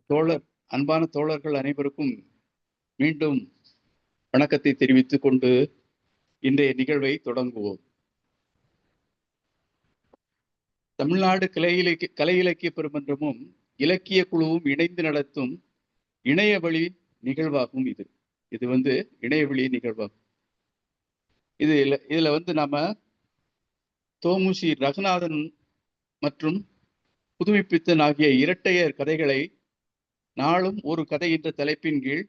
தோழர் அன்பான தோழர்கள் அனைவருக்கும் மீண்டும் வணக்கத்தை தெரிவித்துக் கொண்டு இன்றைய நிகழ்வை தொடங்குவோம். தமிழ்நாடு கலை இலக்கிய பெருமன்றமும் இலக்கிய குழுவும் இணைந்து நடத்தும் இணையவழி நிகழ்வாகும். இது இணையவழி நிகழ்வாகும். இதுல நாம தோமுசி ரகுநாதன் மற்றும் புதுமைப்பித்தன் ஆகிய இரட்டையர் கதைகளை நாளும் ஒரு கதை என்ற தலைப்பின் கீழ்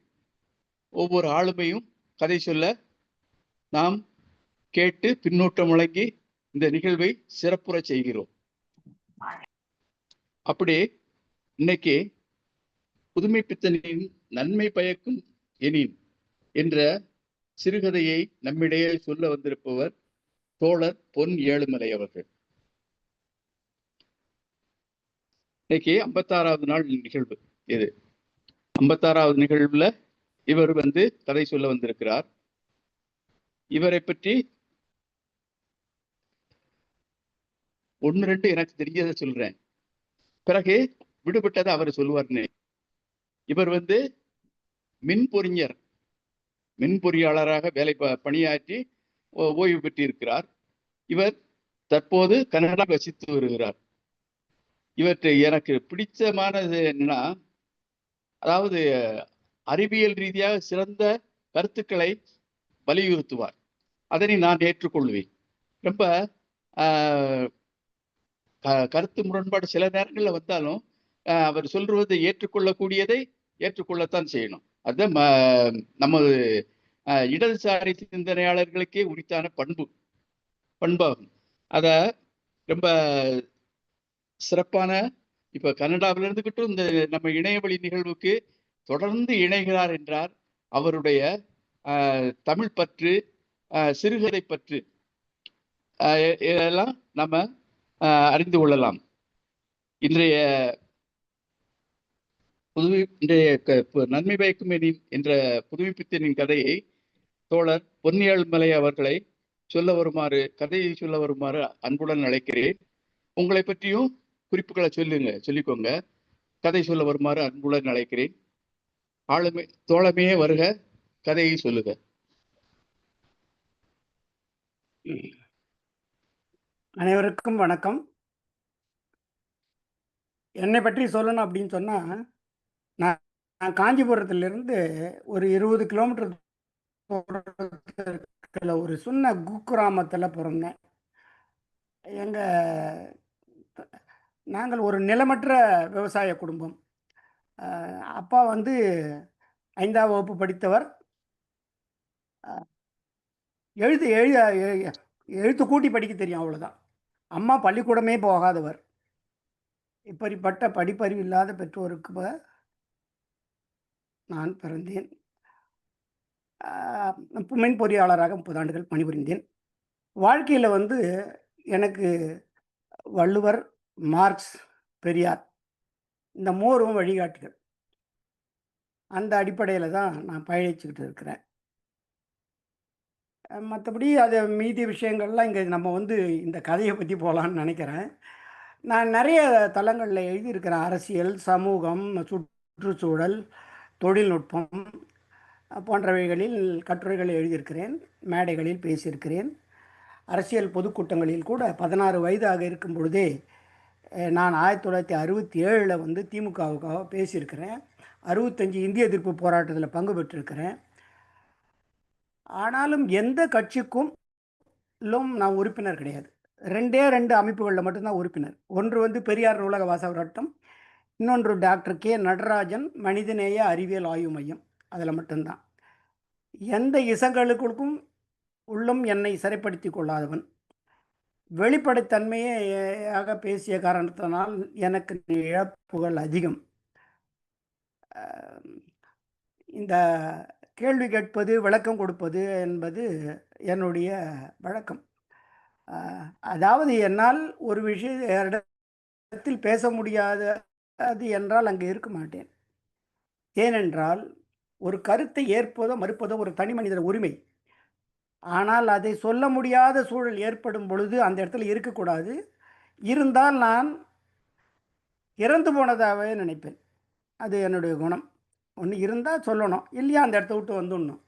ஒவ்வொரு ஆளுமையும் கதை சொல்ல நாம் கேட்டு பின்னூட்டம் வழங்கி இந்த நிகழ்வை சிறப்புற செய்கிறோம். அப்படி இன்னைக்கு புதுமைப்பித்தனின் நன்மை பயக்கும் எனின் என்ற சிறுகதையை நம்மிடையே சொல்ல வந்திருப்பவர் தோழர் பொன் ஏழுமலை அவர்கள். இன்னைக்கு 56வது நாள் நிகழ்வு. இது 56வது நிகழ்வுல இவர் கதை சொல்ல வந்திருக்கிறார். இவரை பற்றி 1-2 எனக்கு தெரிஞ்சதை சொல்றேன், பிறகு விடுபட்டதை அவர் சொல்லுவார்னு. இவர் மின்பொறியாளராக பணியாற்றி ஓய்வு பெற்றிருக்கிறார். இவர் தற்போது கனடா வசித்து வருகிறார். இவற்றை எனக்கு பிடிச்சமானது என்னன்னா, அதாவது அறிவியல் ரீதியாக சிறந்த கருத்துக்களை வலியுறுத்துவார். அதனை நான் ஏற்றுக்கொள்வேன். ரொம்ப கருத்து முரண்பாடு சில நேரங்களில் வந்தாலும் அவர் சொல்றதை ஏற்றுக்கொள்ளக்கூடியதை ஏற்றுக்கொள்ளத்தான் செய்யணும். அதுதான் நமது இடதுசாரி சிந்தனையாளர்களுக்கே உரித்தான பண்பாகும். அத ரொம்ப சிறப்பான இப்ப கனடாவில் இருந்துகிட்டும் இந்த நம்ம இணையவழி நிகழ்வுக்கு தொடர்ந்து இணைகிறார் என்றார். அவருடைய தமிழ் பற்று, சிறுகதை பற்று இதெல்லாம் நம்ம அறிந்து கொள்ளலாம். இன்றைய நன்மை பயக்கும் என்ற புதுமைப்பித்தனின் கதையை தோழர் பொன்னியல்மலை அவர்களை கதையை சொல்ல வருமாறு அன்புடன் அழைக்கிறேன். உங்களை பற்றியும் குறிப்புகளை சொல்லிக்கோங்க. கதை சொல்ல வருமாறு அன்புடன் அழைக்கிறேன். தோழமையே வருக, கதையை சொல்லுக. அனைவருக்கும் வணக்கம். என்னை பற்றி சொல்லணும் அப்படின்னு சொன்னா, நான் காஞ்சிபுரத்திலிருந்து ஒரு 20 கிலோமீட்டர் ஒரு சின்ன குக்கிராமத்தில் பிறந்தேன். நாங்கள் ஒரு நிலமற்ற விவசாய குடும்பம். அப்பா 5ஆம் வகுப்பு படித்தவர். எழுத்து கூட்டி படிக்க தெரியும், அவ்வளோதான். அம்மா பள்ளிக்கூடமே போகாதவர். இப்படிப்பட்ட படிப்பறிவு இல்லாத பெற்றோருக்கு நான் பிறந்தேன். மின் பொறியாளராக 30 ஆண்டுகள் பணிபுரிந்தேன். வாழ்க்கையில் எனக்கு வள்ளுவர், மார்க்ஸ், பெரியார் இந்த 3 வழிகாட்டிகள். அந்த அடிப்படையில் தான் நான் பயணிச்சுக்கிட்டு இருக்கிறேன். மற்றபடி அது மீதி விஷயங்கள்லாம் இங்கே நம்ம இந்த கதையை பற்றி போகலான்னு நினைக்கிறேன். நான் நிறைய தளங்களில் எழுதியிருக்கிறேன். அரசியல், சமூகம், சுற்றுச்சூழல், தொழில்நுட்பம் போன்றவைகளில் கட்டுரைகளை எழுதியிருக்கிறேன். மேடைகளில் பேசியிருக்கிறேன். அரசியல் பொதுக்கூட்டங்களில் கூட 16 வயதாக இருக்கும் பொழுதே நான் 1967 திமுகவுக்காக பேசியிருக்கிறேன். 65 இந்திய எதிர்ப்பு போராட்டத்தில் பங்கு பெற்றிருக்கிறேன். ஆனாலும் எந்த கட்சிக்கும் நான் உறுப்பினர் கிடையாது. 2 அமைப்புகளில் மட்டும்தான் உறுப்பினர். ஒன்று பெரியார் நூலக வாசகராட்டம், இன்னொன்று டாக்டர் கே நடராஜன் மனிதநேய அறிவியல் ஆய்வு மையம். அதில் மட்டும்தான். எந்த இசங்களுக்கும் உள்ளும் என்னை சிறைப்படுத்தி கொள்ளாதவன். வெளிப்படைத்தன்மையாக பேசிய காரணத்தினால் எனக்கு இழப்புகள் அதிகம். இந்த கேள்வி கேட்பது, விளக்கம் கொடுப்பது என்பது என்னுடைய வழக்கம். அதாவது என்னால் ஒரு விஷயத்தில் பேச முடியாதது என்றால் அங்கே இருக்க மாட்டேன். ஏனென்றால் ஒரு கருத்தை ஏற்பதோ மறுப்பதோ ஒரு தனி மனித உரிமை. ஆனால் அதை சொல்ல முடியாத சூழல் ஏற்படும் பொழுது அந்த இடத்துல இருக்கக்கூடாது. இருந்தால் நான் இறந்து போனதாகவே நினைப்பேன். அது என்னுடைய குணம். ஒன்று இருந்தால் சொல்லணும், இல்லையா அந்த இடத்த விட்டு வந்துடணும்.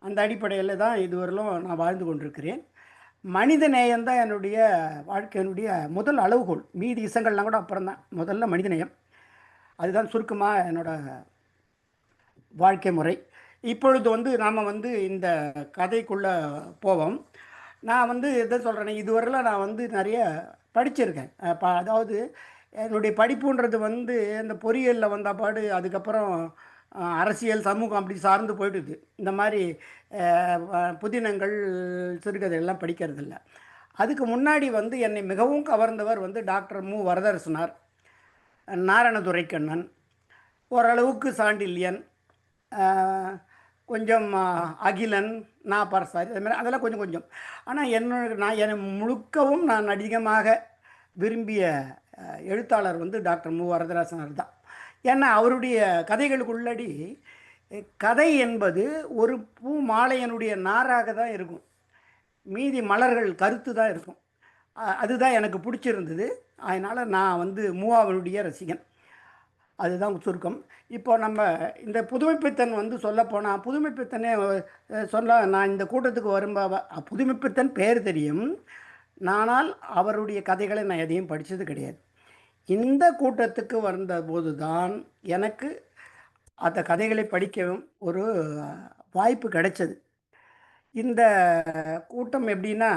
அந்த அடிப்படையில் தான் இதுவரையிலும் நான் வாழ்ந்து கொண்டிருக்கிறேன். மனித நேயம் தான் என்னுடைய வாழ்க்கையினுடைய முதல் அளவுகோல். மீதி இசங்கள்லாம் கூட அப்புறம் தான். முதல்ல மனிதநேயம். அதுதான் சுருக்கமாக என்னோட வாழ்க்கை முறை. இப்பொழுது நாம் இந்த கதைக்குள்ளே போவோம். நான் எதை சொல்கிறேன்னா, இதுவரையிலும் நான் நிறைய படிச்சிருக்கேன். அதாவது என்னுடைய படிப்புன்றது இந்த பொறியியலில் வந்த பாடு, அதுக்கப்புறம் அரசியல் சமூகம் அப்படி சார்ந்து போயிடுது. இந்த மாதிரி புதினங்கள் சிறுகதைகள்லாம் படிக்கிறதில்ல. அதுக்கு முன்னாடி என்னை மிகவும் கவர்ந்தவர் டாக்டர் மு வரதரசனார், நாரணதுரைக்கண்ணன், ஓரளவுக்கு சாண்டில்யன், கொஞ்சம் அகிலன், நாப்பரசாரி, அது மாதிரி அதெல்லாம் கொஞ்சம் கொஞ்சம். ஆனால் என்னை முழுக்கவும் நான் அதிகமாக விரும்பிய எழுத்தாளர் டாக்டர் மு வரதராசனார் தான். ஏன்னா அவருடைய கதைகளுக்குள்ளடி கதை என்பது ஒரு பூ மாலையனுடைய நாராக தான் இருக்கும், மீதி மலர்கள் கருத்து தான் இருக்கும். அதுதான் எனக்கு பிடிச்சிருந்தது. அதனால் நான் மூவாவனுடைய ரசிகன். அதுதான் சுருக்கம். இப்போ நம்ம இந்த புதுமைப்பித்தன் சொல்லப்போனால், புதுமைப்பித்தனே சொல்ல நான் இந்த கூட்டத்துக்கு வரும்போது புதுமைப்பித்தன் பேர் தெரியும், ஆனால் அவருடைய கதைகளை நான் எதையும் படித்தது கிடையாது. இந்த கூட்டத்துக்கு வந்தபோது தான் எனக்கு அந்த கதைகளை படிக்கவும் ஒரு வாய்ப்பு கிடைச்சது. இந்த கூட்டம் எப்படின்னா,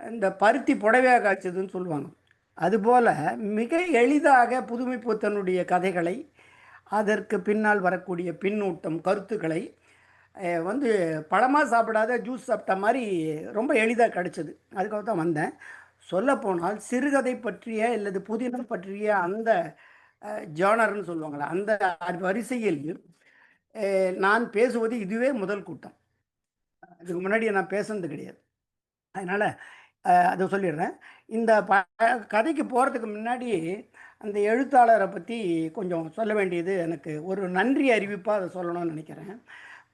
இந்த பருத்தி புடவையாக காய்ச்சதுன்னு சொல்லுவாங்க. அதுபோல் மிக எளிதாக புதுமைப்பித்தனுடைய கதைகளை, அதற்கு பின்னால் வரக்கூடிய பின்னூட்டம், கருத்துக்களை பழமாக சாப்பிடாத ஜூஸ் சாப்பிட்ட மாதிரி ரொம்ப எளிதாக கிடச்சிது. அதுக்காக தான் வந்தேன். சொல்லப்போனால் சிறுகதை பற்றிய அல்லது புதினம் பற்றிய அந்த ஜானர்னு சொல்லுவாங்களா, அந்த வரிசையில் நான் பேசுவது இதுவே முதல் கூட்டம். அதுக்கு முன்னாடி நான் பேசுனது கிடையாது. அதனால் அதை சொல்லிடுறேன். இந்த கதைக்கு போகிறதுக்கு முன்னாடி அந்த எழுத்தாளரை பற்றி கொஞ்சம் சொல்ல வேண்டியது எனக்கு ஒரு நன்றி அறிவிப்பாக அதை சொல்லணும்னு நினைக்கிறேன்.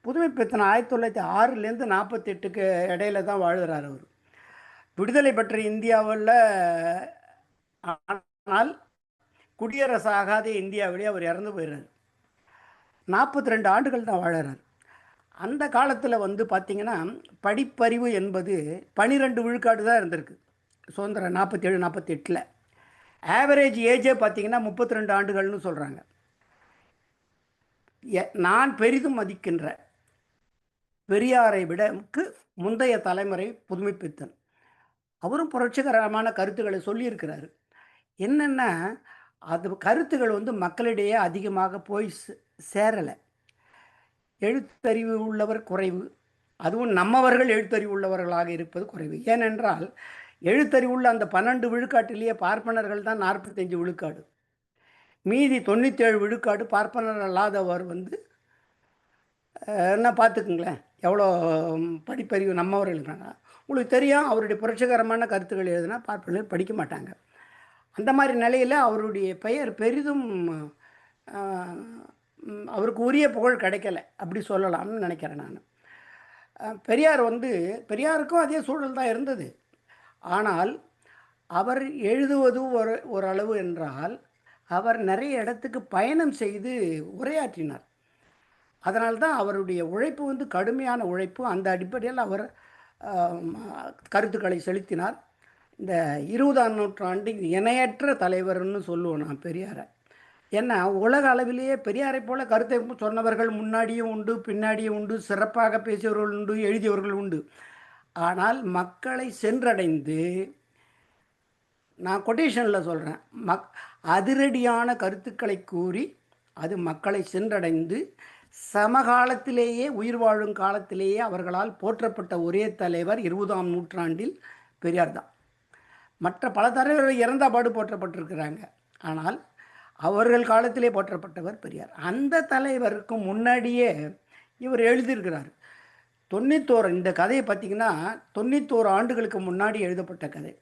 புதுமைப்பித்தன் 1906லேருந்து 48க்கு இடையில தான் வாழ்கிறார் அவர். விடுதலை பெற்ற இந்தியாவில், ஆனால் குடியரசு ஆகாத இந்தியாவிலே அவர் இறந்து போயிடுறார். 42 ஆண்டுகள் தான் வாழறார். அந்த காலத்தில் பார்த்திங்கன்னா படிப்பறிவு என்பது 12 விழுக்காடு தான் இருந்திருக்கு சுதந்திரம் 47 48. ஆவரேஜ் ஏஜே பார்த்திங்கன்னா 32 ஆண்டுகள்னு சொல்கிறாங்க. நான் பெரிதும் மதிக்கின்ற பெரியாரை விடக்கு முந்தைய தலைமுறை புதுமைப்பித்தன். அவரும் புரட்சிகரமான கருத்துக்களை சொல்லியிருக்கிறாரு. என்னென்னா, அது கருத்துக்கள் மக்களிடையே அதிகமாக போய் சேரலை. எழுத்தறிவு உள்ளவர் குறைவு, அதுவும் நம்மவர்கள் எழுத்தறிவு உள்ளவர்களாக இருப்பது குறைவு. ஏனென்றால் எழுத்தறிவுள்ள அந்த 12 விழுக்காட்டிலேயே பார்ப்பனர்கள் தான் 45 விழுக்காடு. மீதி 97 விழுக்காடு பார்ப்பனர் அல்லாதவர் என்ன பார்த்துக்குங்களேன், எவ்வளோ படிப்பறிவு நம்மவர்கள் இருக்காங்க. உங்களுக்கு தெரியும், அவருடைய புரட்சிகரமான கருத்துக்கள் எழுதுனா பார்ப்பனர் படிக்க மாட்டாங்க. அந்த மாதிரி நிலையில் அவருடைய பெயர் பெரிதும் அவருக்கு உரிய புகழ் கிடைக்கல, அப்படி சொல்லலாம்னு நினைக்கிறேன் நான். பெரியார் பெரியாருக்கும் அதே சூழல் தான் இருந்தது. ஆனால் அவர் எழுதுவது ஒரு அளவு என்றால், அவர் நிறைய இடத்துக்கு பயணம் செய்து உரையாற்றினார். அதனால்தான் அவருடைய உழைப்பு கடுமையான உழைப்பு. அந்த அடிப்படையில் அவர் கருத்துக்களை செலுத்தினார். இந்த 20ஆம் நூற்றாண்டின் இணையற்ற தலைவர்னு சொல்லுவோம் நான் பெரியாரை. ஏன்னா உலக அளவிலேயே பெரியாரை போல கருத்தை சொன்னவர்கள் முன்னாடியும் உண்டு, பின்னாடியும் உண்டு, சிறப்பாக பேசியவர்கள் உண்டு, எழுதியவர்கள் உண்டு. ஆனால் மக்களை சென்றடைந்து, நான் கொட்டேஷனில் சொல்கிறேன், அதிரடியான கருத்துக்களை கூறி அது மக்களை சென்றடைந்து சமகாலத்திலேயே, உயிர் வாழும் காலத்திலேயே அவர்களால் போற்றப்பட்ட ஒரே தலைவர் 20ஆம் நூற்றாண்டில் பெரியார் தான். மற்ற பல தலைவர்கள் இறந்த பாடு போற்றப்பட்டிருக்கிறாங்க, ஆனால் அவர்கள் காலத்திலே போற்றப்பட்டவர் பெரியார். அந்த தலைவருக்கு முன்னாடியே இவர் எழுதியிருக்கிறார். 91, இந்த கதையை பார்த்திங்கன்னா 91 ஆண்டுகளுக்கு முன்னாடி எழுதப்பட்ட கதை.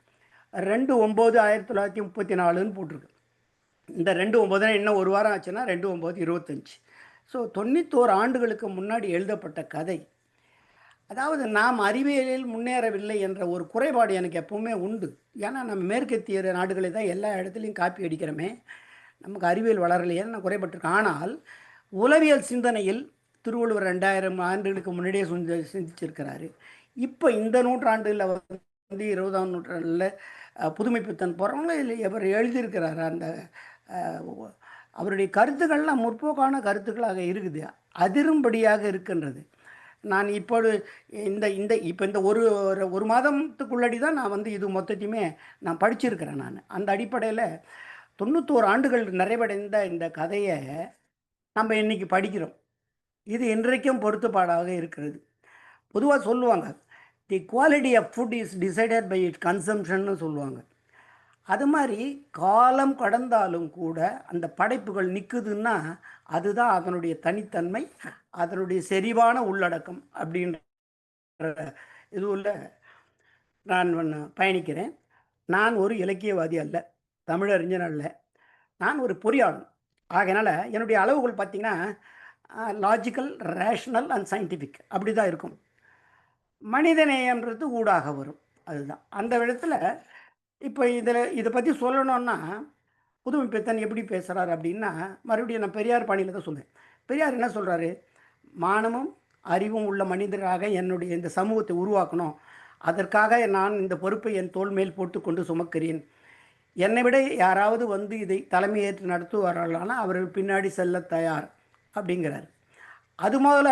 2/9/1934ன்னு போட்டிருக்கு. இந்த 2/9 இன்னும் ஒரு வாரம் ஆச்சுன்னா 2/9/25. ஸோ 91 ஆண்டுகளுக்கு முன்னாடி எழுதப்பட்ட கதை. அதாவது நாம் அறிவியலில் முன்னேறவில்லை என்ற ஒரு குறைபாடு எனக்கு எப்பவுமே உண்டு. ஏன்னா நம்ம மேற்கத்திய நாடுகளை தான் எல்லா இடத்துலையும் காப்பி அடிக்கிறோமே. நமக்கு அறிவியல் வளரலையேன்னு நான் குறைபட்டிருக்கேன். ஆனால் உளவியல் சிந்தனையில் திருவள்ளுவர் 2000 ஆண்டுகளுக்கு முன்னாடியே சிந்திச்சிருக்கிறாரு. இப்போ இந்த நூற்றாண்டில் வந்து 20ஆம் நூற்றாண்டில் புதுமைப்பித்தன் போகிறவங்க இவர் எழுதியிருக்கிறார். அந்த அவருடைய கருத்துக்கள்லாம் முற்போக்கான கருத்துக்களாக இருக்குது, அதிரும்படியாக இருக்கின்றது. நான் இப்போது இந்த ஒரு மாதத்துக்குள்ளடி தான் நான் வந்து இது மொத்தத்தையுமே நான் படிச்சிருக்கிறேன். அந்த அடிப்படையில் 91 ஆண்டுகள் நிறைவடைந்த இந்த கதையை நம்ம இன்னைக்கு படிக்கிறோம். இது இன்றைக்கும் பொருத்தப்பாடாக இருக்கிறது. பொதுவாக சொல்லுவாங்க, the quality of food is decided by it கன்சம்ஷன்னு சொல்லுவாங்க. அது மாதிரி காலம் கடந்தாலும் கூட அந்த படைப்புகள் நிற்குதுன்னா அதுதான் அதனுடைய தனித்தன்மை, அதனுடைய செறிவான உள்ளடக்கம் அப்படின்ற இதுவில் நான் பயணிக்கிறேன். நான் ஒரு இலக்கியவாதி அல்ல, தமிழறிஞர் அல்ல, நான் ஒரு பொறியாளர். ஆகையினால என்னுடைய அளவுகள் பார்த்திங்கன்னா லாஜிக்கல், ரேஷ்னல் அண்ட் சயின்டிஃபிக் அப்படி தான் இருக்கும். மனிதநேயம்ன்றது ஊடாக வரும். அதுதான் அந்த விதத்தில் இப்போ இதை பற்றி சொல்லணுன்னா புதுமைப்பித்தன் எப்படி பேசுகிறார் அப்படின்னா, மறுபடியும் நான் பெரியார் பாணியில் தான் சொல்லுவேன். பெரியார் என்ன சொல்கிறாரு, மானமும் அறிவும் உள்ள மனிதராக என்னுடைய இந்த சமூகத்தை உருவாக்கணும், அதற்காக நான் இந்த பொறுப்பை என் தோள் மேல் போட்டுக்கொண்டு சுமக்கிறேன். என்னை விட யாராவது வந்து இதை தலைமையேற்று நடத்துவார்களானால் அவர்கள் பின்னாடி செல்ல தயார் அப்படிங்கிறார். அது முதல்ல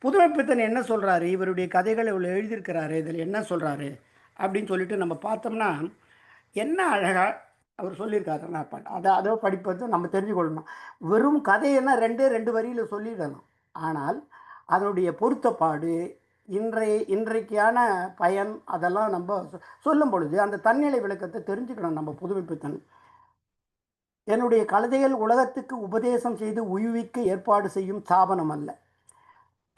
புதுமைப்பித்தன் என்ன சொல்கிறாரு, இவருடைய கதைகளை இவ்வளோ எழுதியிருக்கிறாரு, இதில் என்ன சொல்கிறாரு அப்படின்னு சொல்லிட்டு நம்ம பார்த்தோம்னா என்ன அழகாக அவர் சொல்லியிருக்காரு. அதை படிப்பது நம்ம தெரிஞ்சுக்கொள்ளணும். வெறும் கதையென்னா ரெண்டு வரியில் சொல்லிடலாம். ஆனால் அதனுடைய பொருத்தப்பாடு, இன்றைக்கான பயன், அதெல்லாம் நம்ம சொல்லும் பொழுது அந்த தன்னிலை விளக்கத்தை தெரிஞ்சுக்கணும் நம்ம புதுமைப்பித்தன். என்னுடைய கழுதைகள் உலகத்துக்கு உபதேசம் செய்து உய்விக்க ஏற்பாடு செய்யும் ஸ்தாபனம் அல்ல,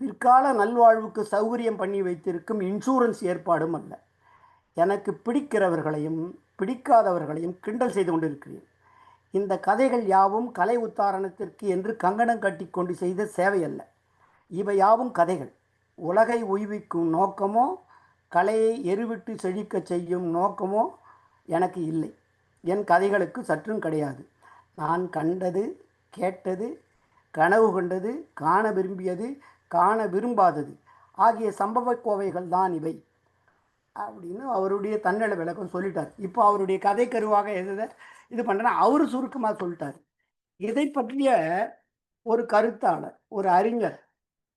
பிற்கால நல்வாழ்வுக்கு சௌகரியம் பண்ணி வைத்திருக்கும் இன்சூரன்ஸ் ஏற்பாடும் அல்ல. எனக்கு பிடிக்கிறவர்களையும் பிடிக்காதவர்களையும் கிண்டல் செய்து கொண்டிருக்கிறேன். இந்த கதைகள் யாவும் கலை உத்தாரணத்திற்கு என்று கங்கணம் கட்டி கொண்டு செய்த சேவை அல்ல. இவை யாவும் கதைகள். உலகை உய்விக்கும் நோக்கமோ கலையை எருவிட்டு செழிக்க செய்யும் நோக்கமோ எனக்கு இல்லை. என் கதைகளுக்கு சற்றும் கிடையாது. நான் கண்டது, கேட்டது, கனவு கண்டது, காண விரும்பியது, காண விரும்பாதது ஆகிய சம்பவ கோவைகள் தான் இவை அப்படின்னு அவருடைய தன்னல விளக்கம் சொல்லிட்டார். இப்போ அவருடைய கதை கருவாக இது பண்ணுறேன்னா அவர் சுருக்கமாக சொல்லிட்டார். இதை பற்றிய ஒரு கருத்தாளர், ஒரு அறிஞர்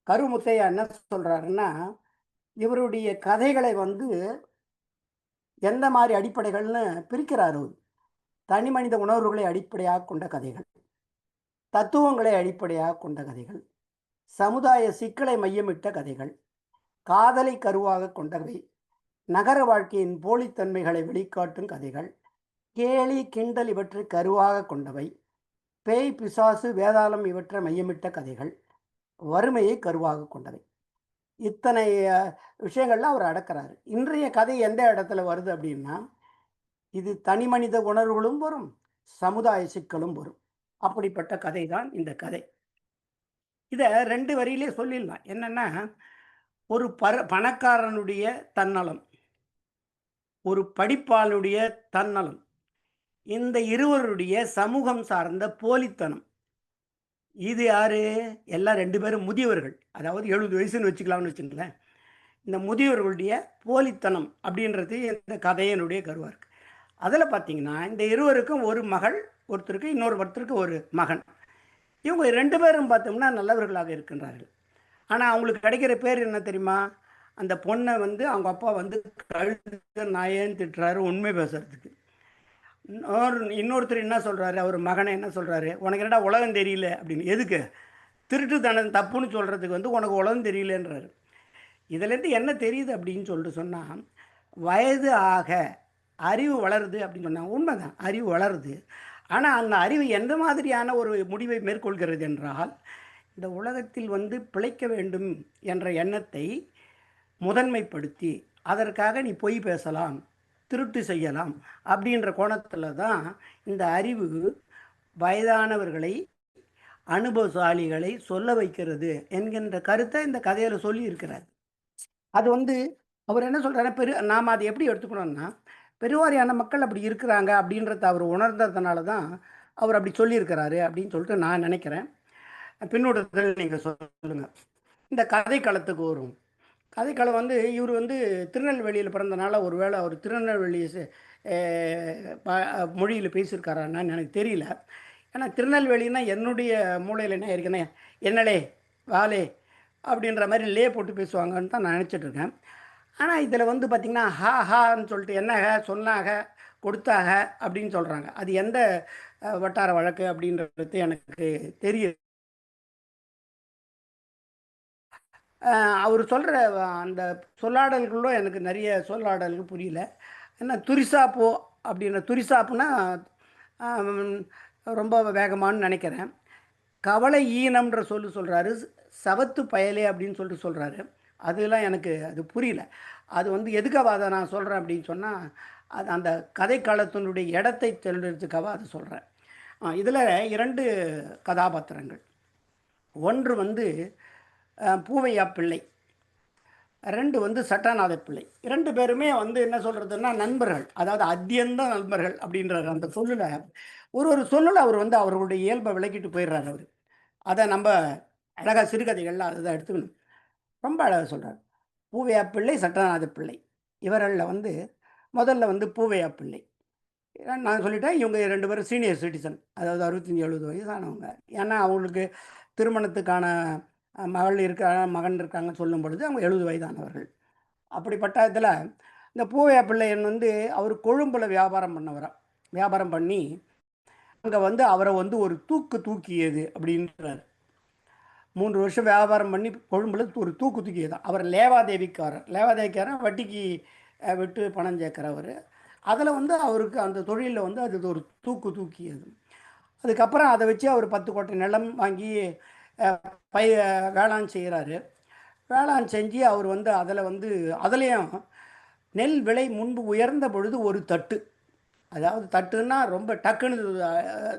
கருமுத்தையா என்ன சொல்கிறாருன்னா, இவருடைய கதைகளை வந்து எந்த மாதிரி அடிப்படைகள்னு பிரிக்கிறார். அவர் தனி மனித உணர்வுகளை அடிப்படையாக கொண்ட கதைகள், தத்துவங்களை அடிப்படையாக கொண்ட கதைகள், சமுதாய சிக்கலை மையமிட்ட கதைகள், காதலை கருவாக கொண்டவை, நகர வாழ்க்கையின் போலித்தன்மைகளை வெளிக்காட்டும் கதைகள், கேலி கிண்டல் இவற்றை கருவாக கொண்டவை, பேய் பிசாசு வேதாளம் இவற்றை மையமிட்ட கதைகள், வறுமையை கருவாக கொண்டவை. இத்தனை விஷயங்கள்லாம் அவர் அடக்கிறாரு. இன்றைய கதை எந்த இடத்துல வருது அப்படின்னா, இது தனி மனித உணர்வுகளும் வரும், சமுதாய சிக்கலும் வரும். அப்படிப்பட்ட கதை தான் இந்த கதை. இதை 2 வரியிலே சொல்லிடலாம். என்னன்னா, ஒரு பணக்காரனுடைய தன்னலம், ஒரு படிப்பாளுடைய தன்னலம், இந்த இருவருடைய சமூகம் சார்ந்த போலித்தனம். இது யாரு? எல்லாம் 2 பேரும் முதியவர்கள், அதாவது 70 வயசுன்னு வச்சுக்கலாம்னு வச்சுங்களேன். இந்த முதியவர்களுடைய போலித்தனம் அப்படின்றது இந்த கதையினுடைய கருவாக இருக்குது. அதில் பார்த்தீங்கன்னா இந்த இருவருக்கும் ஒரு மகள், ஒருத்தருக்கு ஒரு மகன். இவங்க 2 பேரும் பார்த்தோம்னா நல்லவர்களாக இருக்கின்றார்கள். ஆனால் அவங்களுக்கு கிடைக்கிற பேர் என்ன தெரியுமா? அந்த பொண்ணை வந்து அவங்க அப்பா வந்து கழுத நாயேன்னு திட்டுறாரு உண்மை பேசுறதுக்கு. இன்னொருத்தர் என்ன சொல்கிறாரு, அவர் மகனை என்ன சொல்கிறாரு, உனக்கு என்னடா உலகம் தெரியல அப்படின்னு. எதுக்கு? திருட்டு தனம் தப்புன்னு சொல்கிறதுக்கு வந்து உனக்கு உலகம் தெரியலன்றாரு. இதிலேருந்து என்ன தெரியுது அப்படின்னு சொல்லிட்டு சொன்னால், வயது ஆக அறிவு வளருது அப்படின்னு சொன்னாங்க. உண்மைதான், அறிவு வளருது. ஆனால் அந்த அறிவு எந்த மாதிரியான ஒரு முடிவை மேற்கொள்கிறது என்றால், இந்த உலகத்தில் வந்து பிழைக்க வேண்டும் என்ற எண்ணத்தை முதன்மைப்படுத்தி அதற்காக நீ பொய் பேசலாம், திருட்டு செய்யலாம் அப்படின்ற கோணத்தில் தான் இந்த அறிவு வயதானவர்களை, அனுபவசாலிகளை சொல்ல வைக்கிறது என்கின்ற கருத்தை இந்த கதையில் சொல்லி இருக்கிறார். அது வந்து அவர் என்ன சொல்கிறாரு, நாம் அதை எப்படி எடுத்துக்கணும்னா, பெருவாரியான மக்கள் அப்படி இருக்கிறாங்க அப்படின்றத அவர் உணர்ந்ததுனால தான் அவர் அப்படி சொல்லியிருக்கிறாரு அப்படின்னு சொல்லிட்டு நான் நினைக்கிறேன். பின்னூட்டத்தில் நீங்கள் சொல்லுங்கள். இந்த கதைக்களத்துக்கு வரும். கதைக்களம் வந்து இவர் வந்து திருநெல்வேலியில் பிறந்தனால ஒருவேளை அவர் திருநெல்வேலி மொழியில் பேசியிருக்காரான்னு எனக்கு தெரியல. ஏன்னா திருநெல்வேலின்னா என்னுடைய மூளையில் என்ன இருக்குன்னா என்னலே வாலே அப்படின்ற மாதிரி லே போட்டு பேசுவாங்கன்னு தான் நான் நினச்சிட்டு இருக்கேன். ஆனால் இதில் வந்து பார்த்திங்கன்னா ஹான்னு சொல்லிட்டு என்னக சொன்னாக கொடுத்தாக அப்படின்னு சொல்கிறாங்க. அது எந்த வட்டார வழக்கு அப்படின்றது எனக்கு தெரியுது. அவர் சொல்கிற அந்த சொல்லாடல்களும் எனக்கு நிறைய சொல்லாடல்கள் புரியல. என்ன துரிசாப்போ அப்படின்ற துரிசாப்புனா ரொம்ப வேகமானு நினைக்கிறேன். கவலை ஈனம்ன்ற சொல்கிறாரு. சவத்து பயலே அப்படின்னு சொல்லிட்டு சொல்கிறாரு. அதெல்லாம் எனக்கு அது புரியல. அது வந்து எதுக்காக அதை நான் சொல்கிறேன் அப்படின்னு சொன்னால், அது அந்த கதைக்களத்தினுடைய இடத்தை தெரிஞ்சுக்காக அதை சொல்கிறேன். இதில் 2 கதாபாத்திரங்கள். ஒன்று வந்து பூவையா பிள்ளை, 2 வந்து சட்டாநாத பிள்ளை. 2 பேருமே வந்து என்ன சொல்கிறதுன்னா நண்பர்கள், அதாவது அத்தியந்த நண்பர்கள் அப்படின்ற அந்த சொல்லில் ஒரு சொல்லில் அவர் வந்து அவர்களுடைய இயல்பை விளக்கிட்டு போயிடுறாரு அவர். அதை நம்ம அழகாக சிறுகதைகள்லாம் அதுதான் எடுத்துக்கணும். ரொம்ப அழகாக சொல்கிறார். பூவையா பிள்ளை, சட்டநாத பிள்ளை, இவர்களில் வந்து முதல்ல வந்து பூவையா பிள்ளை. நான் சொல்லிட்டேன், இவங்க 2 பேரும் சீனியர் சிட்டிசன், அதாவது 65-70 வயசானவங்க. ஏன்னா அவங்களுக்கு திருமணத்துக்கான மகள் இருக்காங்க, மகன் இருக்காங்கன்னு சொல்லும் பொழுது அவங்க 70 வயதானவர்கள். அப்படிப்பட்ட இதில் இந்த பூவையா பிள்ளையன் வந்து அவர் கொழும்பில் வியாபாரம் பண்ணி அங்கே வந்து அவரை வந்து ஒரு தூக்கியது அப்படின்றார். 3 வருஷம் வியாபாரம் பண்ணி கொழும்புல ஒரு தூக்கியது தான். அவர் லேவாதேவிக்காரன் வட்டிக்கு விட்டு பணம் சேர்க்குறவர். அதில் வந்து அவருக்கு அந்த தொழிலில் வந்து அது ஒரு தூக்கியது. அதுக்கப்புறம் அதை வச்சு அவர் 10 கோட்டை நிலம் வாங்கி வேளாண் செய்கிறாரு. வேளாண் செஞ்சு அவர் வந்து அதுலேயும் நெல் விலை முன்பு உயர்ந்த பொழுது ஒரு தட்டு, அதாவது தட்டுன்னா ரொம்ப டக்குன்னு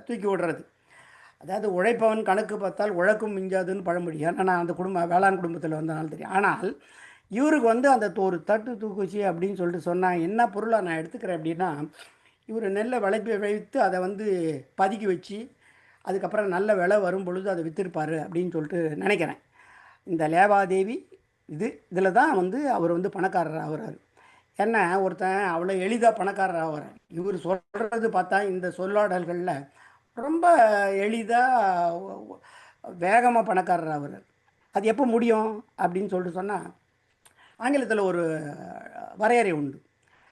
தூக்கி விடுறது, அதாவது உழைப்பவன் கணக்கு பார்த்தால் உழைக்கும் மிஞ்சாதுன்னு பழமொழி. ஏன்னா நான் அந்த வேளாண் குடும்பத்தில் வந்தனால தெரியும். ஆனால் இவருக்கு வந்து அந்த ஒரு தட்டு தூக்குச்சு அப்படின்னு சொல்லிட்டு சொன்னால் என்ன பொருளை நான் எடுத்துக்கிறேன் அப்படின்னா, இவர் நெல்லை விளைவித்து அதை வந்து பதுக்கி வச்சு அதுக்கப்புறம் நல்ல விலை வரும் பொழுது அதை விற்றுருப்பார் அப்படின்னு சொல்லிட்டு நினைக்கிறேன். இந்த லேவாதேவி இதில் தான் வந்து அவர் வந்து பணக்காரர் ஆகிறார். ஏன்னா ஒருத்தன் அவ்வளோ எளிதாக பணக்காரர் ஆகிறார். இவர் சொல்கிறது பார்த்தா இந்த சொல்லாடல்களில் ரொம்ப எளிதாக வேகமாக பணக்காரர் ஆகிறார். அது எப்போ முடியும் அப்படின்னு சொல்லிட்டு சொன்னால், ஆங்கிலத்தில் ஒரு வரையறை உண்டு.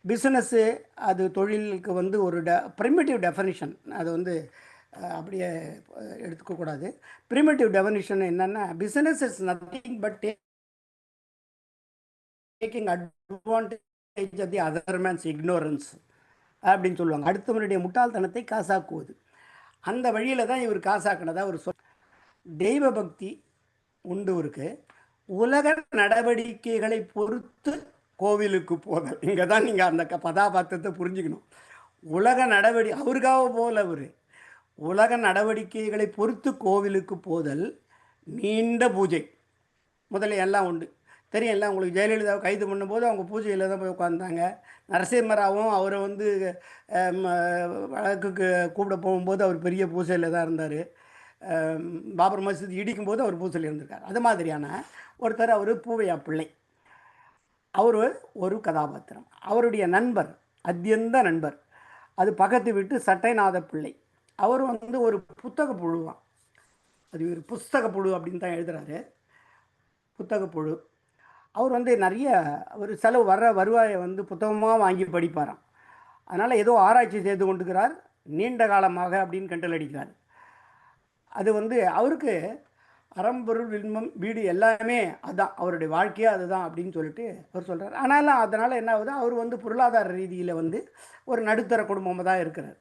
பிஸ்னஸ்ஸு அது தொழிலுக்கு வந்து ஒரு ப்ரிமிட்டிவ் டெஃபனிஷன், அது வந்து அப்படியே எடுத்துக்கக்கூடாது. ப்ரிமிட்டிவ் டெஃபனிஷன் என்னென்னா, business is nothing but taking advantage of the other man's ignorance அப்படின்னு சொல்லுவாங்க. அடுத்தவனுடைய முட்டாள்தனத்தை காசாக்குவது. அந்த வழியில் தான் இவர் காசாக்கினதா ஒரு தெய்வ பக்தி உண்டு இருக்கு. உலக நடவடிக்கைகளை பொறுத்து கோவிலுக்கு போதல். இங்கே தான் நீங்கள் அந்த கதாபாத்திரத்தை புரிஞ்சுக்கணும். அவருக்காக போல அவர் உலக நடவடிக்கைகளை பொறுத்து கோவிலுக்கு போதல், நீண்ட பூஜை முதல்ல எல்லாம் உண்டு. தெரியும் எல்லாம் உங்களுக்கு. ஜெயலலிதாவை கைது பண்ணும்போது அவங்க பூஜையில் தான் போய் உட்காந்தாங்க. நரசிம்மராவும் அவரை வந்து வழக்குக்கு கூப்பிட போகும்போது அவர் பெரிய பூஜையில் தான் இருந்தார். பாபர் மசூதி இடிக்கும் போது அவர் பூஜையில் இருந்திருக்கார். அது மாதிரியான ஒருத்தர் அவர் பூவையா பிள்ளை. அவர் ஒரு கதாபாத்திரம். அவருடைய நண்பர், அத்தியந்த நண்பர், அது பக்கத்து வீட்டு சட்டைநாத பிள்ளை. அவர் வந்து ஒரு புத்தக புழுவான். அது ஒரு புஸ்தக புழு அப்படின்னு தான் எழுதுகிறாரு, புத்தக புழு. அவர் வந்து நிறைய ஒரு வருவாயை வந்து புத்தகமாக வாங்கி படிப்பாராம். அதனால் ஏதோ ஆராய்ச்சி செய்து கொண்டுக்கிறார் நீண்ட காலமாக அப்படின்னு கண்டல் அடிக்கிறார். அது வந்து அவருக்கு அறம்பொருள் விண்மம் வீடு எல்லாமே அதுதான், அவருடைய வாழ்க்கையே அதுதான் அப்படின்னு சொல்லிட்டு அவர் சொல்கிறார். ஆனாலும் அதனால் என்ன ஆகுது, அவர் வந்து பொருளாதார ரீதியில் வந்து ஒரு நடுத்தர குடும்பமாக தான் இருக்கிறார்.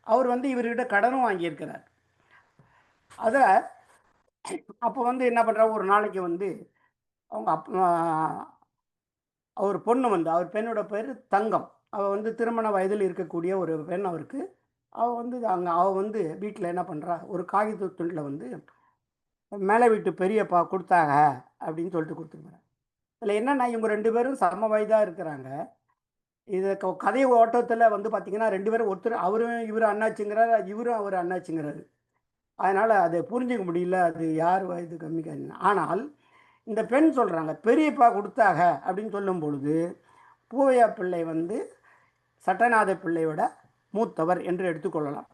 அவர் வந்து இவர்கிட்ட கடனும் வாங்கியிருக்கிறார். அதை அப்போ வந்து என்ன பண்ணுறார், ஒரு நாளைக்கு வந்து அவங்க அவர் பொண்ணு வந்து, அவர் பெண்ணோட பேர் தங்கம். அவள் வந்து திருமண வயதில் இருக்கக்கூடிய ஒரு பெண் அவருக்கு. அவள் வந்து வீட்டில் என்ன பண்ணுறா, ஒரு காகித துண்டில் வந்து மேலே வீட்டு பெரியப்பா கொடுத்தாங்க அப்படின்னு சொல்லிட்டு கொடுத்துருக்குறேன். இதில் என்னென்னா, இவங்க 2 பேரும் சம வயதாக இருக்கிறாங்க. இது கதை ஓட்டத்தில் வந்து பார்த்தீங்கன்னா 2 பேரும் ஒருத்தர் அவரும் இவர் அண்ணாச்சிங்கிறார், இவரும் அவர் அண்ணாச்சிங்கிறாரு. அதனால் அதை புரிஞ்சுக்க முடியல, அது யார் வயது கம்மி கம்மி. ஆனால் இந்த பெண் சொல்கிறாங்க, பெரியப்பா கொடுத்தாக அப்படின்னு சொல்லும் பொழுது பூவையா பிள்ளை வந்து சட்டநாத பிள்ளையோட மூத்தவர் என்று எடுத்துக்கொள்ளலாம்.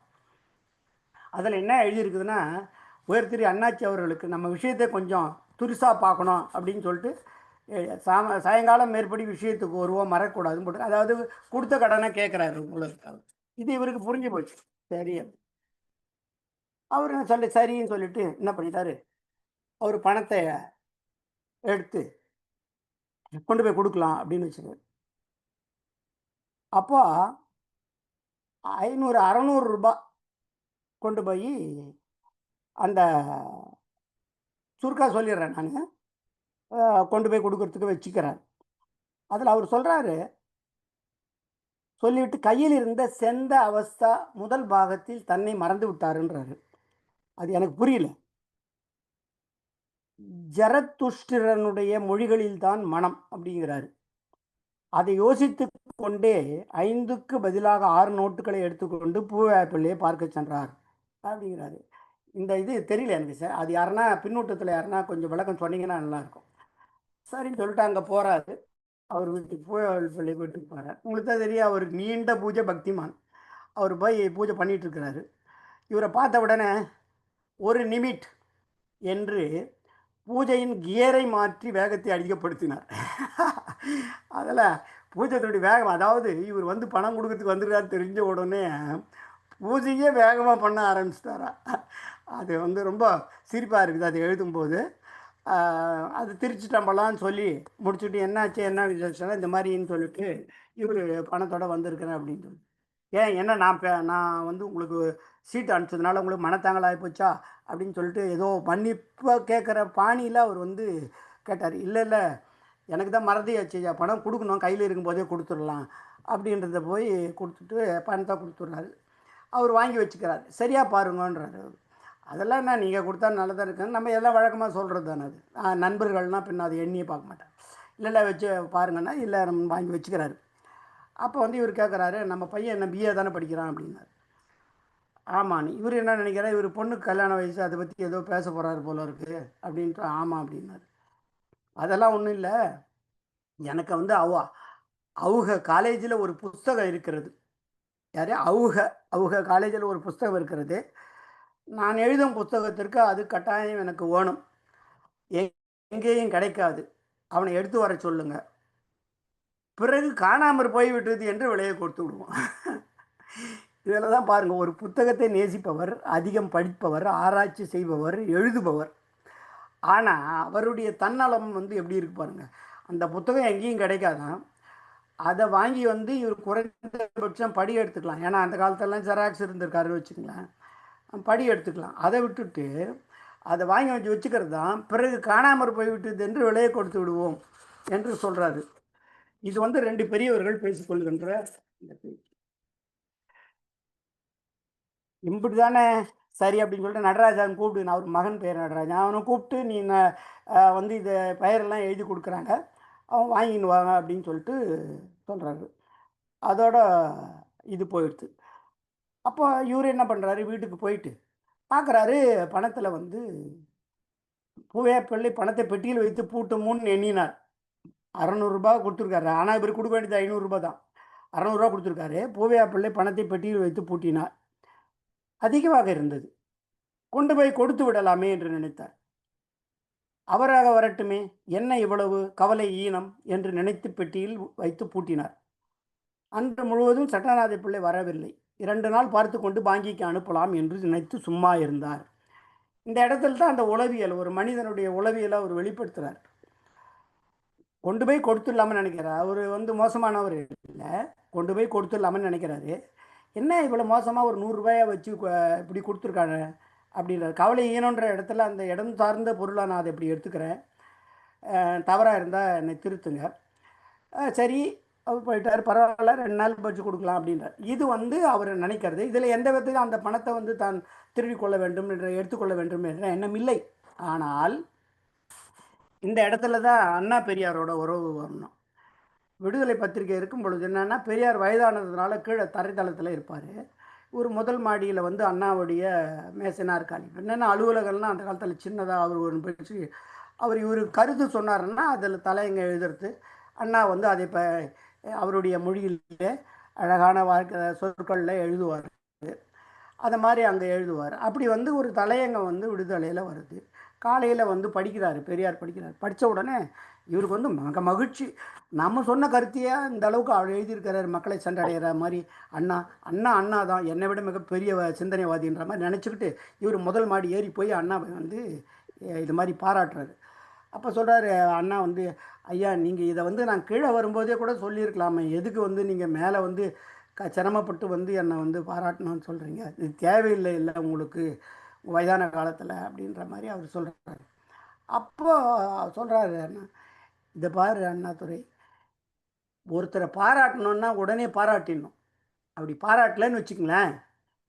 அதில் என்ன எழுதியிருக்குதுன்னா, உயர்திரு அண்ணாச்சி அவர்களுக்கு நம்ம விஷயத்தை கொஞ்சம் துரிசாக பார்க்கணும் அப்படின்னு சொல்லிட்டு சாயங்காலம் மேற்படி விஷயத்துக்கு வருவோம், மறக்கக்கூடாதுன்னு போட்டு, அதாவது கொடுத்த கடனை கேட்குறாரு உங்களுக்கு. இது இவருக்கு புரிஞ்சு போச்சு. சரி, அவர் சொல்லி சரின்னு சொல்லிட்டு என்ன பண்ணிட்டாரு, அவர் பணத்தை எடுத்து கொண்டு போய் கொடுக்கலாம் அப்படின்னு வச்சுருக்காரு. அப்போ 500 600 கொண்டு போய் அந்த சுருக்கா சொல்லிடுறேன் நான், கொண்டு போய் கொடுக்கறதுக்கு வச்சுக்கிறார். அதில் அவர் சொல்கிறாரு, சொல்லிவிட்டு கையில் இருந்த செந்த அவஸ்தா முதல் பாகத்தில் தன்னை மறந்து விட்டாருன்றாரு. அது எனக்கு புரியல. ஜரத்துஷ்டிரனுடைய மொழிகளில் தான் மனம் அப்படிங்கிறாரு. அதை யோசித்து கொண்டே 5க்கு பதிலாக 6 நோட்டுகளை எடுத்துக்கொண்டு பூவேப்பிள்ளையை பார்க்க சென்றார் அப்படிங்கிறாரு. இந்த இது தெரியல எனக்கு சார். அது யாருன்னா பின்னூட்டத்தில் யாருன்னா கொஞ்சம் விளக்கம் சொன்னீங்கன்னா நல்லாயிருக்கும். சரின்னு சொல்லிட்டு அங்கே போகிறாரு. அவர் வீட்டுக்கு பூவேப்பிள்ளை வீட்டுக்கு போகிறார். உங்களுக்கு தான் தெரியும், அவர் நீண்ட பூஜை பக்திமான். அவர் போய் பூஜை பண்ணிட்டு இருக்கிறாரு. இவரை பார்த்த உடனே ஒரு நிமிட் என்று பூஜையின் கியரை மாற்றி வேகத்தை அதிகப்படுத்தினார். அதில் பூஜையினுடைய வேகம், அதாவது இவர் வந்து பணம் கொடுக்கறதுக்கு வந்துருக்காரு தெரிஞ்ச உடனே பூஜையே வேகமாக பண்ண ஆரம்பிச்சிட்டாரா. அது வந்து ரொம்ப சிரிப்பாக இருக்குது அது எழுதும்போது. அது திருச்சிட்டம்பலான்னு சொல்லி முடிச்சுட்டு என்னாச்சு என்ன விசேஷம் இந்த மாதிரின்னு சொல்லிட்டு இவர் பணத்தோடு வந்திருக்கிறேன் அப்படின்னு சொல்லி, ஏன் என்ன நான் வந்து உங்களுக்கு சீட்டு அனுப்பிச்சதுனால உங்களுக்கு மனத்தாங்கலாகி போச்சா அப்படின்னு சொல்லிட்டு ஏதோ மன்னிப்பாக கேட்குற பாணியில் அவர் வந்து கேட்டார். இல்லை இல்லை, எனக்கு தான் மறதியாச்சு, பணம் கொடுக்கணும், கையில் இருக்கும்போதே கொடுத்துடலாம் அப்படின்றத போய் கொடுத்துட்டு பணத்தை கொடுத்துட்றாரு. அவர் வாங்கி வச்சுக்கிறார். சரியாக பாருங்கன்றார். அதெல்லாம் என்ன நீங்கள் கொடுத்தா நல்லதாக இருக்குன்னு நம்ம எல்லாம் வழக்கமாக சொல்கிறது தானே. அது நண்பர்கள்னால் பின்ன அதை எண்ணியே பார்க்க மாட்டேன். இல்லை வச்சு பாருங்கன்னா இல்லை நம்ம வாங்கி வச்சுக்கிறாரு. அப்போ வந்து இவர் கேட்குறாரு, நம்ம பையன் என்ன பிஏ தானே படிக்கிறான் அப்படின்னாரு. ஆமான்னு. இவர் என்ன நினைக்கிறார், இவர் பொண்ணுக்கு கல்யாண வயசு, அதை பற்றி ஏதோ பேச போகிறாரு போல இருக்குது அப்படின்ட்டு ஆமாம் அப்படின்னாரு. அதெல்லாம் ஒன்றும் இல்லை, எனக்கு வந்து அவங்க காலேஜில் ஒரு புஸ்தகம் இருக்கிறது. யார்? அவங்க காலேஜில் ஒரு புஸ்தகம் இருக்கிறது. நான் எழுதும் புஸ்தகத்திற்கு அது கட்டாயம் எனக்கு வேணும், எங்கேயும் கிடைக்காது, அவனை எடுத்து வர சொல்லுங்க, பிறகு காணாமற் போய்விட்டது என்று விலையை கொடுத்து விடுவோம். இதில் தான் பாருங்கள், ஒரு புத்தகத்தை நேசிப்பவர், அதிகம் படிப்பவர், ஆராய்ச்சி செய்பவர், எழுதுபவர். ஆனால் அவருடைய தன்னலம் வந்து எப்படி இருக்கு பாருங்கள். அந்த புத்தகம் எங்கேயும் கிடைக்காதான், அதை வாங்கி வந்து இவர் குறைந்தபட்சம் படி எடுத்துக்கலாம். ஏன்னா அந்த காலத்திலலாம் ஜெராக்ஸ் இருந்திருக்காருன்னு வச்சுக்கலாம், படி எடுத்துக்கலாம். அதை விட்டுட்டு அதை வாங்கி வச்சுக்கிறது தான், பிறகு காணாமற் போய்விட்டது என்று விலையை கொடுத்து விடுவோம் என்று சொல்கிறாரு. இது வந்து 2 பெரியவர்கள் பேசிக்கொள்கின்ற இந்த பேச்சு. இப்படி தானே சரி அப்படின்னு சொல்லிட்டு நடராஜன் கூப்பிட்டு, நான் அவர் மகன் பேர் நடராஜன், அவனை கூப்பிட்டு நீ வந்து இதை பெயரெல்லாம் எழுதி கொடுக்குறாங்க, அவன் வாங்கின்னு வாங்க அப்படின்னு சொல்லிட்டு சொல்கிறாரு. அதோட இது போயிடுது. அப்போ இவர் என்ன பண்ணுறாரு, வீட்டுக்கு போயிட்டு பார்க்குறாரு, பணத்தில் வந்து பூவேப்பிள்ளை பணத்தை பெட்டியில் வைத்து பூட்டுமுன்னு எண்ணினார். 600 கொடுத்துருக்காரு. ஆனால் இவர் கொடுக்க வேண்டியது 500 தான். 600 கொடுத்துருக்காரு. பூவேப்பிள்ளை பணத்தை பெட்டியில் வைத்து பூட்டினார். அதிகமாக இருந்தது. கொண்டு போய் கொடுத்து விடலாமே என்று நினைத்தார். அவராக வரட்டுமே, என்ன இவ்வளவு கவலை ஈனம் என்று நினைத்து பெட்டியில் வைத்து பூட்டினார். அன்று முழுவதும் சட்டநாத பிள்ளை வரவில்லை. 2 நாள் பார்த்து கொண்டு பாங்கிக்கு அனுப்பலாம் என்று நினைத்து சும்மா இருந்தார். இந்த இடத்துல தான் அந்த உளவியல், ஒரு மனிதனுடைய உளவியலை அவர் வெளிப்படுத்துகிறார். கொண்டு போய் கொடுத்துடலாமல் நினைக்கிறார். அவர் வந்து மோசமானவர் இல்லை, கொண்டு போய் கொடுத்துடலாமன்னு நினைக்கிறாரு. என்ன இவ்வளோ மோசமாக ஒரு 100 வச்சு இப்படி கொடுத்துருக்காங்க அப்படின்றார். கவலை ஈனன்ற இடத்துல அந்த இடம் சார்ந்த பொருளாக நான் அதை இப்படி எடுத்துக்கிறேன், தவறாக இருந்தால் என்னை திருத்துங்க. சரி அவர் போயிட்டார், பரவாயில்ல 2 நாள் வச்சு கொடுக்கலாம் அப்படின்றார். இது வந்து அவர் நினைக்கிறது. இதில் எந்த விதத்துக்கும் அந்த பணத்தை வந்து தான் திருடிக்கொள்ள வேண்டும் என்ற எடுத்துக்கொள்ள வேண்டும் என்ற எண்ணம் இல்லை. ஆனால் இந்த இடத்துல தான் அண்ணா பெரியாரோட உறவு வரணும். விடுதலை பத்திரிகை இருக்கும் பொழுது என்னன்னா, பெரியார் வயதானதுனால கீழே தரைத்தளத்தில் இருப்பார். ஒரு முதல் மாடியில் வந்து அண்ணாவுடைய மேசை நாற்காலி. என்னென்னா அலுவலகம்லாம் அந்த காலத்தில் சின்னதாக அவர் ஒரு போயிடுச்சு. அவர் இவர் கருத்து சொன்னாருன்னா அதில் தலையங்க எழுதுறது. அண்ணா வந்து அதை இப்போ அவருடைய மொழியிலே அழகான வாழ்க்கை சொற்களில் எழுதுவார். அதை மாதிரி அங்கே எழுதுவார். அப்படி வந்து ஒரு தலையங்கம் வந்து விடுதலையில் வருது. காலையில் வந்து படிக்கிறாரு, பெரியார் படிக்கிறார். படித்த உடனே இவருக்கு வந்து மகிழ்ச்சி. நம்ம சொன்ன கருத்தையே இந்த அளவுக்கு அவர் எழுதியிருக்கிறார், மக்களை சென்றடைகிற மாதிரி. அண்ணா அண்ணா அண்ணா தான் என்னை விட மிகப்பெரிய சிந்தனைவாதின்ற மாதிரி நினச்சிக்கிட்டு இவர் முதல் மாடி ஏறி போய் அண்ணாவை வந்து இது மாதிரி பாராட்டுறாரு. அப்போ சொல்கிறாரு அண்ணா வந்து, ஐயா நீங்கள் இதை வந்து நான் கீழே வரும்போதே கூட சொல்லியிருக்கலாமே, எதுக்கு வந்து நீங்கள் மேலே வந்து சிரமப்பட்டு வந்து என்னை வந்து பாராட்டணும்னு சொல்கிறீங்க, இது தேவையில்லை இல்லை உங்களுக்கு வயதான காலத்தில் அப்படின்ற மாதிரி அவர் சொல்கிறாரு. அப்போ சொல்கிறாரு அண்ணா, இதை பாரு அண்ணாதுரை, ஒருத்தரை பாராட்டணுன்னா உடனே பாராட்டிடணும். அப்படி பாராட்டலன்னு வச்சுக்கங்களேன்,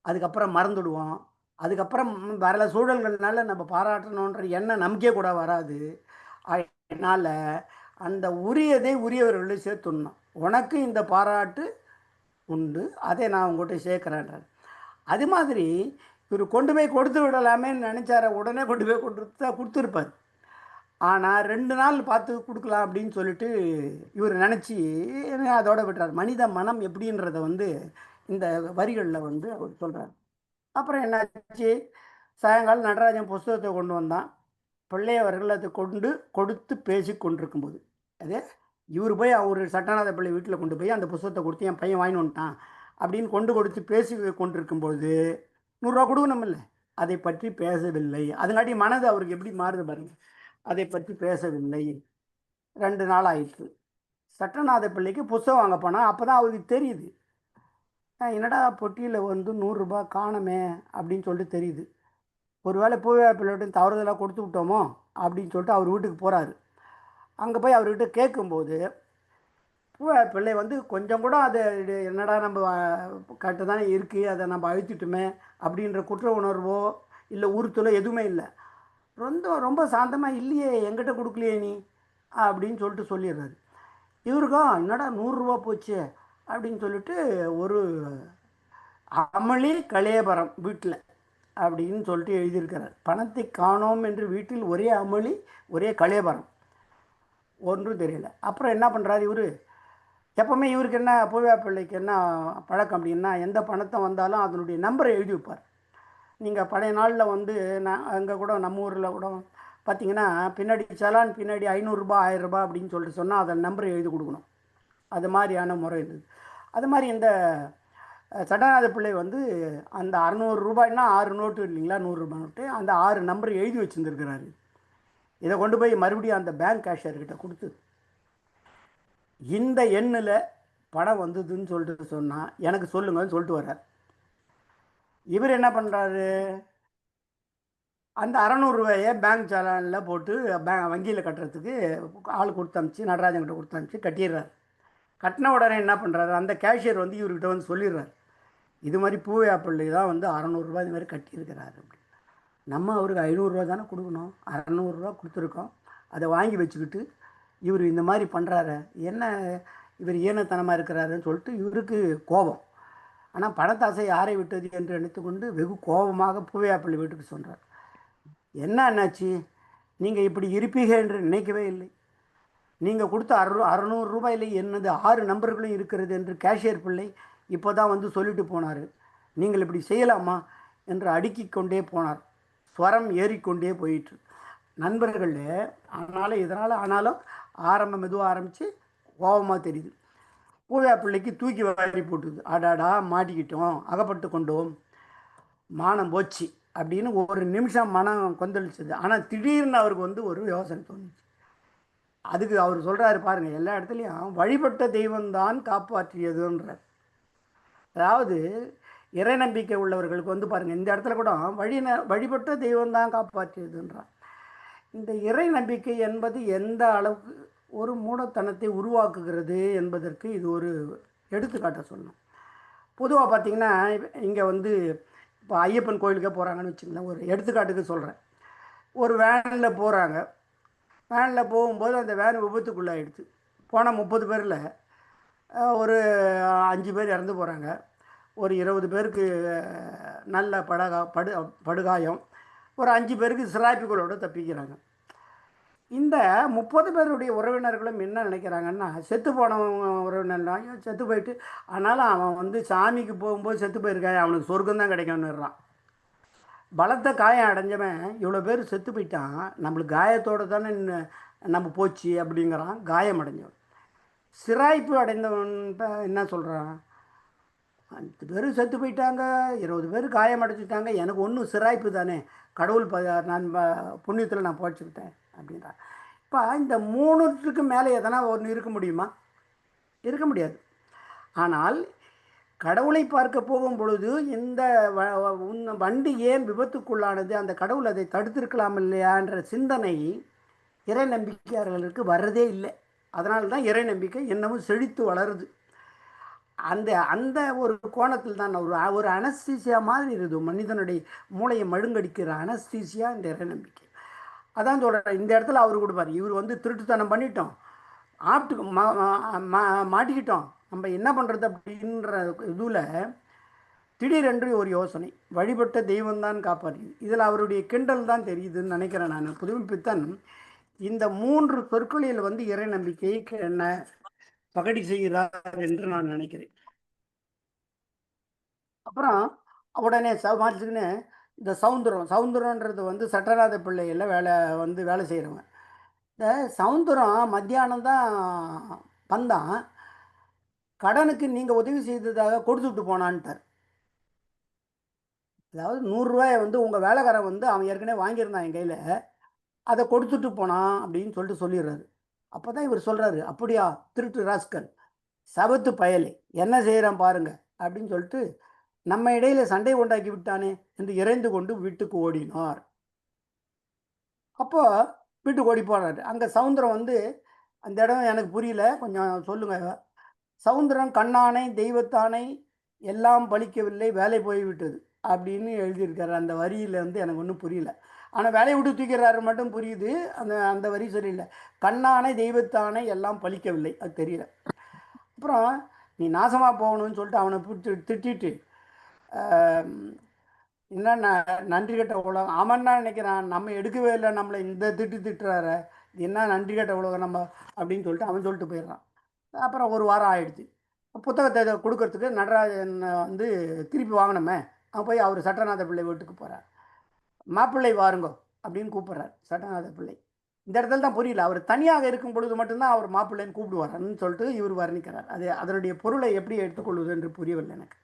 அதுக்கப்புறம் மறந்துடுவோம். அதுக்கப்புறம் வரல சூழல்கள்னால நம்ம பாராட்டணுன்ற எண்ணம் நமக்கே கூட வராது. அதனால் அந்த உரியதை உரியவர்களை சேர்த்துடணும். உனக்கு இந்த பாராட்டு உண்டு, அதை நான் உங்கள்கிட்ட சேர்க்குறேன்றார். அது மாதிரி இவர் கொண்டு போய் கொடுத்து விடலாமேன்னு நினச்சார, உடனே கொண்டு போய் கொடுத்துருப்பார். ஆனால் 2 நாள் பார்த்து கொடுக்கலாம் அப்படின்னு சொல்லிட்டு இவர் நினச்சி அதோட விட்டுறார். மனித மனம் எப்படின்றத வந்து இந்த வரிகளில் வந்து அவர் சொல்கிறார். அப்புறம் என்னாச்சு, சாயங்காலம் நடராஜன் புஸ்தகத்தை கொண்டு வந்தான். பிள்ளையவர்கள் அதை கொடுத்து பேசி கொண்டிருக்கும்போது, அதே இவர் போய் அவர் சட்டநாத பிள்ளை வீட்டில் கொண்டு போய் அந்த புஸ்தகத்தை கொடுத்து என் பையன் வாங்கி வந்துட்டான் அப்படின்னு கொடுத்து பேசி கொண்டிருக்கும்போது 100 ரூபா கொடுக்கணும் இல்லை, அதை பற்றி பேசவில்லை. அதுங்காட்டி மனது அவருக்கு எப்படி மாறுது பாருங்க. அதை பற்றி பேசவில்லை. 2 நாள் ஆயிடுச்சு. சட்டநாத பிள்ளைக்கு புஸ்தகம் வாங்க போனால் அப்போ தான் அவருக்கு தெரியுது, என்னடா பொட்டியில் வந்து 100 ரூபா காணமே அப்படின்னு சொல்லிட்டு தெரியுது. ஒருவேளை பூவேப்பிள்ளையோட தவறுதலாக கொடுத்து விட்டோமோ அப்படின்னு சொல்லிட்டு அவர் வீட்டுக்கு போகிறாரு. அங்கே போய் அவர்கிட்ட கேட்கும்போது பூவேப்பிள்ளை வந்து கொஞ்சம் கூட அதை என்னடா நம்ம கரெக்டாக தானே இருக்குது, அதை நம்ம அழுத்திட்டோமே அப்படின்ற குற்ற உணர்வோ இல்லை உறுத்தலோ எதுவுமே இல்லை. ரொம்ப ரொம்ப சாந்தமாக, இல்லையே எங்கிட்ட கொடுக்கலையே நீ அப்படின்னு சொல்லிட்டு சொல்லிடுறாரு. இவருக்கும் என்னடா 100 ரூபா போச்சு அப்படின்னு சொல்லிட்டு ஒரு அமளி கலேபரம் வீட்டில் அப்படின்னு சொல்லிட்டு எழுதியிருக்கிறார். பணத்தை காணோம் என்று வீட்டில் ஒரே அமளி, ஒரே கலேபரம், ஒன்றும் தெரியல. அப்புறம் என்ன பண்ணுறாரு இவர், எப்போவுமே இவருக்கு என்ன பூவேப்பிள்ளைக்கு என்ன பழக்கம் அப்படின்னா, எந்த பணத்தை வந்தாலும் அதனுடைய நம்பரை எழுதி வைப்பார். நீங்கள் பழைய நாளில் வந்து நான் அங்கே கூட நம்ம ஊரில் கூட பார்த்தீங்கன்னா பின்னாடி சலான் பின்னாடி 500 ரூபா 1000 ரூபா அப்படின்னு சொல்லிட்டு சொன்னால் அதை நம்பரை எழுதி கொடுக்கணும். அது மாதிரியான முறை இருந்தது. அது மாதிரி இந்த சட்டநாத பிள்ளை வந்து அந்த 600 ரூபாய்னா 6 நோட்டு இல்லைங்களா, 100 ரூபாய் நோட்டு, அந்த 6 நம்பர் எழுதி வச்சுருந்துருக்கிறாரு. இதை கொண்டு போய் மறுபடியும் அந்த பேங்க் கேஷியர்கிட்ட கொடுத்து, இந்த எண்ணில் பணம் வந்ததுன்னு சொல்லிட்டு சொன்னால் எனக்கு சொல்லுங்கன்னு சொல்லிட்டு வர்றார். இவர் என்ன பண்ணுறாரு, அந்த 600 ரூபாயை பேங்க் சலானில் போட்டு வங்கியில் கட்டுறதுக்கு ஆள் கொடுத்து அனுப்பிச்சு, நடராஜன்கிட்ட கொடுத்து அனுப்பிச்சு கட்டிடுறாரு. கட்டின உடனே என்ன பண்ணுறாரு, அந்த கேஷியர் வந்து இவர்கிட்ட வந்து சொல்லிடுறாரு, இது மாதிரி பூவேப்பிள்ளை தான் வந்து 600 ரூபாய் இது மாதிரி கட்டியிருக்கிறாரு அப்படின்னு. நம்ம அவருக்கு 500 ரூபா தானே கொடுக்கணும், 600 ரூபா கொடுத்துருக்கோம். அதை வாங்கி வச்சுக்கிட்டு இவர் இந்த மாதிரி பண்ணுறாரு, என்ன இவர் ஈனத்தனமாக இருக்கிறாருன்னு சொல்லிட்டு இவருக்கு கோபம். ஆனால் பணத்தாசை யாரை விட்டது என்று நினைத்து கொண்டு வெகு கோபமாக பூவேப்பிள்ளை வீட்டுக்கு சொல்கிறார். என்ன என்னாச்சு, நீங்கள் இப்படி இருப்பீங்க என்று நினைக்கவே இல்லை. நீங்கள் கொடுத்த 600 ரூபாயில் என்னது 6 நம்பர்களும் இருக்கிறது என்று கேஷியர் பிள்ளை இப்போ தான் வந்து சொல்லிட்டு போனார். நீங்கள் இப்படி செய்யலாமா என்று அடுக்கிக் கொண்டே போனார். ஸ்வரம் ஏறிக்கொண்டே போயிட்டு நண்பர்கள். ஆனாலும் ஆரம்பம் மெதுவாக ஆரம்பித்து கோபமாக தெரியுது. பூவேப்பிள்ளைக்கு தூக்கி வாரி போட்டுது. அடாடா மாட்டிக்கிட்டோம், அகப்பட்டு கொண்டோம், மானம் போச்சு அப்படின்னு ஒரு நிமிஷம் மனம் கொந்தளிச்சது. ஆனால் திடீர்னு அவருக்கு வந்து ஒரு யோசனை தோணுச்சு. அதுக்கு அவர் சொல்கிறாரு பாருங்கள், எல்லா இடத்துலையும் வழிபட்ட தெய்வம்தான் காப்பாற்றியதுன்றார். அதாவது இறை நம்பிக்கை உள்ளவர்களுக்கு வந்து பாருங்கள், இந்த இடத்துல கூட வழிபட்ட தெய்வம்தான் காப்பாற்றியதுன்றார். இந்த இறை நம்பிக்கை என்பது எந்த அளவுக்கு ஒரு மூடத்தனத்தை உருவாக்குகிறது என்பதற்கு இது ஒரு எடுத்துக்காட்ட சொல்லணும். பொதுவாக பார்த்திங்கன்னா இங்கே வந்து இப்போ ஐயப்பன் கோயிலுக்கே போகிறாங்கன்னு வச்சுக்கலாம், ஒரு எடுத்துக்காட்டுக்கு சொல்கிறேன். ஒரு வேனில் போகிறாங்க, வேனில் போகும்போது அந்த வேன் விபத்துக்குள்ளாயிடுச்சு. போன 30 பேரில் ஒரு 5 பேர் இறந்து போகிறாங்க. ஒரு 20 பேருக்கு நல்ல படுகாயம். ஒரு 5 பேருக்கு சிராய்ப்புகளோடு தப்பிக்கிறாங்க. இந்த 30 பேருடைய உறவினர்களும் என்ன நினைக்கிறாங்கன்னா, செத்து போனவங்க உறவினர்னா செத்து போயிட்டு, ஆனாலும் அவன் சாமிக்கு போகும்போது செத்து போயிருக்கான், அவனுக்கு சொர்க்கம் தான் கிடைக்கும்னுறான். பலத்த காயம் அடைஞ்சவன் இவ்வளோ பேர் செத்து போயிட்டான், நம்மளுக்கு காயத்தோடு தானே நம்ம போச்சு அப்படிங்கிறான் காயம் அடைஞ்சவன். சிராய்ப்பு அடைந்தவன் என்ன சொல்கிறான், 5 பேர் செத்து போயிட்டாங்க, 20 பேர் காயம் அடைச்சிட்டாங்க, எனக்கு ஒன்றும் சிராய்ப்பு தானே, கடவுள் நான் புண்ணியத்தில் நான் போச்சுக்கிட்டேன் அப்படின்றான். இப்போ இந்த 3க்கு மேலே எதனா ஒன்று இருக்க முடியுமா? இருக்க முடியாது. ஆனால் கடவுளை பார்க்க போகும் பொழுது இந்த வண்டி ஏன் விபத்துக்குள்ளானது, அந்த கடவுள் அதை தடுத்திருக்கலாம் இல்லையான்ற சிந்தனை இறை நம்பிக்கையாளர்களுக்கு வர்றதே இல்லை. அதனால தான் இறை நம்பிக்கை இன்னமும் செழித்து வளருது. அந்த அந்த ஒரு கோணத்தில் தான் ஒரு அனஸ்தீசியா மாதிரி இருக்குது, மனிதனுடைய மூளையை மழுங்கடிக்கிற அனஸ்தீசியா இந்த இறை நம்பிக்கை. அதான் சொல்கிறேன், இந்த இடத்துல அவர் கொடுப்பார், இவர் திருட்டுத்தனம் பண்ணிட்டோம், மாட்டிக்கிட்டோம், நம்ம என்ன பண்ணுறது அப்படின்ற இதில் திடீரென்று ஒரு யோசனை, வழிபட்ட தெய்வம்தான் காப்பாற்றி. இதில் அவருடைய கிண்டல் தான் தெரியுதுன்னு நினைக்கிறேன் நான். புதுமைப்பித்தன் இந்த 3 சொற்களில் இறை நம்பிக்கையை என்ன பகடி செய்கிறார் என்று நான் நினைக்கிறேன். அப்புறம் உடனே மாற்றிச்சுன்னு இந்த சவுந்தரன்றது சட்டநாத பிள்ளையில் வேலை செய்கிறவங்க. இந்த சவுந்தரம் மத்தியானம் தான் வந்தான், கடனுக்கு நீங்கள் உதவி செய்ததாக கொடுத்துட்டு போனான்ட்டார். அதாவது 100 ரூபாயை உங்கள் வேலைக்காரன் அவன் ஏற்கனவே வாங்கியிருந்தான் என் கையில், அதை கொடுத்துட்டு போனான் அப்படின்னு சொல்லிடுறாரு. அப்போ தான் இவர் சொல்கிறாரு, அப்படியா திருட்டு ராஸ்கல், சபத்து பயலே, என்ன செய்கிறான் பாருங்க அப்படின்னு சொல்லிட்டு நம்ம இடையில சண்டை உண்டாக்கி விட்டானே என்று இறைந்து கொண்டு வீட்டுக்கு ஓடினார். அப்போ வீட்டுக்கு ஓடி போறாரு. அங்கே சவுந்தரம் அந்த இடம் எனக்கு புரியல, கொஞ்சம் சொல்லுங்க. சவுந்தரம் கண்ணானை தெய்வத்தானை எல்லாம் பலிக்கவில்லை, வேலை போய்விட்டது அப்படின்னு எழுதியிருக்காரு. அந்த வரியில் எனக்கு ஒன்றும் புரியல. ஆனால் வேலையை விட்டு தூக்கிறாரு மட்டும் புரியுது, அந்த அந்த வரி சரியில்லை. கண்ணானை தெய்வத்தானை எல்லாம் பலிக்கவில்லை, அது தெரியல. அப்புறம் நீ நாசமாக போகணும்னு சொல்லிட்டு அவனை திட்டிட்டு, என்ன நன்றி கட்ட உலகம், அவன்னா நினைக்கிறான் நம்ம எடுக்கவே இல்லை, நம்மளை இந்த திட்டுறாரு, என்ன நன்றி கட்ட உலகம் நம்ம அப்படின்னு சொல்லிட்டு அவன் சொல்லிட்டு போயிடுறான். அப்புறம் ஒரு வாரம் ஆயிடுச்சு. புத்தகத்தை கொடுக்கறதுக்கு நடராஜன் திருப்பி வாங்கினோமே, அவன் போய் அவர் சட்டநாத பிள்ளை வீட்டுக்கு போகிறார். மாப்பிள்ளை வாருங்கோ அப்படின்னு கூப்பிட்றார் சட்டநாத பிள்ளை. இந்த இடத்துல தான் புரியல, அவர் தனியாக இருக்கும் பொழுது மட்டும்தான் அவர் மாப்பிள்ளைன்னு கூப்பிடுவார்ன்னு சொல்லிட்டு இவர் வர்ணிக்கிறார். அது அதனுடைய பொருளை எப்படி எடுத்துக்கொள்வது என்று புரியவில்லை எனக்கு.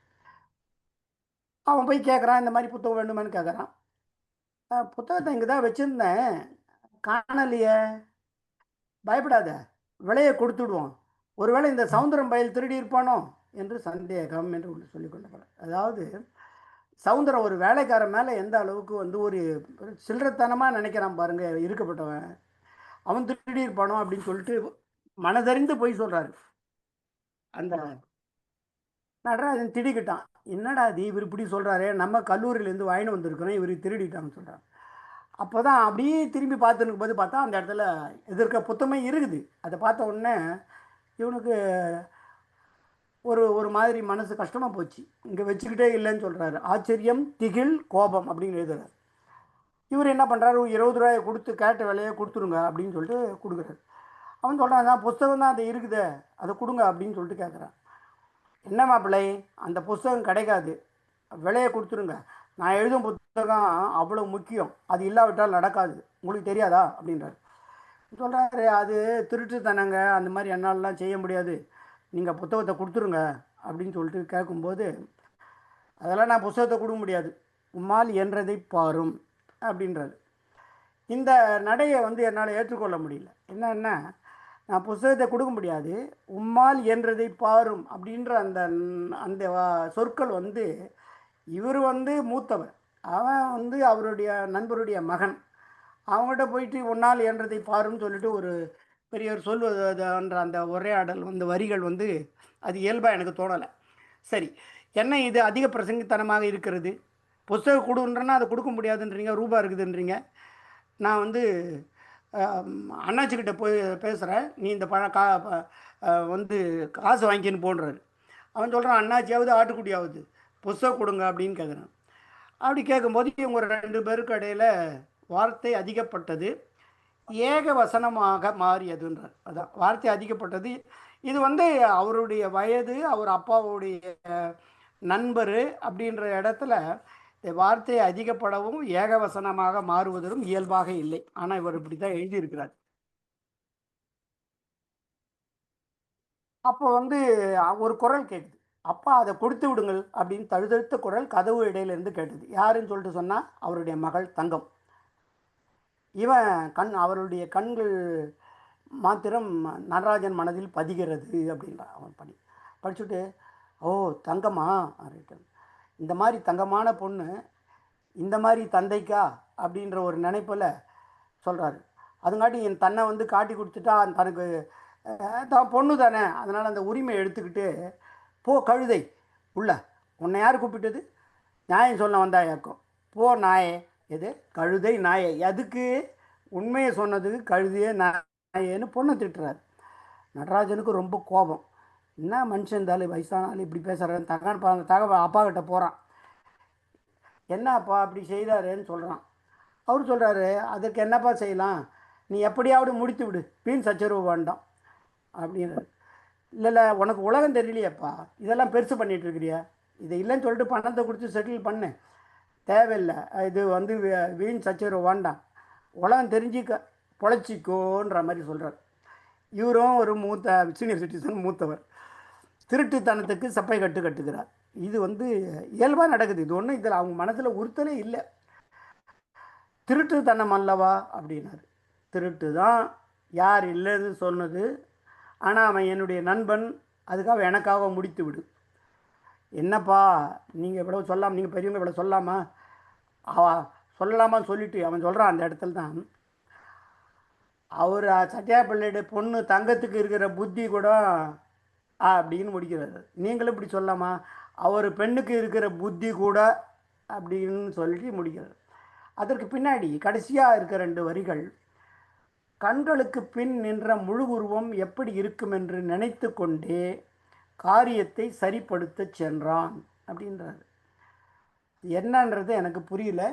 அவன் போய் கேட்குறான், இந்த மாதிரி புத்தகம் வேண்டுமான்னு கேட்குறான். புத்தகத்தை இங்கே தான் வச்சுருந்தேன், காணலையே. பயப்படாத, விலையை கொடுத்துடுவோம், ஒருவேளை இந்த சவுந்தரம் பயல் திருடி இருப்பானோ என்று சந்தேகம் என்று ஒன்று சொல்லிக் கொள்ளப்படுற. அதாவது சவுந்தரம் ஒரு வேலைக்காரன் மேலே எந்த அளவுக்கு ஒரு சில்லறத்தனமாக நினைக்கிறான் பாருங்க இருக்கப்பட்டவன், அவன் திருடி இருப்பானோ அப்படின்னு சொல்லிட்டு மனதறிந்து போய் சொல்கிறாரு. அந்த நடராஜன் திடிக்கிட்டான், என்னடா அது இவர் இப்படி சொல்கிறாரே, நம்ம கல்லூரியிலேருந்து வாங்கிட்டு வந்திருக்கிறோம், இவர் திருடிட்டான்னு சொல்கிறார். அப்போ தான் அப்படியே திரும்பி பார்த்துன்னு போது பார்த்தா அந்த இடத்துல எதிர்க்க புத்தகமே இருக்குது. அதை பார்த்த உடனே இவனுக்கு ஒரு மாதிரி மனசு கஷ்டமாக போச்சு. இங்கே வச்சுக்கிட்டே இல்லைன்னு சொல்கிறாரு. ஆச்சரியம், திகில், கோபம் அப்படின்னு எழுதுறாரு. இவர் என்ன பண்ணுறாரு, 20 ரூபாயை கொடுத்து கேட்ட விலையை கொடுத்துருங்க அப்படின்னு சொல்லிட்டு கொடுக்குறாரு. அவன் சொல்கிறான், நான் புஸ்தகம் தான் அது இருக்குது, அதை கொடுங்க அப்படின்னு சொல்லிட்டு கேட்குறான். என்ன மாப்பிள்ளை, அந்த புஸ்தகம் கிடைக்காது, விலையை கொடுத்துருங்க, நான் எழுதும் புத்தகம் அவ்வளோ முக்கியம், அது இல்லாவிட்டால் நடக்காது, உங்களுக்கு தெரியாதா அப்படின்றாரு. சொல்கிறாரு, அது திருட்டுத்தனங்க, அந்த மாதிரி என்னாலலாம் செய்ய முடியாது, நீங்கள் புத்தகத்தை கொடுத்துருங்க அப்படின்னு சொல்லிட்டு கேட்கும்போது, அதெல்லாம் நான் புத்தகத்தை கொடுக்க முடியாது, உம்மால் என்றதை பாரும் அப்படின்றாரு. இந்த நடையை என்னால் ஏற்றுக்கொள்ள முடியல. என்னன்னா, நான் புத்தகத்தை கொடுக்க முடியாது, உம்மால் என்றதை பாரும் அப்படின்ற அந்த அந்த சொற்கள் இவர் மூத்தவர், அவன் அவருடைய நண்பருடைய மகன், அவங்ககிட்ட போயிட்டு உன்னால் என்றதை பாருன்னு சொல்லிட்டு ஒரு பெரியவர் சொல்வதுன்ற அந்த உரையாடல் வரிகள் அது இயல்பாக எனக்கு தோணலை. சரி, என்ன இது அதிக பிரசங்கித்தனமாக இருக்கிறது, புஸ்தகம் கொடுன்றன்னா அதை கொடுக்க முடியாதுன்றீங்க, ரூபா இருக்குதுன்றீங்க, நான் அண்ணாச்சிக்கிட்ட போய் பேசுகிறேன், நீ இந்த வந்து காசு வாங்கிக்கின்னு போன்றாரு. அவன் சொல்கிறான், அண்ணாச்சியாவது ஆட்டுக்குட்டியாவது புஸ்தகம் கொடுங்க அப்படின்னு கேட்குறான். அப்படி கேட்கும்போது இவங்க 2 பேருக்கு இடையில் வார்த்தை அதிகப்பட்டது, ஏக வசனமாக மாறியதுன்றார். அதான் வார்த்தை அதிகப்பட்டது. இது வந்து அவருடைய வயது, அவர் அப்பாவுடைய நண்பர் அப்படின்ற இடத்துல வார்த்தை அதிகப்படவும் ஏகவசனமாக மாறுவதும் இயல்பாக இல்லை. ஆனால் இவர் இப்படி தான் எழுதியிருக்கிறார். அப்போ வந்து ஒரு குரல் கேட்குது, அப்பா அதை கொடுத்து விடுங்கள் அப்படின்னு தழுதழுத்த குரல் கதவு இடையிலிருந்து கேட்டது. யாருன்னு சொல்லிட்டு சொன்னால் அவருடைய மகள் தங்கம். இவன் அவருடைய கண்கள் மாத்திரம் நடராஜன் மனதில் பதிகிறது அப்படின்றான். அவன் படிச்சுட்டு, ஓ தங்கம்மா, இந்த மாதிரி தங்கமான பொண்ணு இந்த மாதிரி தந்தைக்கா அப்படின்ற ஒரு நினைப்பில் சொல்கிறாரு. அதுங்காட்டி என் தன்னை வந்து காட்டி கொடுத்துட்டா தனக்கு தான் பொண்ணு தானே, அதனால் அந்த உரிமை எடுத்துக்கிட்டு, போ கழுதை உள்ள, உன்னை யார் கூப்பிட்டது, நியாயம் சொல்ல வந்தாயாக்கும், போ நாயே, எது கழுதை நாயே, அதுக்கு உண்மையை சொன்னதுக்கு கழுதையே நாயேன்னு பொண்ணை திட்டுறாரு. நடராஜனுக்கு ரொம்ப கோபம். என்ன மனுஷன் இருந்தாலும் வயசானாலும் இப்படி பேசுகிறேன். அப்பா கிட்ட போகிறான். என்னப்பா அப்படி செய்தாருன்னு சொல்கிறான். அவர் சொல்கிறாரு, அதுக்கு என்னப்பா செய்யலாம், நீ எப்படியாவது முடித்து விடு, வீண் சச்சரவு வேண்டாம் அப்படின்றாரு. இல்லை உனக்கு உலகம் தெரியலையப்பா, இதெல்லாம் பெருசு பண்ணிகிட்டு இருக்கிறியா, இதை இல்லைன்னு சொல்லிட்டு பணத்தை கொடுத்து செட்டில் பண்ணு, தேவையில்லை, இது வந்து வீண் சச்சரவு வேண்டாம், உலகம் தெரிஞ்சிக்க பொழைச்சிக்கோன்ற மாதிரி சொல்கிறார். இவரும் ஒரு சீனியர் சிட்டிசன், மூத்தவர், திருட்டுத்தனத்துக்கு சப்பை கட்டுகிறார். இது வந்து இயல்பாக நடக்குது. இது ஒன்றும் இதில் அவங்க மனசில் உறுத்தலே இல்லை. திருட்டுத்தனம் அல்லவா அப்படின்னாரு. திருட்டு தான், யார் இல்லைன்னு சொன்னது, ஆனால் அவன் என்னுடைய நண்பன், அதுக்காக எனக்காக முடித்து விடு. என்னப்பா நீங்கள் இவ்வளோ சொல்லாமல், நீங்கள் பெரியவங்க இவ்வளோ சொல்லாமா, சொல்லலாமான்னு சொல்லிட்டு அவன் சொல்கிறான். அந்த இடத்துல தான் அவர் சத்யா பிள்ளையுடைய பொண்ணு தங்கத்துக்கு இருக்கிற புத்தி கூட அப்படின்னு முடிக்கிறாரு. நீங்களும் இப்படி சொல்லாமா, அவர் பெண்ணுக்கு இருக்கிற புத்தி கூட அப்படின்னு சொல்லிட்டு முடிக்கிறார். அதற்கு பின்னாடி கடைசியாக இருக்கிற 2 வரிகள், கண்களுக்கு பின் நின்ற முழு உருவம் எப்படி இருக்கும் என்று நினைத்து கொண்டே காரியத்தை சரிப்படுத்த சென்றான் அப்படின்றாரு. என்னன்றது எனக்கு புரியல.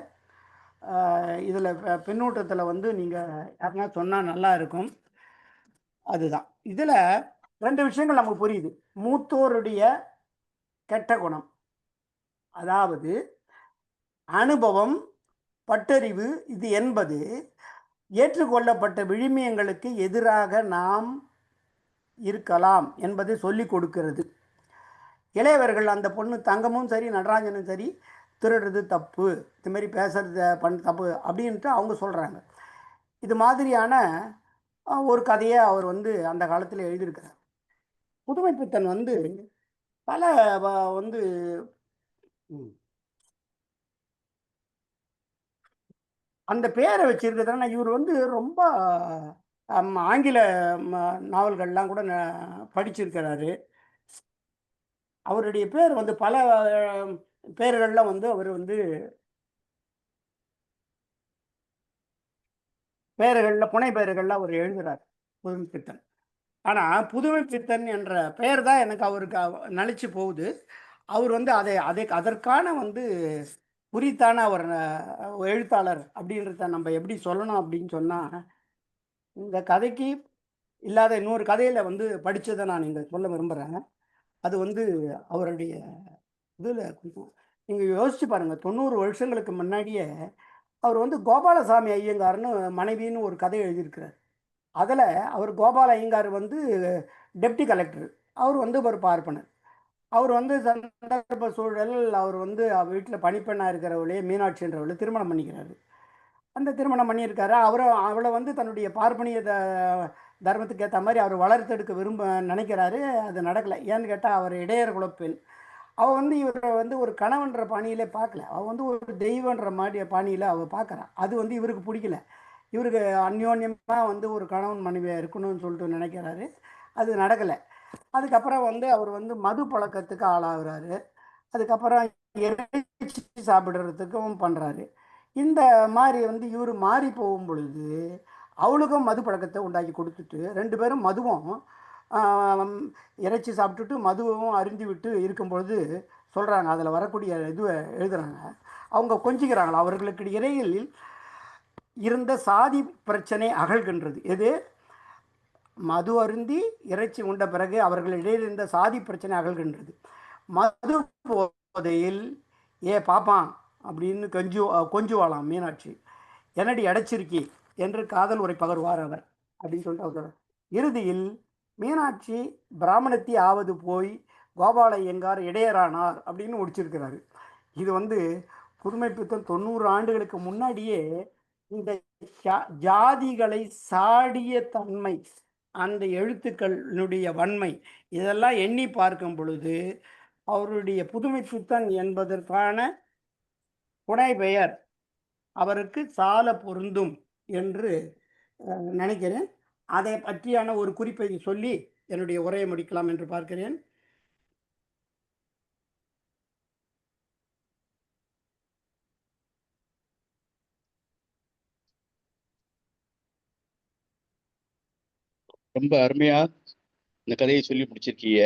இதில் பின்னூட்டத்தில் வந்து நீங்கள் யாருன்னா சொன்னால் நல்லா இருக்கும். அதுதான் இதில் 2 விஷயங்கள் நமக்கு புரியுது. மூத்தோருடைய கெட்ட குணம், அதாவது அனுபவம், பட்டறிவு, இது என்பது ஏற்றுக்கொள்ளப்பட்ட விழுமியங்களுக்கு எதிராக நாம் இருக்கலாம் என்பதை சொல்லி கொடுக்கிறது. இளையவர்கள், அந்த பொண்ணு தங்கமும் சரி நடராஜனும் சரி, திருடுறது தப்பு, இதுமாரி பேசுறது தப்பு அப்படின்ட்டு அவங்க சொல்கிறாங்க. இது மாதிரியான ஒரு கதையை அவர் வந்து அந்த காலத்தில் எழுதியிருக்கிறார். புதுமை பித்தன் வந்து பல வந்து அந்த பேரை வச்சிருக்கிறதுனா, இவர் வந்து ரொம்ப ஆங்கில நாவல்கள்லாம் கூட படிச்சிருக்கிறாரு. அவருடைய பேர் வந்து பல பேர்கள்லாம் வந்து அவர் வந்து புனை பெயர்கள்லாம் அவர் எழுதுகிறார், புதுமை பித்தன். ஆனால் புதுமை பித்தன் என்ற பெயர் தான் எனக்கு அவருக்கு நினச்சி போகுது. அவர் வந்து அதற்கான வந்து குறித்தான ஒரு எழுத்தாளர் அப்படின்றத நம்ம எப்படி சொல்லணும் அப்படின்னு சொன்னால், இந்த கதைக்கு இல்லாத இன்னொரு கதையில் வந்து படித்ததை நான் இங்கே சொல்ல விரும்புகிறேன். அது வந்து அவருடைய இதில் கொஞ்சம் நீங்கள் யோசிச்சு பாருங்கள். 90 வருஷங்களுக்கு முன்னாடியே அவர் வந்து கோபாலசாமி ஐயங்கார்னு மனைவின்னு ஒரு கதை எழுதியிருக்கிறார். அதில் அவர் கோபால ஐயங்கார் வந்து டெப்டி கலெக்டர், அவர் வந்து ஒரு பார்ப்பனர். அவர் வந்து சந்தர்ப்ப சூழல் அவர் வந்து வீட்டில் பணிப்பெண்ணாக இருக்கிறவளே மீனாட்சின்றவளை திருமணம் பண்ணிக்கிறாரு. அந்த திருமணம் பண்ணியிருக்காரு. அவளை வந்து தன்னுடைய பார்ப்பனிய தர்மத்துக்கு ஏற்ற மாதிரி அவர் வளர்த்தெடுக்க நினைக்கிறாரு. அது நடக்கலை. ஏன்னு கேட்டால் அவர் இடையர் குலப்பெண். அவள் வந்து இவரை வந்து ஒரு கணவன்ற பாணியிலே பார்க்கல. அவள் வந்து ஒரு தெய்வன்ற மாதிரி பாணியில் அவள் பார்க்குறான். அது வந்து இவருக்கு பிடிக்கல. இவருக்கு அந்யோன்யமாக வந்து ஒரு கணவன் மனைவியாக இருக்கணும்னு சொல்லிட்டு நினைக்கிறாரு. அது நடக்கலை. அதுக்கப்புறம் வந்து அவர் வந்து மது பழக்கத்துக்கு ஆளாகிறாரு. அதுக்கப்புறம் இறைச்சி சாப்பிட்றதுக்கும் பண்ணுறாரு. இந்த மாதிரி வந்து இவர் மாறி போகும் பொழுது அவளுக்கும் மது பழக்கத்தை உண்டாக்கி கொடுத்துட்டு 2 பேரும் மதுவும் ஆம், இறைச்சி சாப்பிட்டுட்டு மதுவும் அருந்தி விட்டு இருக்கும்பொழுது சொல்கிறாங்க, அதில் வரக்கூடிய இதுவை எழுதுகிறாங்க. அவங்க கொஞ்சிக்கிறாங்களா, அவர்களுக்கு இடையில் இருந்த சாதி பிரச்சனை அகழ்கின்றது. எது? மது அருந்தி இறைச்சி உண்ட பிறகு அவர்களிடையே இருந்த சாதி பிரச்சனை அகழ்கின்றது. மது போதையில் ஏ பாப்பான் அப்படின்னு கொஞ்சுவாளாம் மீனாட்சி. என்னடி அடைச்சிருக்கி என்று காதல் உரை பகர்வார் அவர் அப்படின்னு சொல்லிட்டு அவர் சொல்றார். இறுதியில் மீனாட்சி பிராமணத்தி ஆவது போய் கோபால ஐயங்கார் இடையரானார் அப்படின்னு முடிச்சிருக்கிறாரு. இது புதுமைப்பித்தன் 90 ஆண்டுகளுக்கு முன்னாடியே இந்த ஜாதிகளை சாடிய தன்மை, அந்த எழுத்துக்களுடைய வன்மை, இதெல்லாம் எண்ணி பார்க்கும் பொழுது அவருடைய புதுமைப்பித்தன் என்பதற்கான புனை பெயர் அவருக்கு சால பொருந்தும் என்று நினைக்கிறேன். அதை பற்றியான ஒரு குறிப்பை சொல்லி என்னுடைய உரையை முடிக்கலாம் என்று பார்க்கிறேன். ரொம்ப அருமையா இந்த கதையை சொல்லி முடிச்சிருக்கீங்க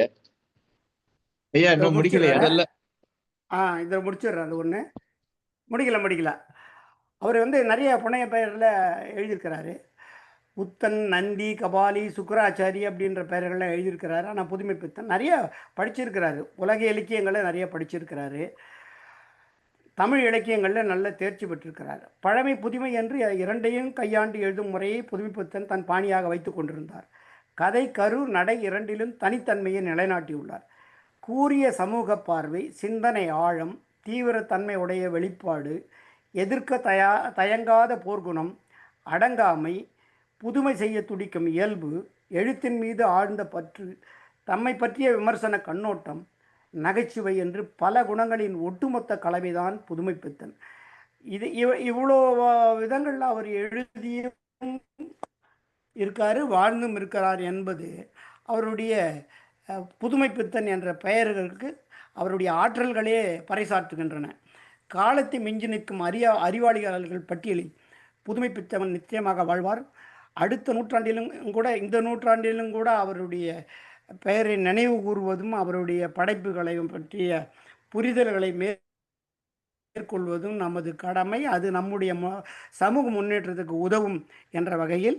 ஐயா. இன்னும் முடிக்கலையா? முதல்ல இதை முடிச்சிடுறேன். அது ஒன்று முடிக்கல. அவர் நிறைய புனைய பெயரில் எழுதியிருக்கிறாரு. புத்தன், நந்தி, கபாலி, சுக்கராச்சாரி அப்படின்ற பெயர்கள்லாம் எழுதியிருக்கிறாரு. ஆனால் புதுமைப்பித்தன் நிறைய படிச்சிருக்கிறாரு. உலக இலக்கியங்களை நிறைய படிச்சிருக்கிறாரு. தமிழ் இலக்கியங்களில் நல்ல தேர்ச்சி பெற்றிருக்கிறார். பழமை புதுமை என்று இரண்டையும் கையாண்டு எழுதும் முறையை புதுமைப்பித்தன் தன் பாணியாக வைத்து கொண்டிருந்தார். கதை, கரு, நடை இரண்டிலும் தனித்தன்மையை நிலைநாட்டியுள்ளார். கூரிய சமூக பார்வை, சிந்தனை ஆழம், தீவிரத்தன்மை உடைய வெளிப்பாடு, எதிர்க்க தயங்காத போர்க்குணம், அடங்காமை, புதுமை செய்ய துடிக்கும் இயல்பு, எழுத்தின் மீது ஆழ்ந்த பற்று, தம்மை பற்றிய விமர்சன கண்ணோட்டம், நகைச்சுவை என்று பல குணங்களின் ஒட்டுமொத்த கலவைதான் புதுமைப்பித்தன். இது இவ்வளோ விதங்களில் அவர் எழுதியும் இருக்காரு, வாழ்ந்தும் இருக்கிறார் என்பது அவருடைய புதுமைப்பித்தன் என்ற பெயர்களுக்கு அவருடைய ஆற்றல்களே பறைசாற்றுகின்றன. காலத்தை மிஞ்சி நிற்கும் அறிவாளிகள் பட்டியலில் புதுமைப்பித்தன் நிச்சயமாக வாழ்வார். அடுத்த நூற்றாண்டிலும் கூட, இந்த நூற்றாண்டிலும் கூட அவருடைய பெயரை நினைவு கூறுவதும் அவருடைய படைப்புகளையும் பற்றிய புரிதல்களை மேற்கொள்வதும் நமது கடமை. அது நம்முடைய சமூக முன்னேற்றத்துக்கு உதவும் என்ற வகையில்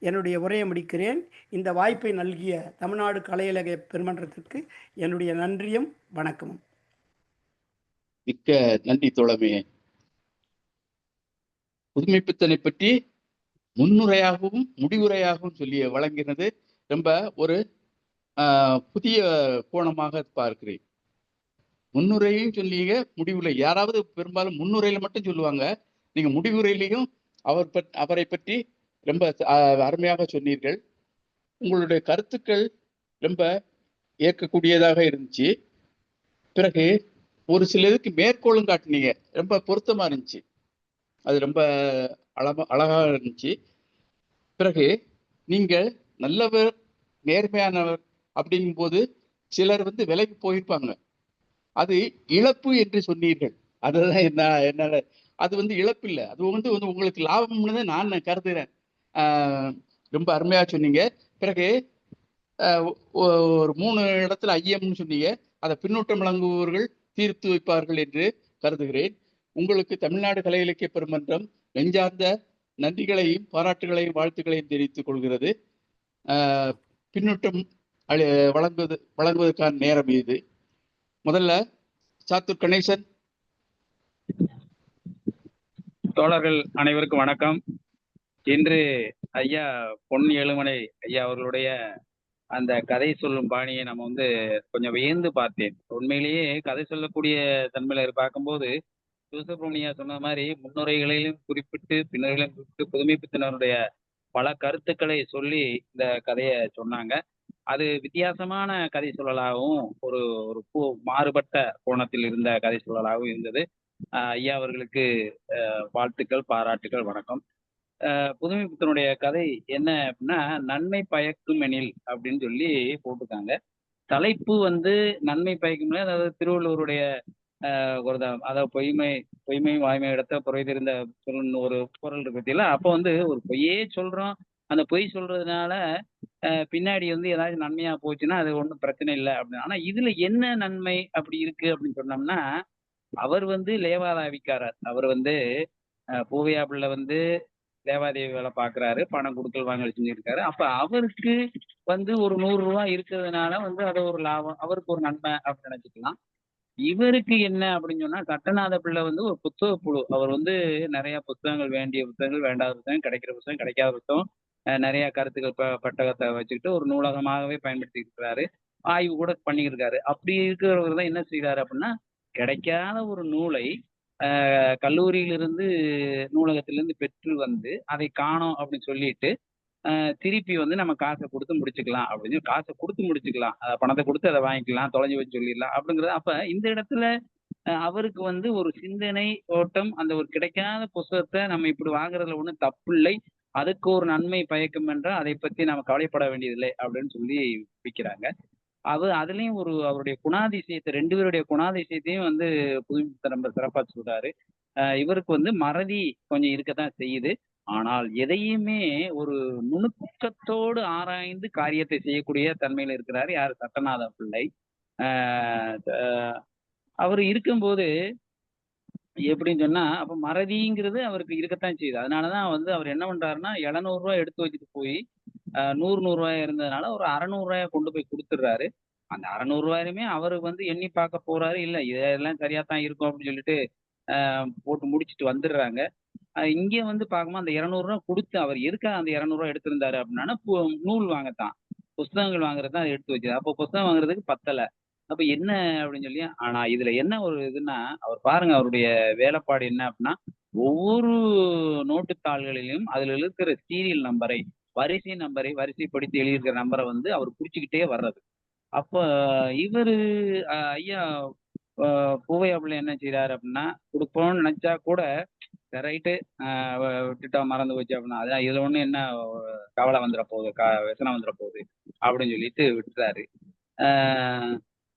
என்னுடைய உரையை முடிக்கிறேன். இந்த வாய்ப்பை நல்கிய தமிழ்நாடு கலை இலக்கிய பெருமன்றத்திற்கு என்னுடைய நன்றியும் வணக்கமும். மிக்க நன்றி தோழமே. புதுமைப்பித்தனை பற்றி முன்னுரையாகவும் முடிவுரையாகவும் சொல்லி வழங்கினது ரொம்ப ஒரு புதிய கோணமாக பார்க்கிறேன். முன்னுரையும் சொல்லிங்க, முடிவுரை யாராவது பெரும்பாலும் முன்னுரையில மட்டும் சொல்லுவாங்க. நீங்க முடிவுரையிலையும் அவரை பற்றி ரொம்ப அருமையாக சொன்னீர்கள். உங்களுடைய கருத்துக்கள் ரொம்ப ஏற்கக்கூடியதாக இருந்துச்சு. பிறகு ஒரு சிலருக்கு மேற்கோளும் காட்டினீங்க, ரொம்ப பொருத்தமா இருந்துச்சு. அது ரொம்ப அழகாக இருந்துச்சு. பிறகு நீங்கள் நல்லவர், நேர்மையானவர் அப்படிங்கும் போது சிலர் விலைக்கு போயிருப்பாங்க. அது இழப்பு என்று சொன்னீர்கள். அதுதான் என்னால அது இழப்பு இல்லை, அது உங்களுக்கு லாபம்னு தான் நான் கருதுகிறேன். ரொம்ப அருமையா சொன்னீங்க. பிறகு ஒரு 3 இடத்துல ஐயம்னு சொன்னீங்க. அதை பின்னூட்டம் வழங்குபவர்கள் தீர்த்து வைப்பார்கள் என்று கருதுகிறேன். உங்களுக்கு தமிழ்நாடு கலை இலக்கிய பெருமன்றம் நெஞ்சார்ந்த நன்றிகளையும் பாராட்டுகளையும் வாழ்த்துக்களையும் தெரிவித்துக் கொள்கிறது. பின்னூட்டம் வழங்குவதற்கான நேரம் இது. முதல்ல சாத்தூர் கணேசன். தோழர்கள் அனைவருக்கும் வணக்கம். இன்று ஐயா பொன் ஏழுமலை ஐயா அவர்களுடைய அந்த கதை சொல்லும் பாணியை நம்ம கொஞ்சம் வியந்து பார்த்தேன். உண்மையிலேயே கதை சொல்லக்கூடிய தன்மையில பார்க்கும்போது சுப்பிரமணியா சொன்ன மாதிரி முன்னுரைகளிலும் குறிப்பிட்டு பின்னுரைகளிலும் குறிப்பிட்டு புதுமைப்பித்தனுடைய பல கருத்துக்களை சொல்லி இந்த கதையை சொன்னாங்க. அது வித்தியாசமான கதை சொல்லலாகவும் ஒரு மாறுபட்ட கோணத்தில் இருந்த கதை சொல்லலாகவும் இருந்தது. ஐயா அவர்களுக்கு வாழ்த்துக்கள், பாராட்டுகள், வணக்கம். புதுமைப்பித்தனுடைய கதை என்ன அப்படின்னா, நன்மை பயக்கும் எனில் அப்படின்னு சொல்லி போட்டிருக்காங்க. தலைப்பு நன்மை பயக்கும், அதாவது திருவள்ளுவருடைய ஒரு அதாவது பொய்மை வாய்மை இடத்த புரை தெரிந்த சொல்லுன்னு ஒரு குறள் இருக்கு பார்த்தீங்களா? அப்போ வந்து ஒரு பொய்யே சொல்றோம். அந்த பொய் சொல்றதுனால பின்னாடி வந்து ஏதாவது நன்மையா போச்சுன்னா அது ஒண்ணும் பிரச்சனை இல்ல அப்படின்னு. ஆனா இதுல என்ன நன்மை அப்படி இருக்கு அப்படின்னு சொன்னோம்னா, அவர் வந்து லேவாதாவிக்காரர். அவர் வந்து பூவையா பிள்ளை வந்து தேவாதேவி வேலை பார்க்குறாரு. பணம் குடுக்கல் வாங்கல் செஞ்சிருக்காரு. அப்ப அவருக்கு வந்து ஒரு ரூ. 100 இருக்கிறதுனால வந்து அது ஒரு லாபம். அவருக்கு ஒரு நன்மை அப்படின்னு நினைச்சுக்கலாம். இவருக்கு என்ன அப்படின்னு சொன்னா, சட்டநாத பிள்ளை வந்து ஒரு புத்தக புழு. அவர் வந்து நெறைய புத்தகங்கள், வேண்டிய புத்தகங்கள், வேண்டாத புத்தகம், கிடைக்கிற புத்தகம், கிடைக்காத புத்தகம், நெறைய கருத்துக்கள் பெட்டகத்த வச்சுக்கிட்டு ஒரு நூலகமாகவே பயன்படுத்திட்டு இருக்கிறாரு. ஆய்வு கூட பண்ணியிருக்காரு. அப்படி இருக்கிறவர் தான் என்ன செய்றாரு அப்படின்னா, கிடைக்காத ஒரு நூலை கல்லூரியிலிருந்து நூலகத்திலிருந்து பெற்று வந்து, அதை காணோம் அப்படின்னு சொல்லிட்டு, திருப்பி வந்து நம்ம காச குடுத்து முடிச்சுக்கலாம் அப்படின்னு காச குடுத்து முடிச்சுக்கலாம். பணத்த குடுத்து அத வாங்கிக்கலாம். தொலைஞ்சு போச்சு சொல்லிடலாம் அப்படிங்கிறது. அப்ப இந்த இடத்துல அவருக்கு வந்து ஒரு சிந்தனை ஓட்டம், அந்த ஒரு கிடைக்காத புஸ்தகத்த நம்ம இப்படி வாங்குறதுல ஒண்ணும் தப்பில்லை. அதுக்கு ஒரு நன்மை பயக்கும் என்றால், அதைப் பத்தி நாம கவலைப்பட வேண்டியதில்லை அப்படின்னு சொல்லி விக்கிறாங்க. அதுலயும் அவருடைய குணாதிசயத்த 2 பேருடைய குணாதிசயத்தையும் வந்து புதுமைப்பித்தன் ரொம்ப சிறப்பா சொல்றாரு. இவருக்கு வந்து மறதி கொஞ்சம் இருக்கத்தான் செய்யுது. ஆனால் எதையுமே ஒரு நுணுக்கத்தோடு ஆராய்ந்து காரியத்தை செய்யக்கூடிய தன்மையில இருக்கிறாரு யாரு? சட்டநாத பிள்ளை. அ அ அவரு இருக்கும்போது எப்படின்னு சொன்னா, அப்ப மறதிங்கிறது அவருக்கு இருக்கத்தான் செய்யுது. அதனால தான் வந்து அவர் என்ன பண்றாருன்னா, ரூ. 700 எடுத்து வச்சுட்டு போய் 100 இருந்ததுனால ஒரு ரூ. 600 கொண்டு போய் குடுத்துடுறாரு. அந்த ரூ. 600யுமே அவரு வந்து எண்ணி பார்க்க போறாரு. இல்ல இதெல்லாம் சரியா தான் இருக்கும் அப்படின்னு சொல்லிட்டு போட்டு முடிச்சுட்டு வந்துடுறாங்க. இங்க வந்து பார்க்கும்போது அந்த ரூ. 200 குடுத்து அவர் எதுக்காக அந்த ரூ. 200 எடுத்திருந்தாரு அப்படின்னா, நூல் வாங்கத்தான். புஸ்தகங்கள் வாங்குறது தான் எடுத்து வச்சது. அப்போ புஸ்தகம் வாங்குறதுக்கு பத்தல. அப்ப என்ன அப்படின்னு சொல்லி ஆனா இதுல என்ன ஒரு இதுன்னா, அவர் பாருங்க அவருடைய வேலைப்பாடு என்ன அப்படின்னா, ஒவ்வொரு நோட்டுத் தாள்களிலும் அதுல இருக்கிற சீரியல் நம்பரை, வரிசை நம்பரை வரிசைப்படுத்தி எழுதியிருக்கிற நம்பர வந்து அவர் குறிச்சுக்கிட்டே வர்றது. அப்ப இவரு ஐயா பூவையா பிள்ளை என்ன செய்றாரு அப்படின்னா, குடுப்போம்னு நெனச்சா கூட, சரி ரைட்டு விட்டுட்டோம் மறந்து போச்சு அப்படின்னா, அதான் இதுல ஒண்ணும் என்ன கவலை வந்துற போகுது, व्यசனம் வந்துற போகுது அப்படின்னு சொல்லிட்டு விட்டுறாரு. ஆ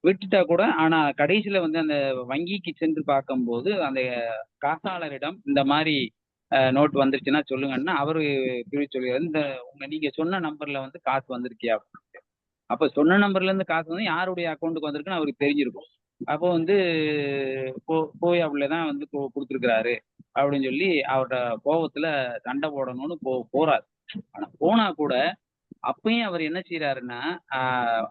விட்டுட்டா கூட, ஆனா கடைசியில வந்து அந்த வங்கிக்கு சென்று பார்க்கும்போது, அந்த காசாளரிடம் இந்த மாரி நோட் வந்துருச்சுன்னா சொல்லுங்கன்னா, அவரு திருப்பி சொல்லிறாரு. நீங்க சொன்ன நம்பர்ல வந்து காசு வந்திருக்கியா? அப்ப சொன்ன நம்பர்ல இருந்து காசு வந்து யாருடைய அக்கவுண்ட்க்கு வந்திருக்குன்னு அவருக்கு தெரிஞ்சிருக்கும். அப்போ வந்து பூவையா பிள்ளை தான் வந்து குடுத்துருக்கிறாரு அப்படின்னு சொல்லி அவர்ட்ட கோவத்துல சண்டை போடணும்னு போறாரு. ஆனா போனா கூட அப்பயும் அவர் என்ன செய்றாருன்னா,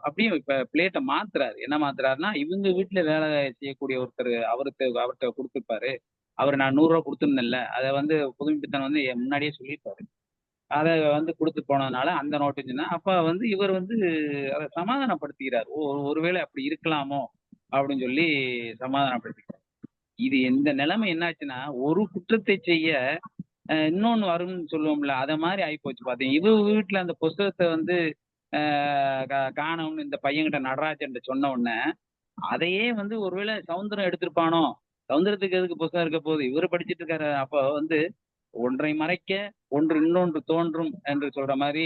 அப்படியே பிளேட்ட மாத்துறாரு. என்ன மாத்துறாருன்னா, இவங்க வீட்ல வேலை செய்யக்கூடிய ஒருத்தரு அவர்ட்ட குடுத்திருப்பாரு. அவரு நான் ரூ. 100 குடுத்திருந்தேன்ல, அத வந்து புதுமைப்பித்தன் வந்து முன்னாடியே சொல்லியிருப்பாரு. அத வந்து குடுத்து போனதுனால அந்த நோட்டுச்சுன்னா, அப்ப வந்து இவர் வந்து அத சமாதானப்படுத்திக்கிறார். ஒருவேளை அப்படி இருக்கலாமோ! அப்படின்னு சொல்லி சமாதானப்படுத்திக்கிறார். இது இந்த நிலைமை என்னாச்சுன்னா, ஒரு குற்றத்தை செய்ய இன்னொன்னு வரும்னு சொல்லுவோம்ல, அத மாரி ஆயிப்போச்சு பாத்தீங்க. இவ வீட்ல அந்த புஸ்தகத்த வந்து அ காணோம்னு இந்த பையன்கிட்ட நடராஜன்ட்ட சொன்ன உடனே, அதையே வந்து ஒருவேளை சௌந்தரம் எடுத்திருப்பானோ! சௌந்தரத்துக்கு எதுக்கு புஸ்தகம் இருக்க போகுது? இவரு படிச்சுட்டு இருக்காரு. அப்போ வந்து ஒன்றை மறைக்க இன்னொன்று தோன்றும் என்று சொல்ற மாரி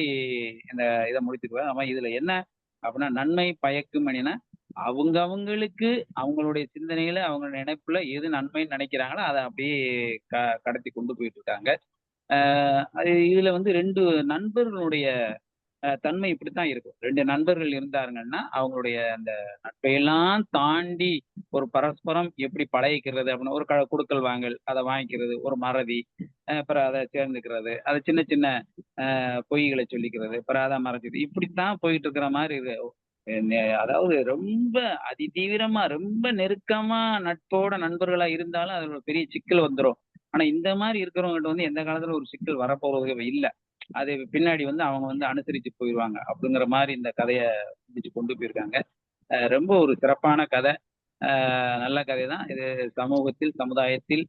இந்த இத முடித்துக்குவேன். ஆமா இதுல என்ன அப்படின்னா, நன்மை பயக்கும் அணின்னா, அவங்களுக்கு அவங்களுடைய சிந்தனையில, அவங்க நினைப்புல எது நன்மைன்னு நினைக்கிறாங்களோ, அத அப்படியே க கடத்தி கொண்டு போயிட்டு இருக்காங்க. இதுல வந்து 2 நண்பர்களுடைய தன்மை இப்படித்தான் இருக்கும். 2 நண்பர்கள் இருந்தாருங்கன்னா, அவங்களுடைய அந்த நட்பையெல்லாம் தாண்டி ஒரு பரஸ்பரம் எப்படி பழகிக்கிறது அப்படின்னு ஒரு குடுக்கல் வாங்கல், அத வாங்கிக்கிறது, ஒரு மறதி, அப்புறம் அத சேர்ந்துக்கிறது, அது சின்ன சின்ன பொய்களை சொல்லிக்கிறது, அப்புறம் அத மறைச்சுது. இப்படித்தான் போயிட்டு இருக்கிற மாரி அதாவது ரொம்ப அதிதீவிரமா, ரொம்ப நெருக்கமா நட்போட நண்பர்களா இருந்தாலும் அதுல ஒரு பெரிய சிக்கல் வந்துரும். ஆனா இந்த மாரி இருக்கிறவங்ககிட்ட வந்து எந்த காலத்துல ஒரு சிக்கல் வரப்போறது இல்ல. அது பின்னாடி வந்து அவங்க வந்து அனுசரிச்சு போயிருவாங்க. அப்படிங்கிற மாரி இந்த கதைய முடிச்சு கொண்டு போயிருக்காங்க. ரொம்ப ஒரு சிறப்பான கதை. நல்ல கதை தான். இது சமூகத்தில், சமுதாயத்தில்,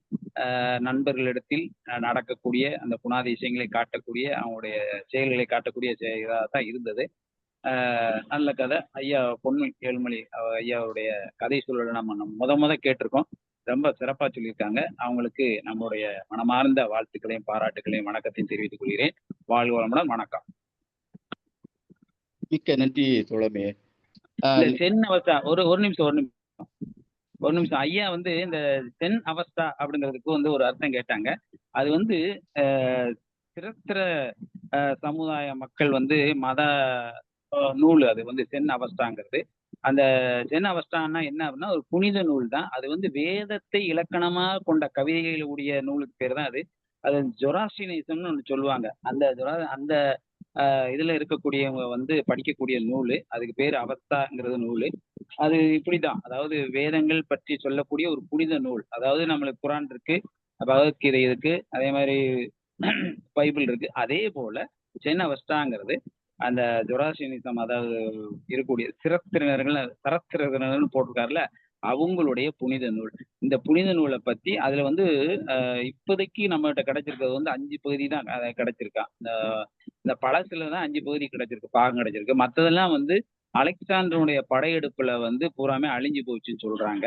நண்பர்களிடத்தில் நடக்கக்கூடிய அந்த குணாதிசயங்களை காட்டக்கூடிய, அவங்களுடைய செயல்களை காட்டக்கூடிய இதா தான் இருந்தது. நல்ல கதை. ஐயா பொன்மொழி ஏழுமலை ஐயாவுடைய கதை சொல்லல நம்ம முத கேட்டிருக்கோம். ரொம்ப சிறப்பா சொல்லியிருக்காங்க. அவங்களுக்கு நம்முடைய மனமார்ந்த வாழ்த்துக்களையும், பாராட்டுக்களையும், வணக்கத்தையும் தெரிவித்துக் கொள்கிறேன். வாழ்க வளமுடன். வணக்கம். மிக்க நன்றி தோழமே. இந்த சின்ன ஒரு நிமிஷம். ஒரு நிமிஷம். ஐயா வந்து இந்த தென் அவஸ்தா அப்படிங்கிறதுக்கு வந்து ஒரு அர்த்தம் கேட்டாங்க. அது வந்து சிரஸ்திர சமுதாய மக்கள் வந்து மத நூல். அது வந்து தென் அவஸ்தாங்கிறது. அந்த தென் அவஸ்தான்னா என்ன அப்படின்னா ஒரு புனித நூல் தான். அது வந்து வேதத்தை இலக்கணமா கொண்ட கவிதைகளுடைய நூலுக்கு பேர் தான் அது. அது ஜொராஸ்ட்ரியனிசம்னு ஒன்று சொல்லுவாங்க. அந்த இதுல இருக்கக்கூடியவங்க வந்து படிக்கக்கூடிய நூலு. அதுக்கு பேர் அவஸ்தாங்கிறது நூலு. அது இப்படிதான். அதாவது வேதங்கள் பற்றி சொல்லக்கூடிய ஒரு புனித நூல். அதாவது நம்மளுக்கு குரான் இருக்கு, பகவத்கீதை இருக்கு, அதே மாதிரி பைபிள் இருக்கு. அதே போல ஜென் அவஸ்தாங்கிறது அந்த ஜொராஸ்ட்ரியனிசம், அதாவது இருக்கக்கூடிய சரஸ்திரர்கள் போட்டிருக்காருல, அவங்களுடைய புனித நூல். இந்த புனித நூலை பத்தி அதுல வந்து இப்போதைக்கு நம்மகிட்ட கிடைச்சிருக்கிறது வந்து 5 பகுதி தான் கிடைச்சிருக்கா. இந்த பழசுல தான் 5 பகுதி கிடைச்சிருக்கு, பாகம் கிடைச்சிருக்கு. மற்றதெல்லாம் வந்து அலெக்சாண்டருடைய படையெடுப்புல வந்து பூராமே அழிஞ்சு போச்சுன்னு சொல்றாங்க.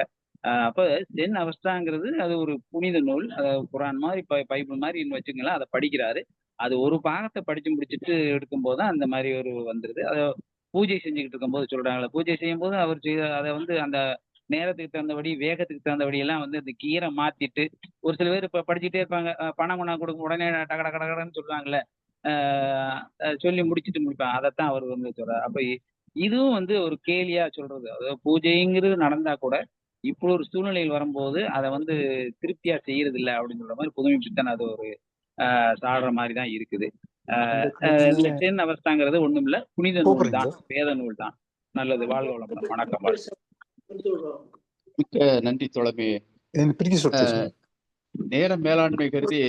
அப்ப தென் அவஸ்தாங்கிறது அது ஒரு புனித நூல். குரான் மாதிரி பைபிள் மாதிரி வச்சுங்களேன். அதை படிக்கிறாரு. அது ஒரு பாகத்தை படிச்சு முடிச்சுட்டு எடுக்கும்போது தான் அந்த மாதிரி ஒரு வந்துருது. அதை பூஜை செஞ்சுக்கிட்டு இருக்கும்போது சொல்றாங்களே, பூஜை செய்யும் போது அவர் அதை வந்து அந்த நேரத்துக்கு தகுந்தபடி, வேகத்துக்கு தகுந்தபடி எல்லாம் வந்து அந்த கீரை மாத்திட்டு, ஒரு சில பேர் இப்ப படிச்சுட்டே இருப்பாங்க. பணம் கொண்டா கொடுக்கும் உடனே டக டக டகன்னு சொல்லுவாங்கல்ல, சொல்லி முடிச்சுட்டு முடிப்பாங்க. அதைத்தான் அவர் வந்து சொல்றாரு. அப்ப இதுவும் வந்து ஒரு கேலியா சொல்றது. அதாவது பூஜைங்கிறது நடந்தா கூட இப்போ ஒரு சூழ்நிலையில் வரும்போது அதை வந்து திருப்தியா செய்யறது இல்லை அப்படின்னு சொல்ற மாதிரி புதுமை பித்தன் அது ஒரு சாடுற மாதிரி தான் இருக்குது. இந்த தென் அவஸ்தாங்கிறது ஒண்ணும் இல்ல, புனித நூல் தான், வேத நூல் தான். நல்லது. வாழ்க வளமுடன். வணக்கம். மிக்க நன்றி தோழமே. நேர மேலாண்மை கருதி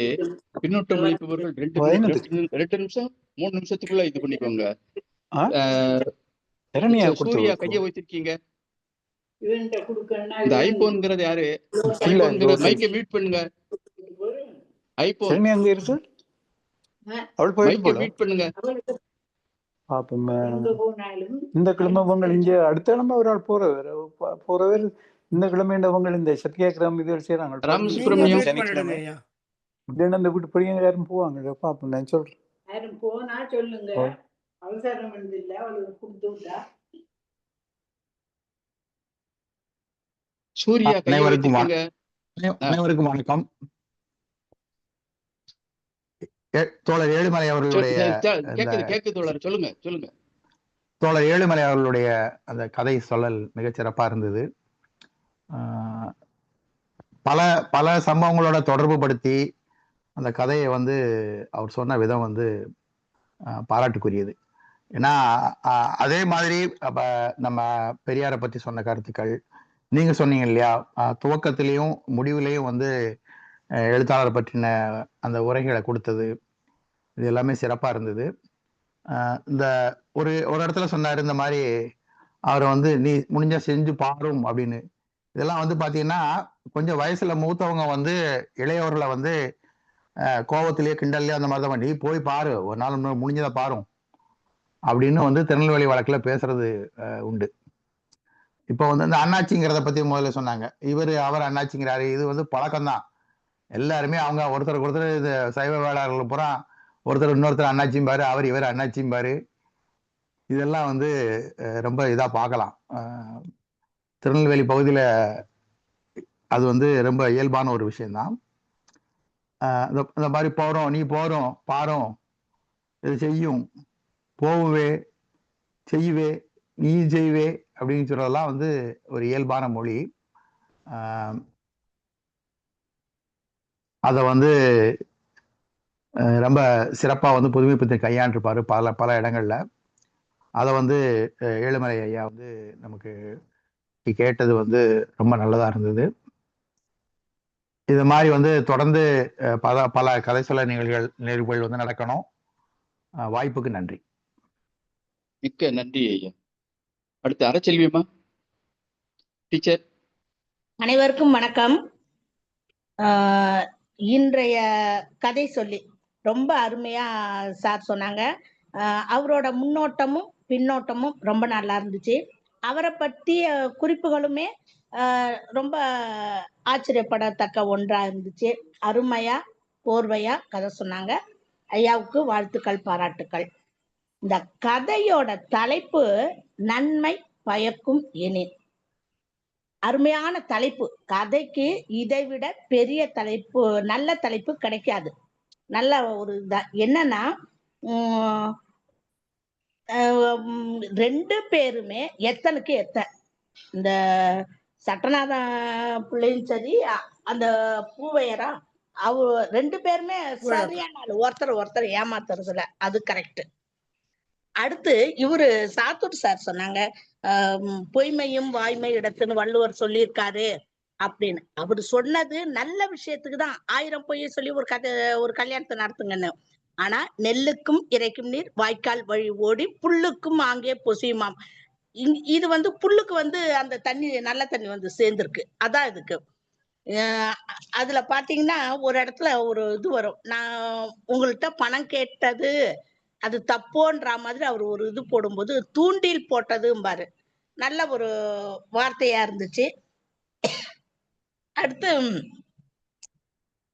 பின்னூட்டம் அளிப்பவர்கள் 2 நிமிஷம் 3 நிமிஷத்துக்குள்ள இது பண்ணிக்கோங்க. சூர்யா கைய வச்சிருக்கீங்க. இந்த ஐபோன்ங்கிறது யாரு? ஐபோன்ங்கிறது மைக்கை மியூட் பண்ணுங்க. ஐபோன் அங்க இருக்கு. அவள் மைக்கை மியூட் பண்ணுங்க. இந்த கிழமை உங்கள் இங்க அடுத்த கிழமை ஒரு ஆள் போறவர் இந்த கிழமை இந்த சத்தியாகிரகம் இது செய்யறாங்க. ராமசுப்ரமணியம் சனிக்கிழமை இந்த வீட்டு படிங்க யாரும் போவாங்க பாப்போம். நான் சொல்றேன். யாரும் போனா சொல்லுங்க. அவசரம் இல்ல, அவளுக்கு கொடுத்து விட்டா. சூர்யா கைய வச்சிருக்கீங்க. அனைவருக்கும் வணக்கம். தோழர் ஏழுமலை அவர்களுடைய கேக்குது தோழர், சொல்லுங்க சொல்லுங்க. தோழர் ஏழுமலை அவர்களுடைய அந்த கதை சொல்லல் மிகச் சிறப்பா இருந்தது. பல பல சம்பவங்களோட தொடர்பு படுத்தி அந்த கதையை வந்து அவர் சொன்ன விதம் வந்து பாராட்டுக்குரியது. ஏன்னா அதே மாதிரி அப்ப நம்ம பெரியாரை பற்றி சொன்ன கருத்துக்கள் நீங்க சொன்னீங்க இல்லையா, துவக்கத்திலையும் முடிவுலையும் வந்து எழுத்தாளர் பற்றின அந்த உரைகளை கொடுத்தது, இது எல்லாமே சிறப்பா இருந்தது. இந்த ஒரு இடத்துல சொன்னாரு, இந்த மாதிரி அவரை வந்து நீ முடிஞ்சா செஞ்சு பாரும் அப்படின்னு. இதெல்லாம் வந்து பாத்தீங்கன்னா கொஞ்சம் வயசுல மூத்தவங்க வந்து இளையவர்களை வந்து கோபத்திலேயே கிண்டல்லையே அந்த மாதிரி தான், நீ போய் பாரு, ஒரு நாள் முடிஞ்சதை பாரும் அப்படின்னு வந்து திருநெல்வேலி வழக்குல பேசுறது உண்டு. இப்போ வந்து இந்த அண்ணாச்சிங்கிறத பத்தி முதல்ல சொன்னாங்க. அவர் அண்ணாச்சிங்கிறாரு. இது வந்து பழக்கம்தான். எல்லாருமே அவங்க ஒருத்தருக்கு இது சைவ வேளாளர்கள் பூரா ஒருத்தர் இன்னொருத்தர் அண்ணாச்சிம்பாரு, இவர் அண்ணாச்சிம்பாரு. இதெல்லாம் வந்து ரொம்ப இதா பார்க்கலாம். திருநெல்வேலி பகுதியில அது வந்து ரொம்ப இயல்பான ஒரு விஷயம்தான். இந்த மாதிரி போறோம், நீ போறோம் பாரும், இது செய்யும், போவே செய்வே, நீ செய்வே அப்படின்னு சொல்றதெல்லாம் வந்து ஒரு இயல்பான மொழி. அதை வந்து ரொம்ப சிறப்பா வந்து புதுமை பித்தன் கையாண்டிருப்பாரு பல இடங்கள்ல. அதை வந்து ஏழுமலை ஐயா வந்து நமக்கு கேட்டது வந்து ரொம்ப நல்லதா இருந்தது. இது மாதிரி வந்து தொடர்ந்து பல கதை சொல்ல நிகழ்வுகள் வந்து நடக்கணும். வாய்ப்புக்கு நன்றி. மிக்க நன்றி ஐயா. அடுத்து அறச்செல்வியம்மா டீச்சர். அனைவருக்கும் வணக்கம். இன்றைய கதை சொல்லி ரொம்ப அருமையா சார் சொன்னாங்க. அவரோட முன்னோட்டமும் பின்னோட்டமும் ரொம்ப நல்லா இருந்துச்சு. அவரை பற்றிய குறிப்புகளுமே ரொம்ப ஆச்சரியப்படத்தக்க ஒன்றா இருந்துச்சு. அருமையா கோர்வையா கதை சொன்னாங்க. ஐயாவுக்கு வாழ்த்துக்கள், பாராட்டுக்கள். இந்த கதையோட தலைப்பு நன்மை பயக்கும் எனின். அருமையான தலைப்பு. கதைக்கு இதைவிட பெரிய தலைப்பு, நல்ல தலைப்பு கிடைக்காது. நல்ல ஒரு என்னன்னா உம் ரெண்டு பேருமே எத்தனுக்கு எத்தன். இந்த சட்டநாத பிள்ளையும் சரி, அந்த பூவையரா, ரெண்டு பேருமே சரியான ஆளு. ஒருத்தர் ஏமாத்துறதுல அது கரெக்ட். அடுத்து இவரு சாத்தூர் சார் சொன்னாங்க, பொய்மையும் வாய்மை இடத்துன்னு வள்ளுவர் சொல்லியிருக்காரு அப்படின்னு. அவரு சொன்னது நல்ல விஷயத்துக்கு தான். 1000 பொய்யை சொல்லி ஒரு கல்யாணத்தை நடத்துங்கன்னு. ஆனா நெல்லுக்கும் இறைக்கும் நீர் வாய்க்கால் வழி ஓடி புல்லுக்கும் அங்கே பொசியுமாம். இது புல்லுக்கு அந்த தண்ணி, நல்ல தண்ணி சேர்ந்திருக்கு. அதான் இதுக்கு. அதுல பாத்தீங்கன்னா ஒரு இடத்துல ஒரு இது வரும், நான் உங்கள்கிட்ட பணம் கேட்டது அது தப்போன்ற மாதிரி அவர் ஒரு இது போடும்போது தூண்டில் போட்டதும்பாரு. நல்ல ஒரு வார்த்தையா இருந்துச்சு. அடுத்து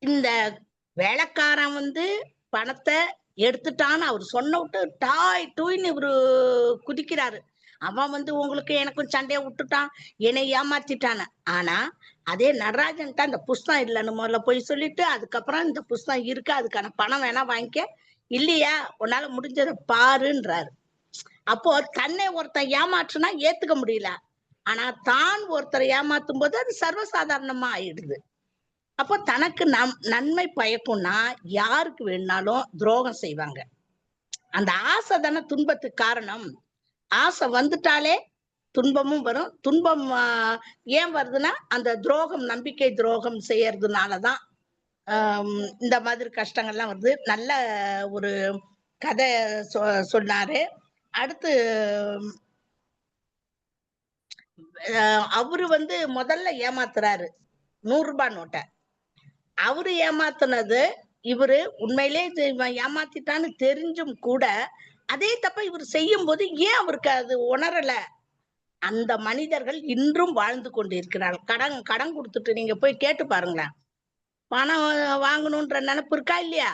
இந்த வேலைக்காரன் பணத்தை எடுத்துட்டான்னு அவர் சொன்ன விட்டு டாய் டூயின்னு இவரு குதிக்கிறாரு. அவன் உங்களுக்கு எனக்கும் சண்டையை விட்டுட்டான், என்னை ஏமாத்திட்டான. ஆனா அதே நடராஜன்ட்ட அந்த புஸ்தகம் இல்லைன்னு முதல்ல போய் சொல்லிட்டு, அதுக்கப்புறம் இந்த புஸ்தகம் இருக்கு, அதுக்கான பணம் வேணா வாங்கிக்க, இல்லையா உன்னால முடிஞ்சதை பாருன்றாரு. அப்போ தன்னை ஒருத்தன் ஏமாற்றுனா ஏத்துக்க முடியல, ஆனா தான் ஒருத்தரை ஏமாத்தும் போது அது சர்வசாதாரணமா ஆயிடுது. அப்போ தனக்கு நன்மை பயக்கும்னா யாருக்கு வேணாலும் துரோகம் செய்வாங்க. அந்த ஆசை தானே துன்பத்துக்கு காரணம். ஆசை வந்துட்டாலே துன்பமும் வரும். துன்பம் ஏன் வருதுன்னா அந்த துரோகம், நம்பிக்கை துரோகம் செய்யறதுனாலதான் இந்த மாதிரி கஷ்டங்கள்லாம் வருது. நல்ல ஒரு கதை சொன்னாரு. அடுத்து அவரு முதல்ல ஏமாத்துறாரு 100 ரூபாய் நோட்டை. அவரு ஏமாத்துனது இவரு உண்மையிலே ஏமாத்திட்டான்னு தெரிஞ்சும் கூட அதே தப்ப இவர் செய்யும் போது ஏன் அவருக்கு அது உணரல? அந்த மனிதர்கள் இன்றும் வாழ்ந்து கொண்டிருக்கிறார்கள். கடன் கொடுத்துட்டு நீங்க போய் கேட்டு பாருங்களேன், பணம் வாங்கணும்ன்ற நினைப்பு இருக்கா இல்லையா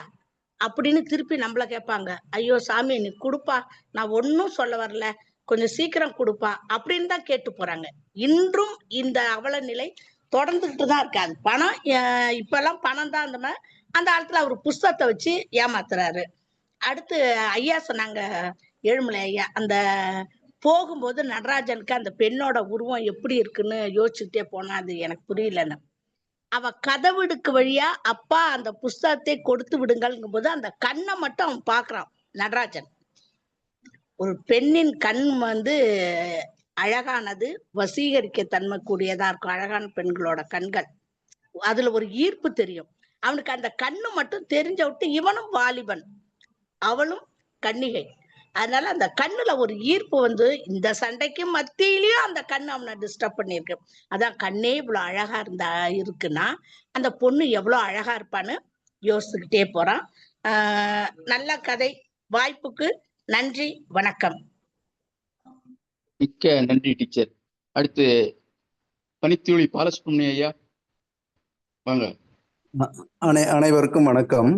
அப்படின்னு திருப்பி நம்மள கேட்பாங்க. ஐயோ சாமி நீ கொடுப்பா, நான் ஒன்னும் சொல்ல வரல, கொஞ்சம் சீக்கிரம் கொடுப்பா அப்படின்னு தான் கேட்டு போறாங்க. இன்றும் இந்த அவல நிலை தொடர்ந்துகிட்டு தான் இருக்காது. பணம் இப்பெல்லாம் பணம் தான். அந்த காலத்துல அவர் புஸ்தகத்தை வச்சு ஏமாத்துறாரு. அடுத்து ஐயா சொன்னாங்க, ஏழுமலை ஐயா, அந்த போகும்போது நடராஜனுக்கு அந்த பெண்ணோட உருவம் எப்படி இருக்குன்னு யோசிச்சுட்டே போனா அது எனக்கு புரியலன்னு. அவ கதவுடுக்கு வழியா அப்பா அந்த புஸ்தகத்தை கொடுத்து விடுங்கள்ங்கும் போது அந்த கண்ணை மட்டும் அவன் பாக்குறான் நடராஜன். ஒரு பெண்ணின் கண் அழகானது, வசீகரிக்க தன்மை கூடியதா இருக்கும். அழகான பெண்களோட கண்கள், அதுல ஒரு ஈர்ப்பு தெரியும். அவனுக்கு அந்த கண்ணு மட்டும் தெரிஞ்ச விட்டு, இவனும் வாலிபன் அவளும் கன்னிகை, அதனால அந்த கண்ணுல ஒரு ஈர்ப்பு இந்த சண்டைக்கு மத்தியிலயும் அந்த கண்ணு அவனை டிஸ்டர்ப் பண்ணிருக்கு. அதான் கண்ணே இவ்வளவு அழகா இருக்குன்னா அந்த பொண்ணு எவ்வளவு அழகா இருப்பான்னு யோசிச்சுக்கிட்டே போறான். நல்ல கதை. வாய்ப்புக்கு நன்றி, வணக்கம். மிக்க நன்றி டீச்சர். அடுத்து பனித்தூளி பாலசுப்ரமணிய ஐயா வாங்க. அனைவருக்கும் வணக்கம்.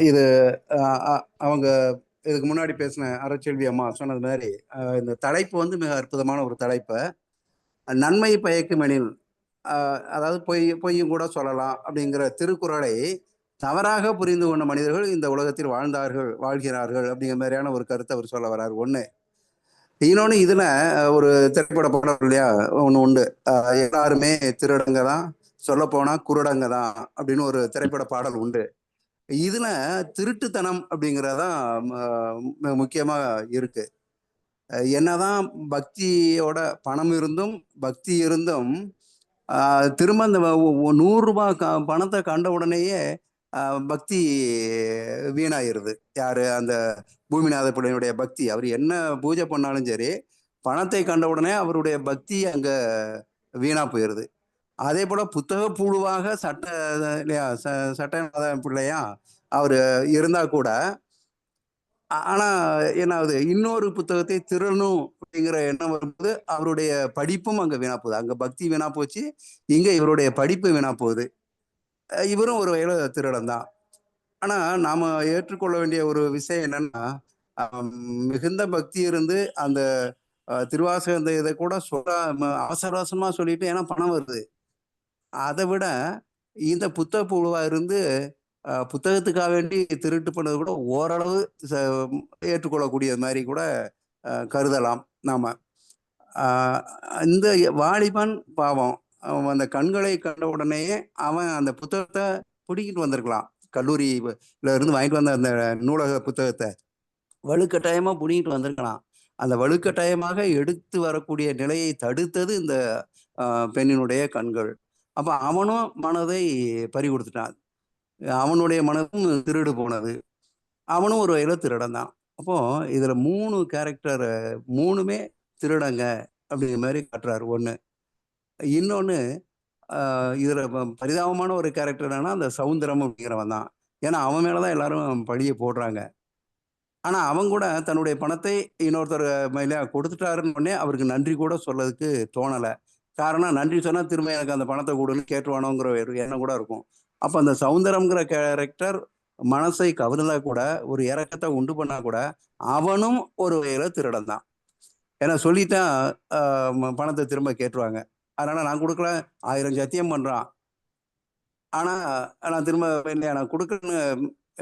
இது அவங்க இதுக்கு முன்னாடி பேசின அறச்செல்வி அம்மா சொன்னது மாதிரி இந்த தலைப்பு மிக அற்புதமான ஒரு தலைப்பு. நன்மை பயக்குமெனில், அதாவது பொய்யும் கூட சொல்லலாம் அப்படிங்கிற திருக்குறளை தவறாக புரிந்து கொண்ட மனிதர்கள் இந்த உலகத்தில் வாழ்கிறார்கள் அப்படிங்கிற மாதிரியான ஒரு கருத்தை அவர் சொல்ல வர்றாரு. ஒண்ணு. இன்னொன்னு, இதுல ஒரு திரைப்பட படம் இல்லையா ஒண்ணு உண்டு, எல்லாருமே திருடங்க தான், சொல்ல போனா குருடங்க தான் அப்படின்னு ஒரு திரைப்பட பாடல் உண்டு. இதுல திருட்டுத்தனம் அப்படிங்கிறதான் முக்கியமா இருக்கு. என்னதான் பக்தியோட பணம் இருந்தும் பக்தி இருந்தும் திரும்ப இந்த 100 ரூபாய் பணத்தை கண்ட உடனேயே பக்தி வீணாயிருது. யாரு? அந்த பூமிநாத பிள்ளையினுடைய பக்தி. அவர் என்ன பூஜை பண்ணாலும் சரி, பணத்தை கண்ட உடனே அவருடைய பக்தி அங்க வீணா போயிருது. அதே போல புத்தக புழுவாக சட்ட பிள்ளையா அவரு இருந்தா கூட, ஆனா என்ன ஆகுது, இன்னொரு புத்தகத்தை திருடணும் அப்படிங்கிற எண்ணம் வரும்போது அவருடைய படிப்பும் அங்க வீணா போகுது. அங்க பக்தி வீணா போச்சு, இங்க இவருடைய படிப்பு வீணா போகுது. இவரும் ஒரு வகையில திருடன் தான். ஆனா நாம ஏற்றுக்கொள்ள வேண்டிய ஒரு விஷயம் என்னன்னா, மிகுந்த பக்தி இருந்து அந்த திருவாசக இந்த இதை கூட அவசர அவசரமா சொல்லிட்டு ஏன்னா பணம் வருது. அதை விட இந்த புத்தக புழுவா இருந்து புத்தகத்துக்காக வேண்டி திருட்டு பண்ணது கூட ஓரளவு ஏற்றுக்கொள்ளக்கூடிய மாதிரி கூட கருதலாம் நாம. இந்த வாலிபன் பாவம் அவன் அந்த கண்களை கண்ட உடனேயே அவன் அந்த புத்தகத்தை பிடிக்கிட்டு வந்திருக்கலாம். கல்லூரியில இருந்து வாங்கிட்டு வந்த அந்த நூலக புத்தகத்தை வலுக்கட்டாயமா பிடிக்கிட்டு வந்திருக்கலாம். அந்த வலுக்கட்டாயமாக எடுத்து வரக்கூடிய நிலையை தடுத்தது இந்த பெண்ணினுடைய கண்கள். அப்ப அவனும் மனதை பறி கொடுத்துட்டான். அவனுடைய மனதும் திருடு போனது. அவனும் ஒரு வகையில திருடன் தான். அப்போ இதுல 3 கேரக்டர் 3மே திருடங்க அப்படிங்கிற மாதிரி காட்டுறாரு. ஒண்ணு. இன்னொன்னு இதுல பரிதாபமான ஒரு கேரக்டர் என்னன்னா அந்த சௌந்தரம் அப்படிங்கிறவன் தான். ஏன்னா அவன் மேலதான் எல்லாரும் பழிய போடுறாங்க. ஆனா அவன் கூட தன்னுடைய பணத்தை இன்னொருத்தர் மேல கொடுத்துட்டாருன்னு உடனே அவருக்கு நன்றி கூட சொல்லதுக்கு தோணல. காரணம் நன்றி சொன்னா திரும்ப எனக்கு அந்த பணத்தை கொடுன்னு கேட்டுவானோங்கிற ஒரு எண்ணம் கூட இருக்கும். அப்ப அந்த சௌந்தரம்ங்கிற கேரக்டர் மனசை கவர்ந்தா கூட ஒரு இறக்கத்தை உண்டு பண்ணா கூட அவனும் ஒரு வகையில திருடன் தான். ஏன்னா சொல்லிட்டா பணத்தை திரும்ப கேட்டுருவாங்க. அதனால நான் கொடுக்கல 1000 சத்தியம் பண்றான். ஆனா நான் திரும்ப இல்லையா நான் கொடுக்கலன்னு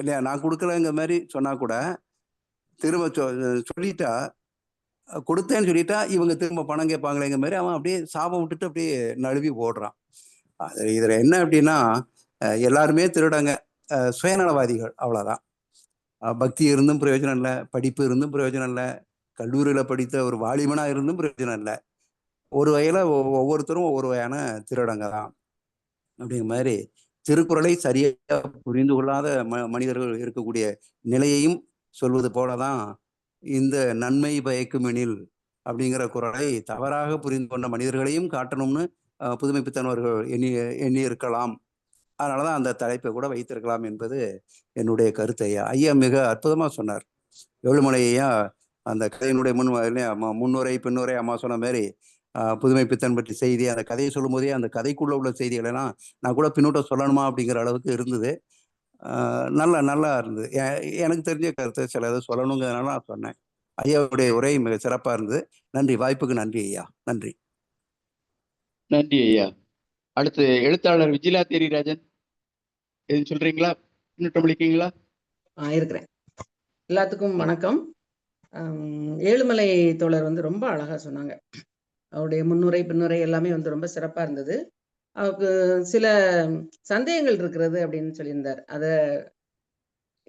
இல்லையா நான் கொடுக்கலங்கிற மாதிரி சொன்னா கூட திரும்ப சொல்லிட்டா கொடுத்தேன்னு சொல்லிட்டா இவங்க திரும்ப பணம் கேட்பாங்களேங்கிற மாதிரி அவன் அப்படியே சாபம் விட்டுட்டு அப்படியே நழுவி போடுறான். இதுல என்ன அப்படின்னா எல்லாருமே திருடங்க, சுயநலவாதிகள், அவ்வளவுதான். பக்தி இருந்தும் பிரயோஜனம் இல்லை, படிப்பு இருந்தும் பிரயோஜனம் இல்லை, கல்லூரியில படித்த ஒரு வாலிபனா இருந்தும் பிரயோஜனம் இல்லை. ஒரு வகையில ஒவ்வொருத்தரும் ஒவ்வொரு வகையான திருடங்க தான். அப்படிங்கிற மாதிரி திருக்குறளை சரியா புரிந்து கொள்ளாத மனிதர்கள் இருக்கக்கூடிய நிலையையும் சொல்வது போலதான் இந்த நன்மை பயக்கும் எனில் அப்படிங்கிற குறளை தவறாக புரிந்து கொண்ட மனிதர்களையும் காட்டணும்னு புதுமைப்பித்தனவர்கள் எண்ணி இருக்கலாம். அதனாலதான் அந்த தலைப்பை கூட வைத்திருக்கலாம் என்பது என்னுடைய கருத்து. ஐயா மிக அற்புதமா சொன்னார். ஏழுமலை ஐயா அந்த கதையினுடைய முன்னுரை பின்னுரை அம்மா சொன்ன மாதிரி புதுமை பித்தன் பற்றி செய்தி அந்த கதையை சொல்லும் போதே அந்த கதைக்குள்ள உள்ள செய்திகள் எல்லாம் நான் கூட பின்னூட்டம் சொல்லணுமா அப்படிங்கிற அளவுக்கு இருந்தது. நல்லா இருந்தது. எனக்கு தெரிஞ்ச கருத்தை சில இதை சொல்லணுங்கிறதுனால நான் சொன்னேன். ஐயாவுடைய உரை மிக சிறப்பா இருந்தது. நன்றி. வாய்ப்புக்கு நன்றி ஐயா. நன்றி. நன்றி ஐயா. அடுத்து எழுத்தாளர் விஜிலா தேரிராஜன், எதுவும் சொல்றீங்களா? பின்னூட்டம் அளிக்கீங்களா? இருக்கிறேன். எல்லாத்துக்கும் வணக்கம். ஏழுமலை தோழர் வந்து ரொம்ப அழகா சொன்னாங்க. அவருடைய முன்னுரை பின்னுரை எல்லாமே வந்து ரொம்ப சிறப்பா இருந்தது. அவருக்கு சில சந்தேகங்கள் இருக்கிறது அப்படின்னு சொல்லியிருந்தார். அதை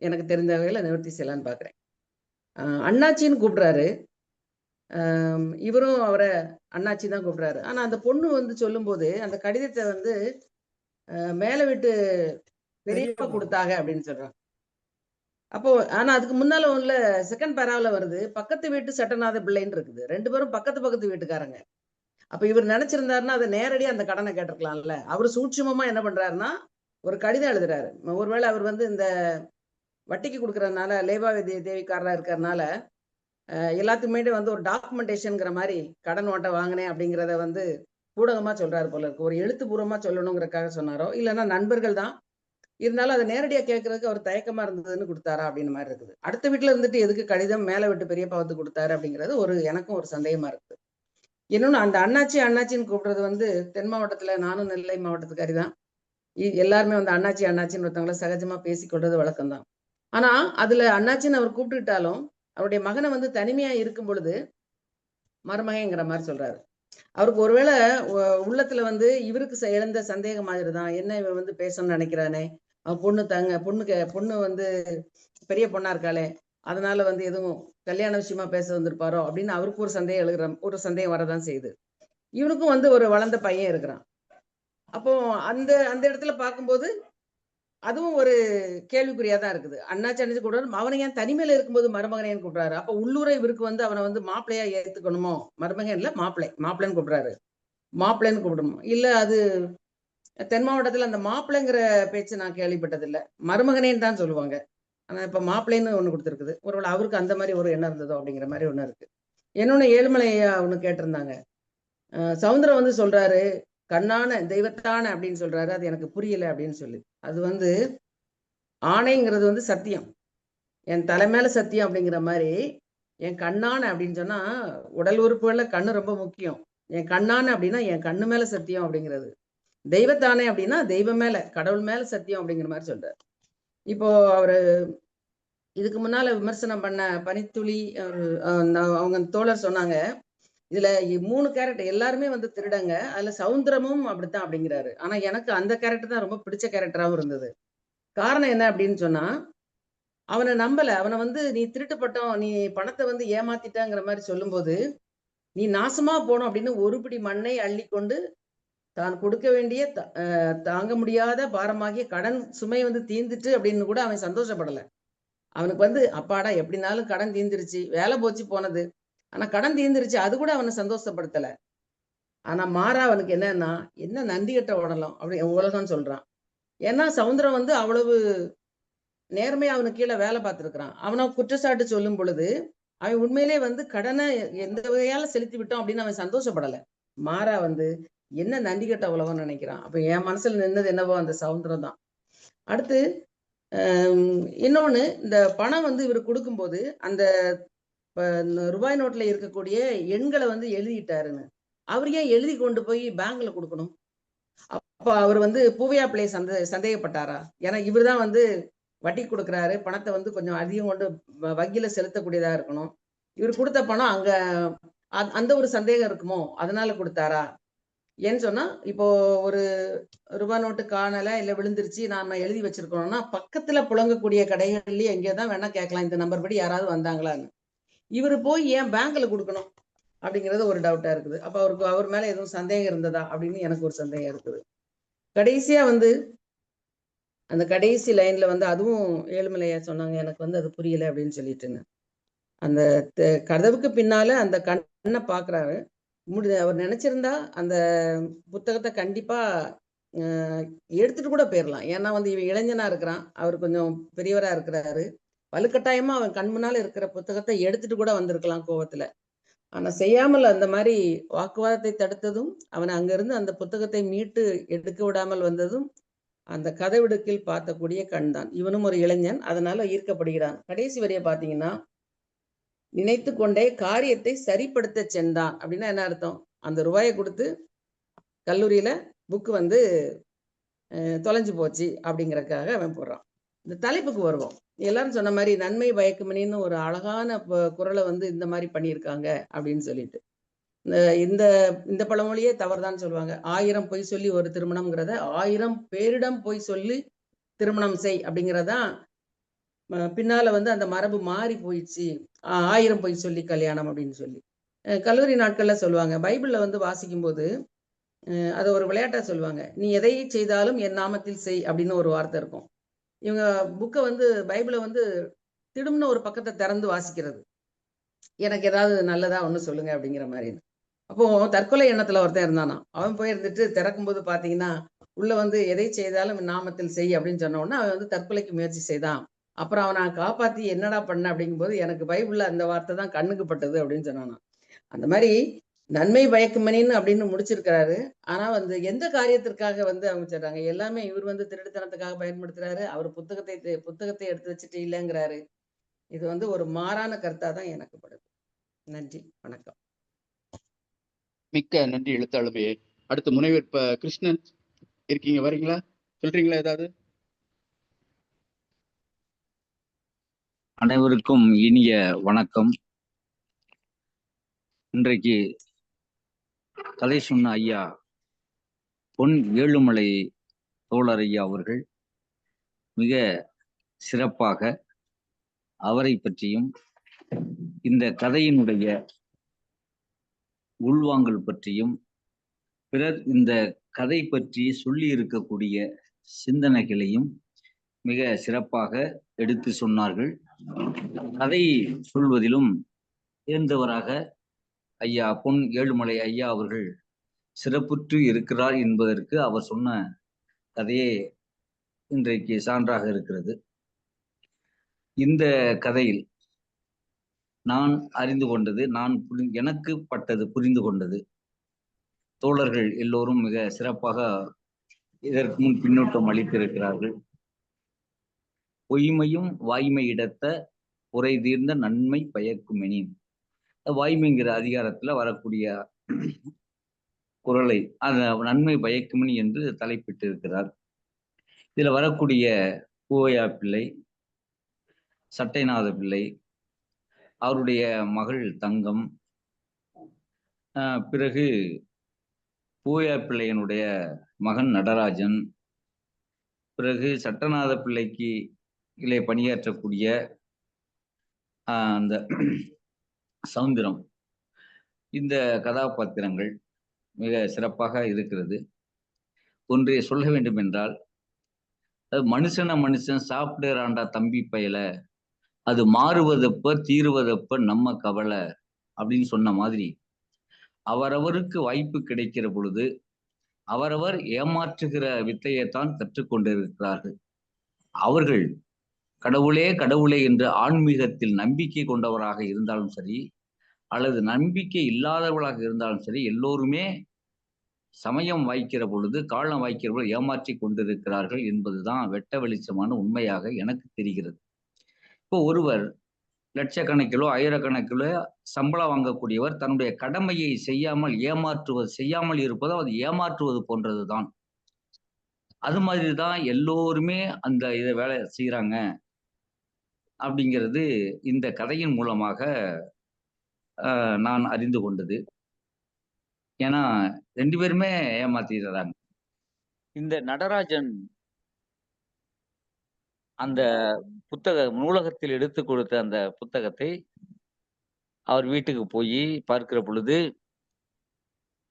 எனக்கு தெரிந்த வகையில் நிவர்த்தி செய்யலான்னு பார்க்குறேன். அண்ணாச்சின்னு கூப்பிடுறாரு, இவரும் அவரை அண்ணாச்சி தான் கூப்பிடுறாரு. ஆனா அந்த பொண்ணு வந்து சொல்லும்போது அந்த கடிதத்தை வந்து மேல விட்டு பெரியப்பா கொடுத்தாங்க அப்படின்னு சொல்றாங்க. அப்போ ஆனா அதுக்கு முன்னால உள்ள செகண்ட் பேராவில வருது பக்கத்து வீட்டு சட்டநாத பிள்ளைன்னு இருக்குது. 2 பேரும் பக்கத்து வீட்டுக்காரங்க. அப்ப இவர் நினைச்சிருந்தாருன்னா அதை நேரடியா அந்த கடனை கேட்டிருக்கலாம்ல. அவர் சூட்சுமமா என்ன பண்றாருன்னா ஒரு கடிதம் எழுதுறாரு. ஒருவேளை அவர் வந்து இந்த வட்டிக்கு கொடுக்கறதுனால லேபாவதி தேவிக்காரரா இருக்கிறதுனால எல்லாத்துக்குமே வந்து ஒரு டாக்குமெண்டேஷன்ங்கிற மாதிரி கடன் ஓட்ட வாங்கினேன் அப்படிங்கிறத வந்து ஊடகமா சொல்றாரு போல இருக்கு. ஒரு எழுத்துப்பூர்வமா சொல்லணுங்கிறதுக்காக சொன்னாரோ இல்லைன்னா நண்பர்கள் தான் இருந்தாலும் அதை நேரடியா கேட்கறதுக்கு அவர் தயக்கமா இருந்ததுன்னு கொடுத்தாரா அப்படின்னு மாதிரி இருக்குது. அடுத்த வீட்டுல இருந்துட்டு எதுக்கு கடிதம் மேல விட்டு பெரியப்பாவத்து கொடுத்தாரு அப்படிங்கிறது எனக்கும் ஒரு சந்தேகமா இருக்குது. இன்னொன்னு அந்த அண்ணாச்சின்னு கூப்பிடுறது வந்து தென் மாவட்டத்துல நானும் நெல்லை மாவட்டத்துக்காரி தான். எல்லாருமே வந்து அண்ணாச்சின்னு ஒருத்தவங்கள சகஜமா பேசிக்கொள்றது வழக்கம்தான். ஆனா அதுல அண்ணாச்சின்னு அவர் கூப்பிட்டுட்டாலும் அவருடைய மகனை வந்து தனிமையா இருக்கும் பொழுது மருமகங்கிற மாதிரி சொல்றாரு. அவருக்கு ஒருவேளை உள்ளத்துல வந்து இவருக்கு எழுந்த சந்தேகம் மாதிரிதான், என்ன இவன் வந்து பேசணும்னு நினைக்கிறானே, பொண்ணு வந்து பெரிய பொண்ணா இருக்காளே, அதனால வந்து எதுவும் கல்யாண விஷயமா பேச வந்திருப்பாரோ அப்படின்னு அவருக்கு ஒரு சந்தேகம் வரதான் செய்யுது. இவனுக்கும் வந்து ஒரு வளர்ந்த பையன் இருக்கிறான். அப்போ அந்த இடத்துல பார்க்கும்போது அதுவும் ஒரு கேள்விக்குறியாதான் இருக்குது. அண்ணாச்சி கூட அவனை ஏன் தனிமையில இருக்கும்போது மருமகனேன்னு கூப்பிடுறாரு. அப்ப உள்ளூர இவருக்கு வந்து அவனை வந்து மாப்பிள்ளையா ஏத்துக்கணுமோ? மருமகன் இல்ல மாப்பிள்ளைன்னு கூப்பிடுறாரு. மாப்பிள்ளைன்னு கூப்பிடணுமோ இல்ல? அது தென் மாவட்டத்துல அந்த மாப்பிள்ளைங்கிற பேச்சு நான் கேள்விப்பட்டது இல்ல. மருமகனேன்னு தான் சொல்லுவாங்க. ஆனா இப்ப மாப்பிள்ளைன்னு ஒண்ணு கொடுத்துருக்குது. ஒருவேளை அவருக்கு அந்த மாதிரி ஒரு எண்ணம் இருந்ததோ அப்படிங்கிற மாதிரி ஒண்ணு இருக்கு. இன்னொன்னு ஏழுமலையா ஒண்ணு கேட்டிருந்தாங்க. சவுந்தரம் வந்து சொல்றாரு கண்ணான தெய்வத்தான அப்படின்னு சொல்றாரு. அது எனக்கு புரியல அப்படின்னு சொல்லி. அது வந்து ஆணைங்கிறது வந்து சத்தியம், என் தலை மேல சத்தியம் அப்படிங்கிற மாதிரி என் கண்ணான அப்படின்னு சொன்னா உடல் உறுப்புகள்ல கண்ணு ரொம்ப முக்கியம். என் கண்ணான அப்படின்னா என் கண்ணு மேல சத்தியம் அப்படிங்கிறது. தெய்வத்தானே அப்படின்னா தெய்வம் மேல, கடவுள் மேல சத்தியம் அப்படிங்கிற மாதிரி சொல்றாரு. இப்போ அவரு இதுக்கு முன்னால விமர்சனம் பண்ண பனித்துளி அவங்க தோழர் சொன்னாங்க, இதுல 3 கேரக்டர் எல்லாருமே வந்து திருடங்க, அதுல சௌந்தரமும் அப்படித்தான் அப்படிங்கிறாரு. ஆனா எனக்கு அந்த கேரக்டர் தான் ரொம்ப பிடிச்ச கேரக்டராகவும் இருந்தது. காரணம் என்ன அப்படின்னு சொன்னா, அவனை நம்பல. அவனை வந்து நீ திருட்டுப்பட்டோம், நீ பணத்தை வந்து ஏமாத்திட்டாங்கிற மாதிரி சொல்லும்போது, நீ நாசமா போனோம் அப்படின்னு ஒரு பிடி மண்ணை அள்ளி கொண்டு தான் கொடுக்க வேண்டிய தாங்க முடியாத பாரமாகிய கடன் சுமை வந்து தீர்ந்துட்டு அப்படின்னு கூட அவன் சந்தோஷப்படல. அவனுக்கு வந்து அப்பாடா எப்படினாலும் கடன் தீர்ந்துருச்சு, வேலை போச்சு போனது, ஆனா கடன் தீர்ந்துருச்சு, அது கூட அவனை சந்தோஷப்படுத்தல. ஆனா மாறா அவனுக்கு என்னன்னா, என்ன நந்தி கட்ட உடலம் அப்படி உலகம்னு சொல்றான். ஏன்னா சவுந்தரம் வந்து அவ்வளவு நேர்மையா அவனுக்கு கீழே வேலை பார்த்திருக்கிறான். அவனை குற்றச்சாட்டு சொல்லும் பொழுது அவன் உண்மையிலே வந்து கடனை எந்த வகையால செலுத்தி விட்டோம் அப்படின்னு அவன் சந்தோஷப்படல. மாறா வந்து என்ன நந்தி கட்ட உலகம்னு நினைக்கிறான். அப்ப என் மனசுல நின்னது என்னவோ அந்த சவுந்தரம் தான். அடுத்து இன்னொன்னு, இந்த பணம் வந்து இவரு கொடுக்கும்போது அந்த ரூபாய் நோட்ல இருக்கக்கூடிய எண்களை வந்து எழுதிட்டாருன்னு. அவர் ஏன் எழுதி கொண்டு போய் பேங்க்ல கொடுக்கணும்? அப்ப அவர் வந்து பூவையா பிள்ளை சந்தேகப்பட்டாரா? ஏன்னா இவர் தான் வந்து வட்டி கொடுக்குறாரு, பணத்தை வந்து கொஞ்சம் அதிகம் கொண்டு வங்கியில செலுத்தக்கூடியதா இருக்கணும். இவர் கொடுத்த பணம் அங்க அந்த ஒரு சந்தேகம் இருக்குமோ, அதனால கொடுத்தாரா? ஏன்னு சொன்னா, இப்போ ஒரு ரூபாய் நோட்டு காணல, இல்ல விழுந்துருச்சு, நாம எழுதி வச்சிருக்கோம்னா பக்கத்துல புழங்கக்கூடிய கடைகள்லயே எங்கேதான் வேணா கேட்கலாம், இந்த நம்பர் படி யாராவது வந்தாங்களான்னு. இவரு போய் ஏன் பேங்க்ல கொடுக்கணும் அப்படிங்கிறது ஒரு டவுட்டா இருக்குது. அப்ப அவருக்கு அவர் மேல எதுவும் சந்தேகம் இருந்ததா அப்படின்னு எனக்கு ஒரு சந்தேகம் இருக்குது. கடைசியா வந்து அந்த கடைசி லைன்ல வந்து அதுவும் ஏழுமலையா சொன்னாங்க, எனக்கு வந்து அது புரியல அப்படின்னு சொல்லிட்டுன்னு. அந்த கதவுக்கு பின்னால அந்த கண்ணை பாக்குறாரு. அவர் நினைச்சிருந்தா அந்த புத்தகத்தை கண்டிப்பா எடுத்துட்டு கூட போயிடலாம். ஏன்னா வந்து இவன் இளைஞனா இருக்கிறான், அவர் கொஞ்சம் பெரியவரா இருக்கிறாரு. வலுக்கட்டாயமா அவன் கண் முன்னால இருக்கிற புத்தகத்தை எடுத்துட்டு கூட வந்திருக்கலாம் கோவத்துல. ஆனா செய்யாமல் அந்த மாதிரி வாக்குவாதத்தை தடுத்ததும், அவனை அங்கிருந்து அந்த புத்தகத்தை மீட்டு எடுக்க விடாமல் வந்ததும் அந்த கதவிடுக்கில் பார்த்தக்கூடிய கண் தான். இவனும் ஒரு இளைஞன், அதனால ஈர்க்கப்படுகிறான். கடைசி வரைய பாத்தீங்கன்னா, நினைத்து கொண்டே காரியத்தை சரிப்படுத்த சென்றான் அப்படின்னா என்ன அர்த்தம்? அந்த ரூபாயை கொடுத்து கல்லூரியில புக்கு வந்து தொலைஞ்சு போச்சு அப்படிங்கறதுக்காக அவன் போடுறான். இந்த தலைப்புக்கு வருவோம். எல்லாரும் சொன்ன மாதிரி நன்மை பயக்குமணின்னு ஒரு அழகான குரலை வந்து இந்த மாதிரி பண்ணியிருக்காங்க அப்படின்னு சொல்லிட்டு, இந்த இந்த பழமொழியே தவறுதான் சொல்லுவாங்க. 1000 பொய் சொல்லி ஒரு திருமணம்ங்கிறத 1000 பேரிடம் பொய் சொல்லி திருமணம் செய் அப்படிங்கிறதான். பின்னால வந்து அந்த மரபு மாறி போயிடுச்சு, 1000 பொய் சொல்லி கல்யாணம் அப்படின்னு சொல்லி கல்லூரி நாட்கள்ல சொல்லுவாங்க. பைபிள்ல வந்து வாசிக்கும் போது அதை ஒரு விளையாட்டா சொல்லுவாங்க, நீ எதை செய்தாலும் என் நாமத்தில் செய் அப்படின்னு ஒரு வார்த்தை இருக்கும். இவங்க புக்கை வந்து பைபிளை வந்து திடும்னு ஒரு பக்கத்தை திறந்து வாசிக்கிறது, எனக்கு ஏதாவது நல்லதா ஒண்ணு சொல்லுங்க அப்படிங்கிற மாதிரி. அப்போ தற்கொலை எண்ணத்துல ஒருத்தன் இருந்தானா, அவன் போயிருந்துட்டு திறக்கும் போது பாத்தீங்கன்னா உள்ள வந்து எதை செய்தாலும் நாமத்தில் செய் அப்படின்னு சொன்ன உடனே அவன் வந்து தற்கொலைக்கு முயற்சி செய்தான். அப்புறம் அவனை காப்பாத்தி என்னடா பண்ண அப்படிங்கும்போது, எனக்கு பைபிள்ல அந்த வார்த்தை தான் கண்ணுக்கு பட்டது அப்படின்னு சொன்னானா. அந்த மாதிரி நன்மை பயக்குமணின்னு அப்படின்னு முடிச்சிருக்கிறாரு. ஆனா வந்து எந்த காரியத்திற்காக வந்து அவங்க சொல்றாங்க, எல்லாமே இவர் வந்து திருட்டுத்தனத்துக்காக பயன்படுத்துறாரு, அவர் புத்தகத்தை எடுத்து வச்சுட்டு இல்லைங்கிறாரு. இது வந்து ஒரு மாறான கருத்தா தான் எனக்கு படுது. நன்றி, வணக்கம். மிக்க நன்றி எழுத்தாளுமே. அடுத்து முனைவர் கிருஷ்ணன் இருக்கீங்க, வரீங்களா? சொல்றீங்களா ஏதாவது? அனைவருக்கும் இனிய வணக்கம். இன்றைக்கு கதை சொன்ன ஐயா பொன் ஏழுமலை தோழர் ஐயா அவர்கள் மிக சிறப்பாக அவரை பற்றியும் இந்த கதையினுடைய உள்வாங்கல் பற்றியும் பிறர் இந்த கதை பற்றி சொல்லி இருக்கக்கூடிய சிந்தனைகளையும் மிக சிறப்பாக எடுத்து சொன்னார்கள். கதை சொல்வதிலும் தேர்ந்தவராக ஐயா பொன் ஏழுமலை ஐயா அவர்கள் சிறப்புற்று இருக்கிறார் என்பதற்கு அவர் சொன்ன கதையே இன்றைக்கு சான்றாக இருக்கிறது. இந்த கதையில் நான் அறிந்து கொண்டது, எனக்கு பட்டது, புரிந்து கொண்டது, தோழர்கள் எல்லோரும் மிக சிறப்பாக இதற்கு முன் பின்னூட்டம் அளித்திருக்கிறார்கள். பொய்மையும் வாய்மை இடத்த உரை தீர்ந்த நன்மை பயக்குமெனின். வாய்மைங்கிற அதிகாரத்துல வரக்கூடிய குறளை அந்த நன்மை பயக்குமெனி என்று தலைப்பிட்டு இருக்கிறார். இதுல வரக்கூடிய பூவையா பிள்ளை, சட்டைநாத பிள்ளை, அவருடைய மகள் தங்கம், பிறகு பூவையா பிள்ளையனுடைய மகன் நடராஜன், பிறகு சட்டநாத பிள்ளைக்கு பணியாற்றக்கூடிய அந்த சவுந்திரம், இந்த கதாபாத்திரங்கள் மிக சிறப்பாக இருக்கிறது. ஒன்றை சொல்ல வேண்டும் என்றால், மனுஷன் சாப்பிடுறாண்டா தம்பி பயல, அது மாறுவதப்ப தீருவதப்ப நம்ம கவலை அப்படின்னு சொன்ன மாதிரி, அவரவருக்கு வாய்ப்பு கிடைக்கிற பொழுது அவரவர் ஏமாற்றுகிற வித்தையைத்தான் கற்றுக்கொண்டிருக்கிறார்கள். அவர்கள் கடவுளே கடவுளே என்று ஆன்மீகத்தில் நம்பிக்கை கொண்டவராக இருந்தாலும் சரி, அல்லது நம்பிக்கை இல்லாதவர்களாக இருந்தாலும் சரி, எல்லோருமே சமயம் வாய்க்கிற பொழுது, காலம் வாய்க்கிற பொழுது ஏமாற்றி கொண்டிருக்கிறார்கள் என்பதுதான் வெட்ட வெளிச்சமான உண்மையாக எனக்கு தெரிகிறது. இப்போ ஒருவர் லட்சக்கணக்கிலோ ஆயிரக்கணக்கிலோ சம்பளம் வாங்கக்கூடியவர் தன்னுடைய கடமையை செய்யாமல் இருப்பதோ அது ஏமாற்றுவது போன்றதுதான். அது மாதிரிதான் எல்லோருமே அந்த இதை வேலை செய்யறாங்க அப்படிங்கிறது இந்த கதையின் மூலமாக நான் அறிந்து கொண்டது. ஏன்னா 2 பேருமே ஏமாத்திடுறாங்க. இந்த நடராஜன் அந்த நூலகத்தில் எடுத்து கொடுத்த அந்த புத்தகத்தை அவர் வீட்டுக்கு போய் பார்க்கிற பொழுது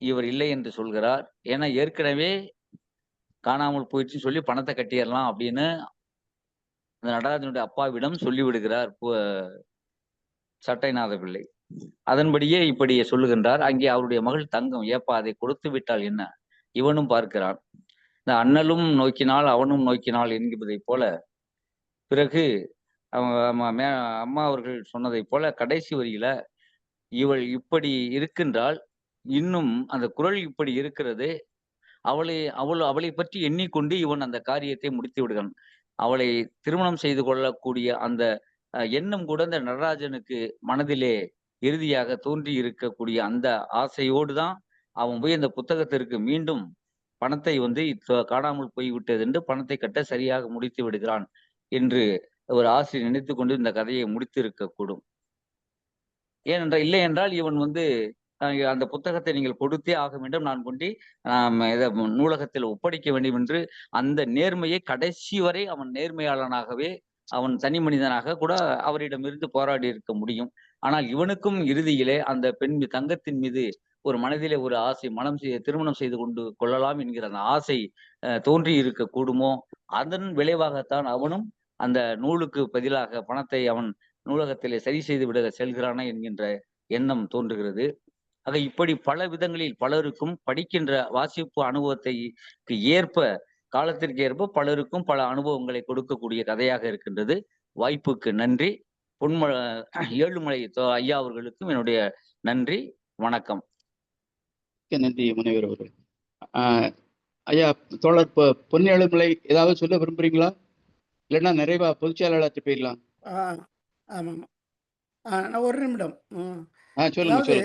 இவர் இல்லை என்று சொல்கிறார். ஏன்னா ஏற்கனவே காணாமல் போயிடுச்சுன்னு சொல்லி பணத்தை கட்டிடலாம் அப்படின்னு அந்த நடராஜனுடைய அப்பாவிடம் சொல்லிவிடுகிறார் சட்டைநாத பிள்ளை. அதன்படியே இப்படி சொல்லுகின்றார். அங்கே அவருடைய மகள் தங்கம், ஏப்பா அதை கொடுத்து விட்டால் என்ன, இவனும் பார்க்கிறான். இந்த அண்ணலும் நோக்கினால் அவனும் நோக்கினாள் என்கிறதை போல, பிறகு அம்மா அவர்கள் சொன்னதை போல கடைசி வரியில இவள் இப்படி இருக்கின்றால், இன்னும் அந்த குரல் இப்படி இருக்கிறது, அவளை பற்றி எண்ணிக்கொண்டு இவன் அந்த காரியத்தை முடித்து விடுகிறான். அவளை திருமணம் செய்து கொள்ளக்கூடிய அந்த எண்ணம் கூட இந்த நடராஜனுக்கு மனதிலே இறுதியாக தோன்றி இருக்கக்கூடிய அந்த ஆசையோடு தான் அவன் போய் அந்த புத்தகத்திற்கு மீண்டும் பணத்தை காணாமல் போய்விட்டது என்று பணத்தை கட்ட சரியாக முடித்து விடுகிறான் என்று ஒரு ஆசிரியர் நினைத்து கொண்டு இந்த கதையை முடித்து இருக்கக்கூடும். ஏனென்றால் இல்லை என்றால் இவன் அந்த புத்தகத்தை நீங்கள் கொடுத்தே ஆக வேண்டும், நான் கொண்டு நூலகத்தில் ஒப்படைக்க வேண்டும் என்று அந்த நேர்மையை கடைசி வரை அவன் நேர்மையாளனாகவே, அவன் தனி மனிதனாக கூட அவரிடமிருந்து போராடி இருக்க முடியும். ஆனால் இவனுக்கும் இறுதியிலே அந்த தங்கத்தின் மீது ஒரு மனதிலே ஒரு ஆசை, திருமணம் செய்து கொள்ளலாம் என்கிற அந்த ஆசை தோன்றி இருக்க கூடுமோ? அதன் விளைவாகத்தான் அவனும் அந்த நூலுக்கு பதிலாக பணத்தை அவன் நூலகத்திலே சரி செய்து விட செல்கிறானா என்கின்ற எண்ணம் தோன்றுகிறது. ஆக இப்படி பல விதங்களில் பலருக்கும் படிக்கின்ற வாசிப்பு அனுபவத்தைக்கு ஏற்ப, காலத்திற்கு ஏற்ப பலருக்கும் பல அனுபவங்களை கொடுக்கக்கூடிய கதையாக இருக்கின்றது. வாய்ப்புக்கு நன்றி. ஏழுமலை ஐயா அவர்களுக்கும் என்னுடைய நன்றி, வணக்கம். நன்றி முனைவர் அவர்கள். ஐயா தோழர் பொன் ஏழுமலை ஏதாவது சொல்ல விரும்புறீங்களா? இல்லைன்னா நிறைவா பொதுச்செயலாளர் போயிடலாம். ஆமாம், நான் ஒரு நிமிடம். சொல்லுங்க.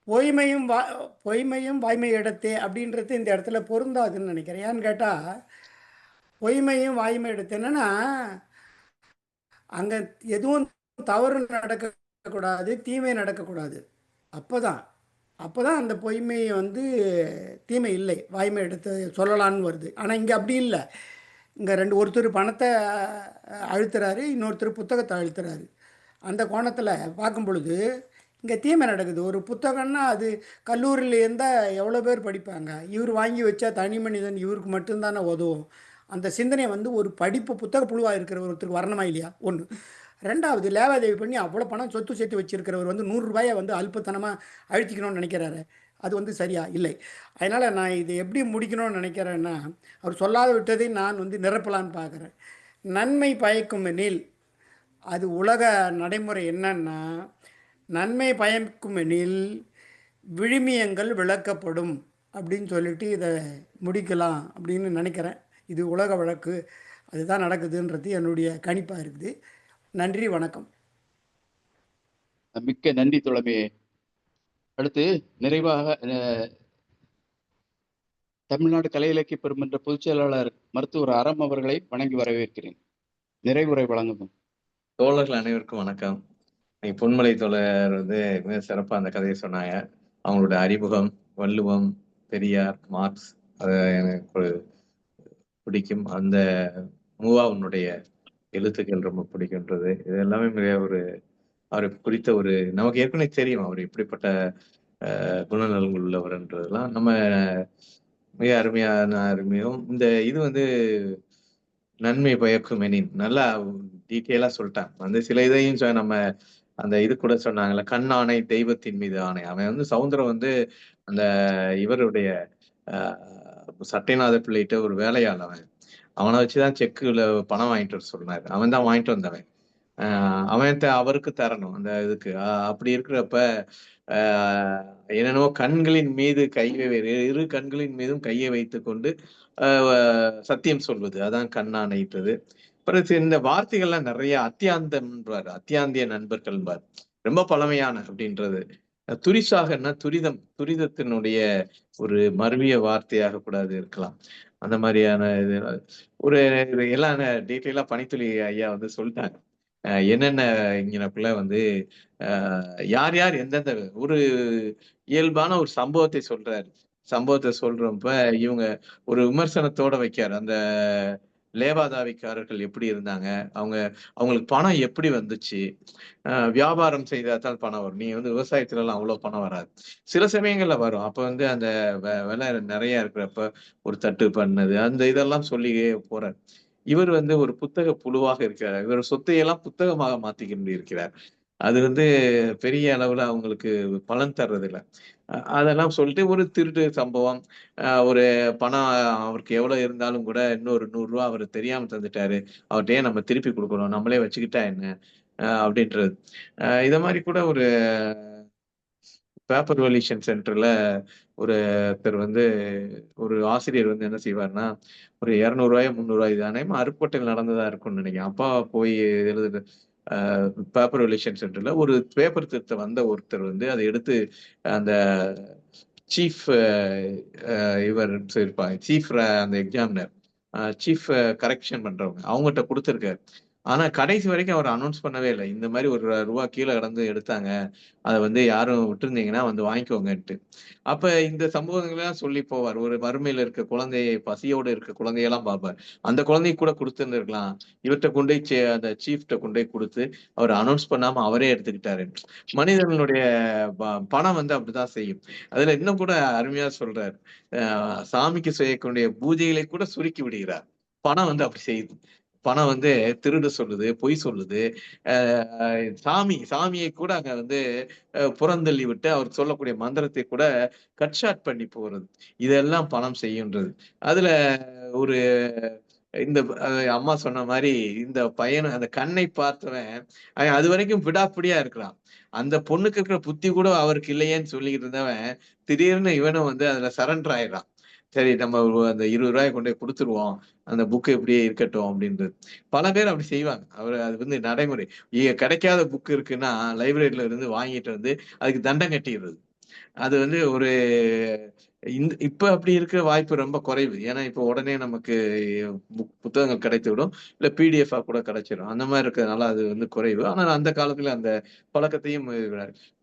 பொய்மையும் வாய்மை இடத்தே அப்படின்றது இந்த இடத்துல பொருந்தாதுன்னு நினைக்கிறேன். ஏன்னு கேட்டால், பொய்மையும் வாய்மை இடத்து என்னன்னா, அங்கே எதுவும் தவறு நடக்கக்கூடாது, தீமை நடக்கக்கூடாது. அப்போதான் அந்த பொய்மை தீமை இல்லை, வாய்மை எடுத்து சொல்லலான்னு வருது. ஆனால் இங்கே அப்படி இல்லை. இங்கே ஒருத்தர் பணத்தை அழுத்துறாரு, இன்னொருத்தர் புத்தகத்தை அழுத்துறாரு. அந்த கோணத்தில் பார்க்கும் பொழுது இங்கே தீமை நடக்குது. ஒரு புத்தகம்னா அது கல்லூரியில் இருந்தால் எவ்வளோ பேர் படிப்பாங்க? இவர் வாங்கி வச்சா தனி மனிதன் இவருக்கு மட்டும்தானே உதவும். அந்த சிந்தனை ஒரு புத்தக புழுவாக இருக்கிற ஒருத்தருக்கு வரணுமா இல்லையா? ஒன்று. ரெண்டாவது, லேவாதேவி பண்ணி அவ்வளோ பணம் சொத்து சேர்த்து வச்சுருக்கிறவர் 100 ரூபாயை அல்பத்தனமாக அழுத்திக்கணும்னு நினைக்கிறாரு. அது சரியா இல்லை. அதனால் நான் இது எப்படி முடிக்கணும்னு நினைக்கிறேன்னா, அவர் சொல்லாத விட்டதை நான் நிரப்பலான்னு பார்க்குறேன். நன்மை பயக்கும் எனில், அது உலக நடைமுறை என்னன்னா, நன்மை பயக்கும் எனில் விழுமியங்கள் விளக்கப்படும் அப்படின்னு சொல்லிட்டு இதை முடிக்கலாம் அப்படின்னு நினைக்கிறேன். இது உலக வழக்கு, அதுதான் நடக்குதுன்றது என்னுடைய கணிப்பாக இருக்குது. நன்றி, வணக்கம். மிக்க நன்றி தோழமே. அடுத்து நிறைவாக தமிழ்நாடு கலை இலக்கிய பெருமன்ற பொதுச் செயலாளர் மருத்துவர் அறம் அவர்களை வணங்கி வரவேற்கிறேன். நிறைவுரை வழங்கும். தோழர்கள் அனைவருக்கும் வணக்கம். பொன்மலை தோழர் மிக சிறப்பா அந்த கதையை சொன்னாங்க. அவங்களோட அறிமுகம், வள்ளுவம், பெரியார், மார்க்ஸ், அது எனக்கு பிடிக்கும். அந்த மூவாவுனுடைய எழுத்துக்கள் ரொம்ப பிடிக்கின்றது. இது எல்லாமே மிக அவரை குறித்த நமக்கு ஏற்கனவே தெரியும் அவர் எப்படிப்பட்ட குணநலங்கள் உள்ளவர்ன்றதெல்லாம் நம்ம மிக அருமையும். இந்த இது நன்மை பயக்கும் எனின் நல்லா டீட்டெயிலா சொல்லிட்டான். சில இதையும் நம்ம அந்த இது கூட சொன்னாங்கல்ல, கண் ஆணை தெய்வத்தின் மீது ஆணை. அவன் சவுந்தரம் அந்த இவருடைய சட்டைநாத பிள்ளைகிட்ட ஒரு வேலையாள். அவனை வச்சுதான் செக்குல பணம் வாங்கிட்டு வர சொன்னாரு. அவன் தான் வாங்கிட்டு வந்தவன். அவன் அவருக்கு தரணும் அந்த இதுக்கு. அப்படி இருக்கிறப்ப என்னென்னவோ கண்களின் மீது இரு கண்களின் மீதும் கையை வைத்துக் கொண்டு சத்தியம் சொல்வது, அதான் கண்ணாணைன்றது. பிறகு இந்த வார்த்தைகள்லாம் நிறைய அத்தியாந்திய நண்பர்கள் ரொம்ப பழமையான அப்படின்றது. துரிசாகன்னா துரிதத்தினுடைய ஒரு மருவிய வார்த்தையாக கூட அது இருக்கலாம். அந்த மாதிரியான இது எல்லாம் டீட்டெயிலா பனித்துளி ஐயா சொல்லிட்டாங்க. என்னென்ன இங்கனக்குள்ள யார் யார் எந்தெந்த ஒரு இயல்பான ஒரு சம்பவத்தை சொல்றப்ப இவங்க ஒரு விமர்சனத்தோட வைக்காரு. அந்த லேவாதாவிக்காரர்கள் எப்படி இருந்தாங்க, அவங்களுக்கு பணம் எப்படி வந்துச்சு, வியாபாரம் செய்தாதான் பணம் வரும். நீ விவசாயத்துல எல்லாம் அவ்வளவு பணம் வராது, சில சமயங்கள்ல வரும். அப்ப அந்த விலை நிறைய இருக்கிறப்ப ஒரு தட்டு பண்ணது, அந்த இதெல்லாம் சொல்லி போறார். இவர் ஒரு புத்தக புழுவாக இருக்கிறார். இவர் சொத்தையெல்லாம் புத்தகமாக மாத்திக்கிட்டு இருக்கிறார். அது பெரிய அளவுல அவங்களுக்கு பலன் தர்றதில்லை. அதெல்லாம் சொல்லிட்டு ஒரு திருட்டு சம்பவம், ஒரு பணம் அவருக்கு எவ்வளவு இருந்தாலும் கூட இன்னொரு 100 ரூபா அவர் தெரியாம தந்துட்டாரு, அவர்கிட்டயே நம்ம திருப்பி கொடுக்கணும், நம்மளே வச்சுக்கிட்டா என்ன அப்படின்றது. இத மாதிரி கூட ஒரு பேப்பர் வலியூஷன் சென்டர்ல ஒருத்தர் ஒரு ஆசிரியர் என்ன செய்வார்னா, ஒரு 200 ரூபாயோ 300 ரூபாய் தானே அருப்புக்கோட்டையில் நடந்ததா இருக்கும்னு நினைக்கிறேன். அப்பா போய் எழுது பேப்பர் வலியூஷன் சென்டர்ல ஒரு பேப்பர் திருத்த வந்த ஒருத்தர் அதை எடுத்து அந்த சீஃப் இவர் இருப்பாங்க, சீஃப் அந்த எக்ஸாமினர், சீஃப் கரெக்ஷன் பண்றவங்க, அவங்ககிட்ட கொடுத்துருக்காரு. ஆனா கடைசி வரைக்கும் அவர் அனௌன்ஸ் பண்ணவே இல்லை, இந்த மாதிரி ஒரு ரூபா கீழே கடந்து எடுத்தாங்க, அதை யாரும் விட்டுருந்தீங்கன்னா வாங்கிக்கோங்கன்ட்டு. அப்ப இந்த சம்பவங்கள்லாம் சொல்லி போவார். ஒரு வறுமையில இருக்க குழந்தையை, பசியோடு இருக்க குழந்தையெல்லாம் பார்ப்பார். அந்த குழந்தைக்கு கூட கொடுத்துருந்துருக்கலாம், இவர்கிட்ட கொண்டு அந்த சீஃப்ட கொண்டு கொடுத்து அவர் அனௌன்ஸ் பண்ணாம அவரே எடுத்துக்கிட்டாரு. மனிதர்களுடைய பணம் அப்படிதான் செய்யும். அதுல இன்னும் கூட அருமையா சொல்றாரு, சாமிக்கு செய்யக்கூடிய பூஜைகளை கூட சுருக்கி விடுகிறார். பணம் அப்படி செய்யுது. பணம் திருடு சொல்லுது, பொய் சொல்லுது. சாமியை கூட அங்க புறந்தள்ளி விட்டு அவர் சொல்லக்கூடிய மந்திரத்தை கூட கட்ஷாட் பண்ணி போறது, இதெல்லாம் பணம் செய்யுன்றது. அதுல ஒரு இந்த அம்மா சொன்ன மாதிரி இந்த பையன் அந்த கண்ணை பார்த்தவன் அது வரைக்கும் விடாப்பிடியா இருக்கிறான். அந்த பொண்ணுக்கு இருக்கிற புத்தி கூட அவருக்கு இல்லையேன்னு சொல்லிக்கிட்டு இருந்தவன் திடீர்னு இவனும் அதுல சரண்டர் ஆயிடுறான். சரி, நம்ம அந்த 20 ரூபாயை கொண்டு போய் கொடுத்துருவோம், அந்த புக்கு எப்படியே இருக்கட்டும் அப்படின்றது. பல பேர் அப்படி செய்வாங்க. அது நடைமுறை. கிடைக்காத புக் இருக்குன்னா லைப்ரரியில இருந்து வாங்கிட்டு அதுக்கு தண்டம் கட்டிடுறது. அது ஒரு இப்ப அப்படி இருக்கிற வாய்ப்பு ரொம்ப குறைவு. ஏன்னா இப்ப உடனே நமக்கு புத்தகங்கள் கிடைத்து விடும், இல்ல PDF கூட கிடைச்சிடும். அந்த மாதிரி இருக்கிறதுனால அது குறைவு. ஆனால் அந்த காலத்துல அந்த பழக்கத்தையும்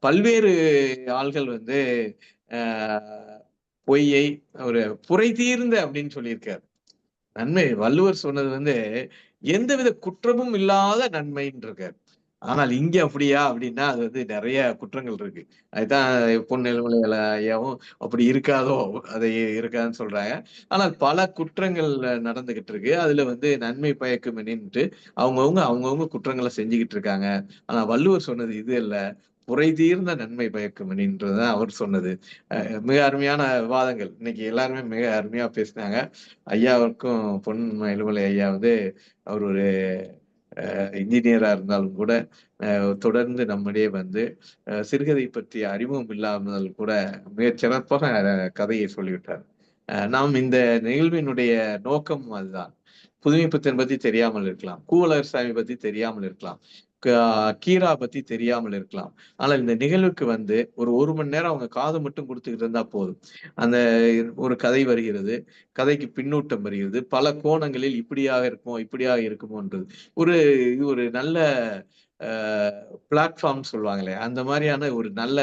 பல்வேறு ஆள்கள் பொய்யை ஒரு புரை தீர்ந்த அப்படின்னு சொல்லியிருக்காரு. நன்மை வள்ளுவர் சொன்னது எந்தவித குற்றமும் இல்லாத நன்மைன்னு இருக்காரு. ஆனால் இங்க அப்படியா அப்படின்னா அது நிறைய குற்றங்கள் இருக்கு. அதுதான் பொன்னெழுமலை ஐயாவும் அப்படி இருக்காதோ, அதை இருக்காதுன்னு சொல்றாங்க. ஆனால் பல குற்றங்கள் நடந்துகிட்டு இருக்கு. அதுல நன்மை பயக்கும் என்று அவங்கவுங்க குற்றங்களை செஞ்சுக்கிட்டு இருக்காங்க. ஆனா வள்ளுவர் சொன்னது இது இல்ல, புரை தீர்ந்த நன்மை பயக்கும் என்றுதான் அவர் சொன்னது. மிக அருமையான விவாதங்கள். இன்னைக்கு எல்லாருமே மிக அருமையா பேசினாங்க. ஐயாவுக்கும் பொன் எழுமலை ஐயா அவர் ஒரு இன்ஜினியரா இருந்தாலும் கூட தொடர்ந்து நம்மிடையே சிறுகதை பற்றிய அறிமுகம் இல்லாமல் கூட மிகச் சிறப்பாக கதையை சொல்லிவிட்டார். நாம் இந்த நிகழ்வினுடைய நோக்கம் அதுதான். புதுமைப்பித்தன் பத்தி தெரியாமல் இருக்கலாம், கூவலரசாமி பத்தி தெரியாமல் இருக்கலாம், கீரா பத்தி தெரியாமல் இருக்கலாம். ஆனால் இந்த நிகழ்வுக்கு வந்து ஒரு மணி நேரம் அவங்க காது மட்டும் கொடுத்துக்கிட்டு இருந்தா போதும். அந்த ஒரு கதை வருகிறது, கதைக்கு பின்னூட்டம் வருகிறது, பல கோணங்களில் இப்படியாக இருக்குமோ இப்படியாக இருக்குமோன்றது இது ஒரு நல்ல பிளாட்ஃபார்ம் சொல்லுவாங்களே, அந்த மாதிரியான ஒரு நல்ல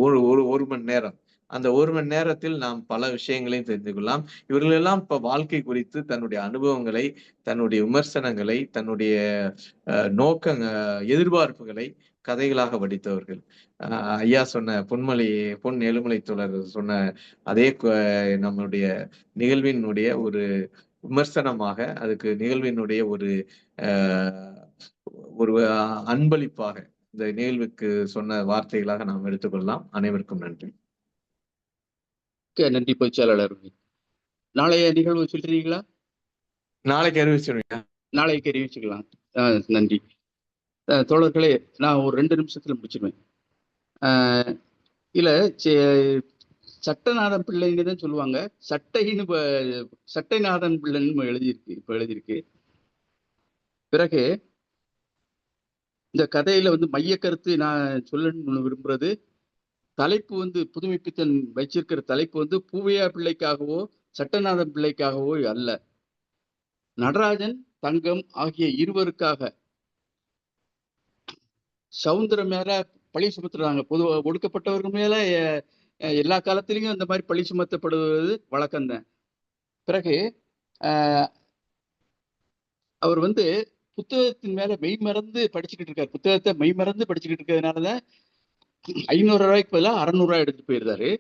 ஒரு மணி நேரம். அந்த ஒரு மணி நேரத்தில் நாம் பல விஷயங்களையும் தெரிந்து கொள்ளலாம். இவர்கள் எல்லாம் இப்ப வாழ்க்கை குறித்து தன்னுடைய அனுபவங்களை, தன்னுடைய விமர்சனங்களை, தன்னுடைய எதிர்பார்ப்புகளை கதைகளாக வடித்தவர்கள். ஐயா சொன்ன பொன் ஏழுமலை தோழர் சொன்ன அதே நம்மளுடைய நிகழ்வினுடைய ஒரு விமர்சனமாக, அதுக்கு நிகழ்வினுடைய ஒரு அன்பளிப்பாக இந்த நிகழ்வுக்கு சொன்ன வார்த்தைகளாக நாம் எடுத்துக்கொள்ளலாம். அனைவருக்கும் நன்றி. நன்றி பொதுச்செயலாளர். நாளைய நிகழ்வு சொல்றீங்களா? நாளைக்கு அறிவிச்சிருவீங்க. நாளைக்கு அறிவிச்சுக்கலாம். நன்றி தோழர்களே. நான் ஒரு 2 நிமிஷத்துல முடிச்சிருவேன். இல்ல சட்டநாதன் பிள்ளைன்னு தான் சொல்லுவாங்க. சட்டைநாதன் பிள்ளைன்னு எழுதியிருக்கு. பிறகு இந்த கதையில மைய கருத்து நான் சொல்லணும்னு விரும்புறது, தலைப்பு புதுமைப்பித்தன் வச்சிருக்கிற தலைப்பு பூவையா பிள்ளைக்காகவோ சட்டநாதன் பிள்ளைக்காகவோ அல்ல, நடராஜன், தங்கம் ஆகிய இருவருக்காக. சவுந்தரம் மேல பழி சுமத்துறாங்க. ஒடுக்கப்பட்டவர்கள் மேல எல்லா காலத்திலையும் அந்த மாதிரி பழி சுமத்தப்படுவது வழக்கம்தான். பிறகு அவர் புத்தகத்தின் மேல மெய்மறந்து படிச்சுக்கிட்டு இருக்காரு. புத்தகத்தை மெய்மறந்து படிச்சுக்கிட்டு இருக்கிறதுனாலதான் 500 ரூபாய்க்கு பதிலாக 600 ரூபாய் எடுத்துட்டு போயிருந்தாரு.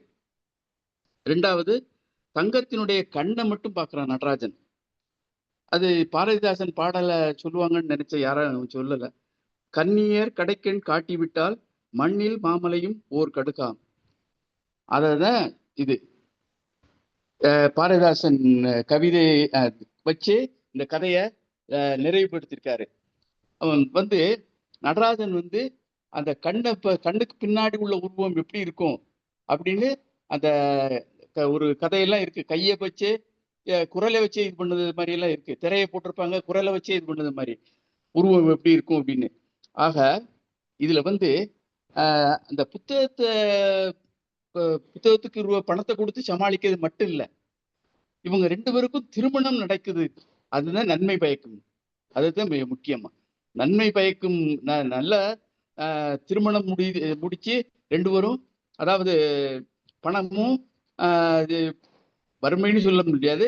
2வது, தங்கத்தினுடைய கண்ணை மட்டும் பார்க்கிறான் நடராஜன். அது பாரதிதாசன் பாடலை சொல்லுவாங்கன்னு நினைச்ச யாரும் சொல்லல. கன்னியர் கடைக்கண் காட்டிவிட்டால் மண்ணில் மாமலையும் ஓர் கடுக்காம். அததான் இது பாரதிதாசன் கவிதை வச்சு இந்த கதையை நிறைவுபடுத்தியிருக்காரு. அவன் நடராஜன் அந்த கண்ணுக்கு பின்னாடி உள்ள உருவம் எப்படி இருக்கும் அப்படின்னு அந்த ஒரு கதையெல்லாம் இருக்கு. கையை வச்சு குரலை வச்சு இது பண்ணது மாதிரி எல்லாம் இருக்கு. திரையை போட்டிருப்பாங்க, குரலை வச்சு இது பண்ணது மாதிரி உருவம் எப்படி இருக்கும் அப்படின்னு. ஆக இதுல அந்த புத்தகத்துக்கு பணத்தை கொடுத்து சமாளிக்கிறது மட்டும் இல்லை, இவங்க 2 பேருக்கும் திருமணம் நடக்குது. அதுதான் நன்மை பயக்கும். அதுதான் மிக முக்கியமா நன்மை பயக்கும். நல்ல திருமணம் முடிச்சு 2 பேரும், அதாவது பணமும் வறுமைன்னு சொல்ல முடியாது,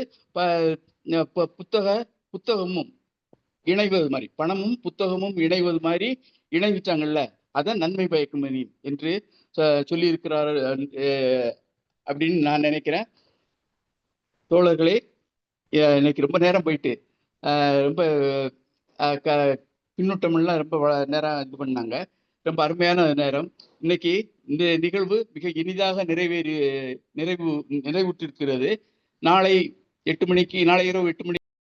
புத்தகமும் இணைவது மாதிரி, பணமும் புத்தகமும் இணைவது மாதிரி இணைவிட்டாங்கல்ல, அதான் நன்மை பயக்கும் என்று சொல்லி இருக்கிறார் அப்படின்னு நான் நினைக்கிறேன். தோழர்களே, இன்னைக்கு ரொம்ப நேரம் போயிட்டு ரொம்ப பின்னூட்டமெல்லாம் ரொம்ப நேரம் இது பண்ணாங்க. ரொம்ப அருமையான நேரம். இன்னைக்கு இந்த நிகழ்வு மிக இனிதாக நிறைவுற்றிருக்கிறது. நாளை இரவு 8 மணி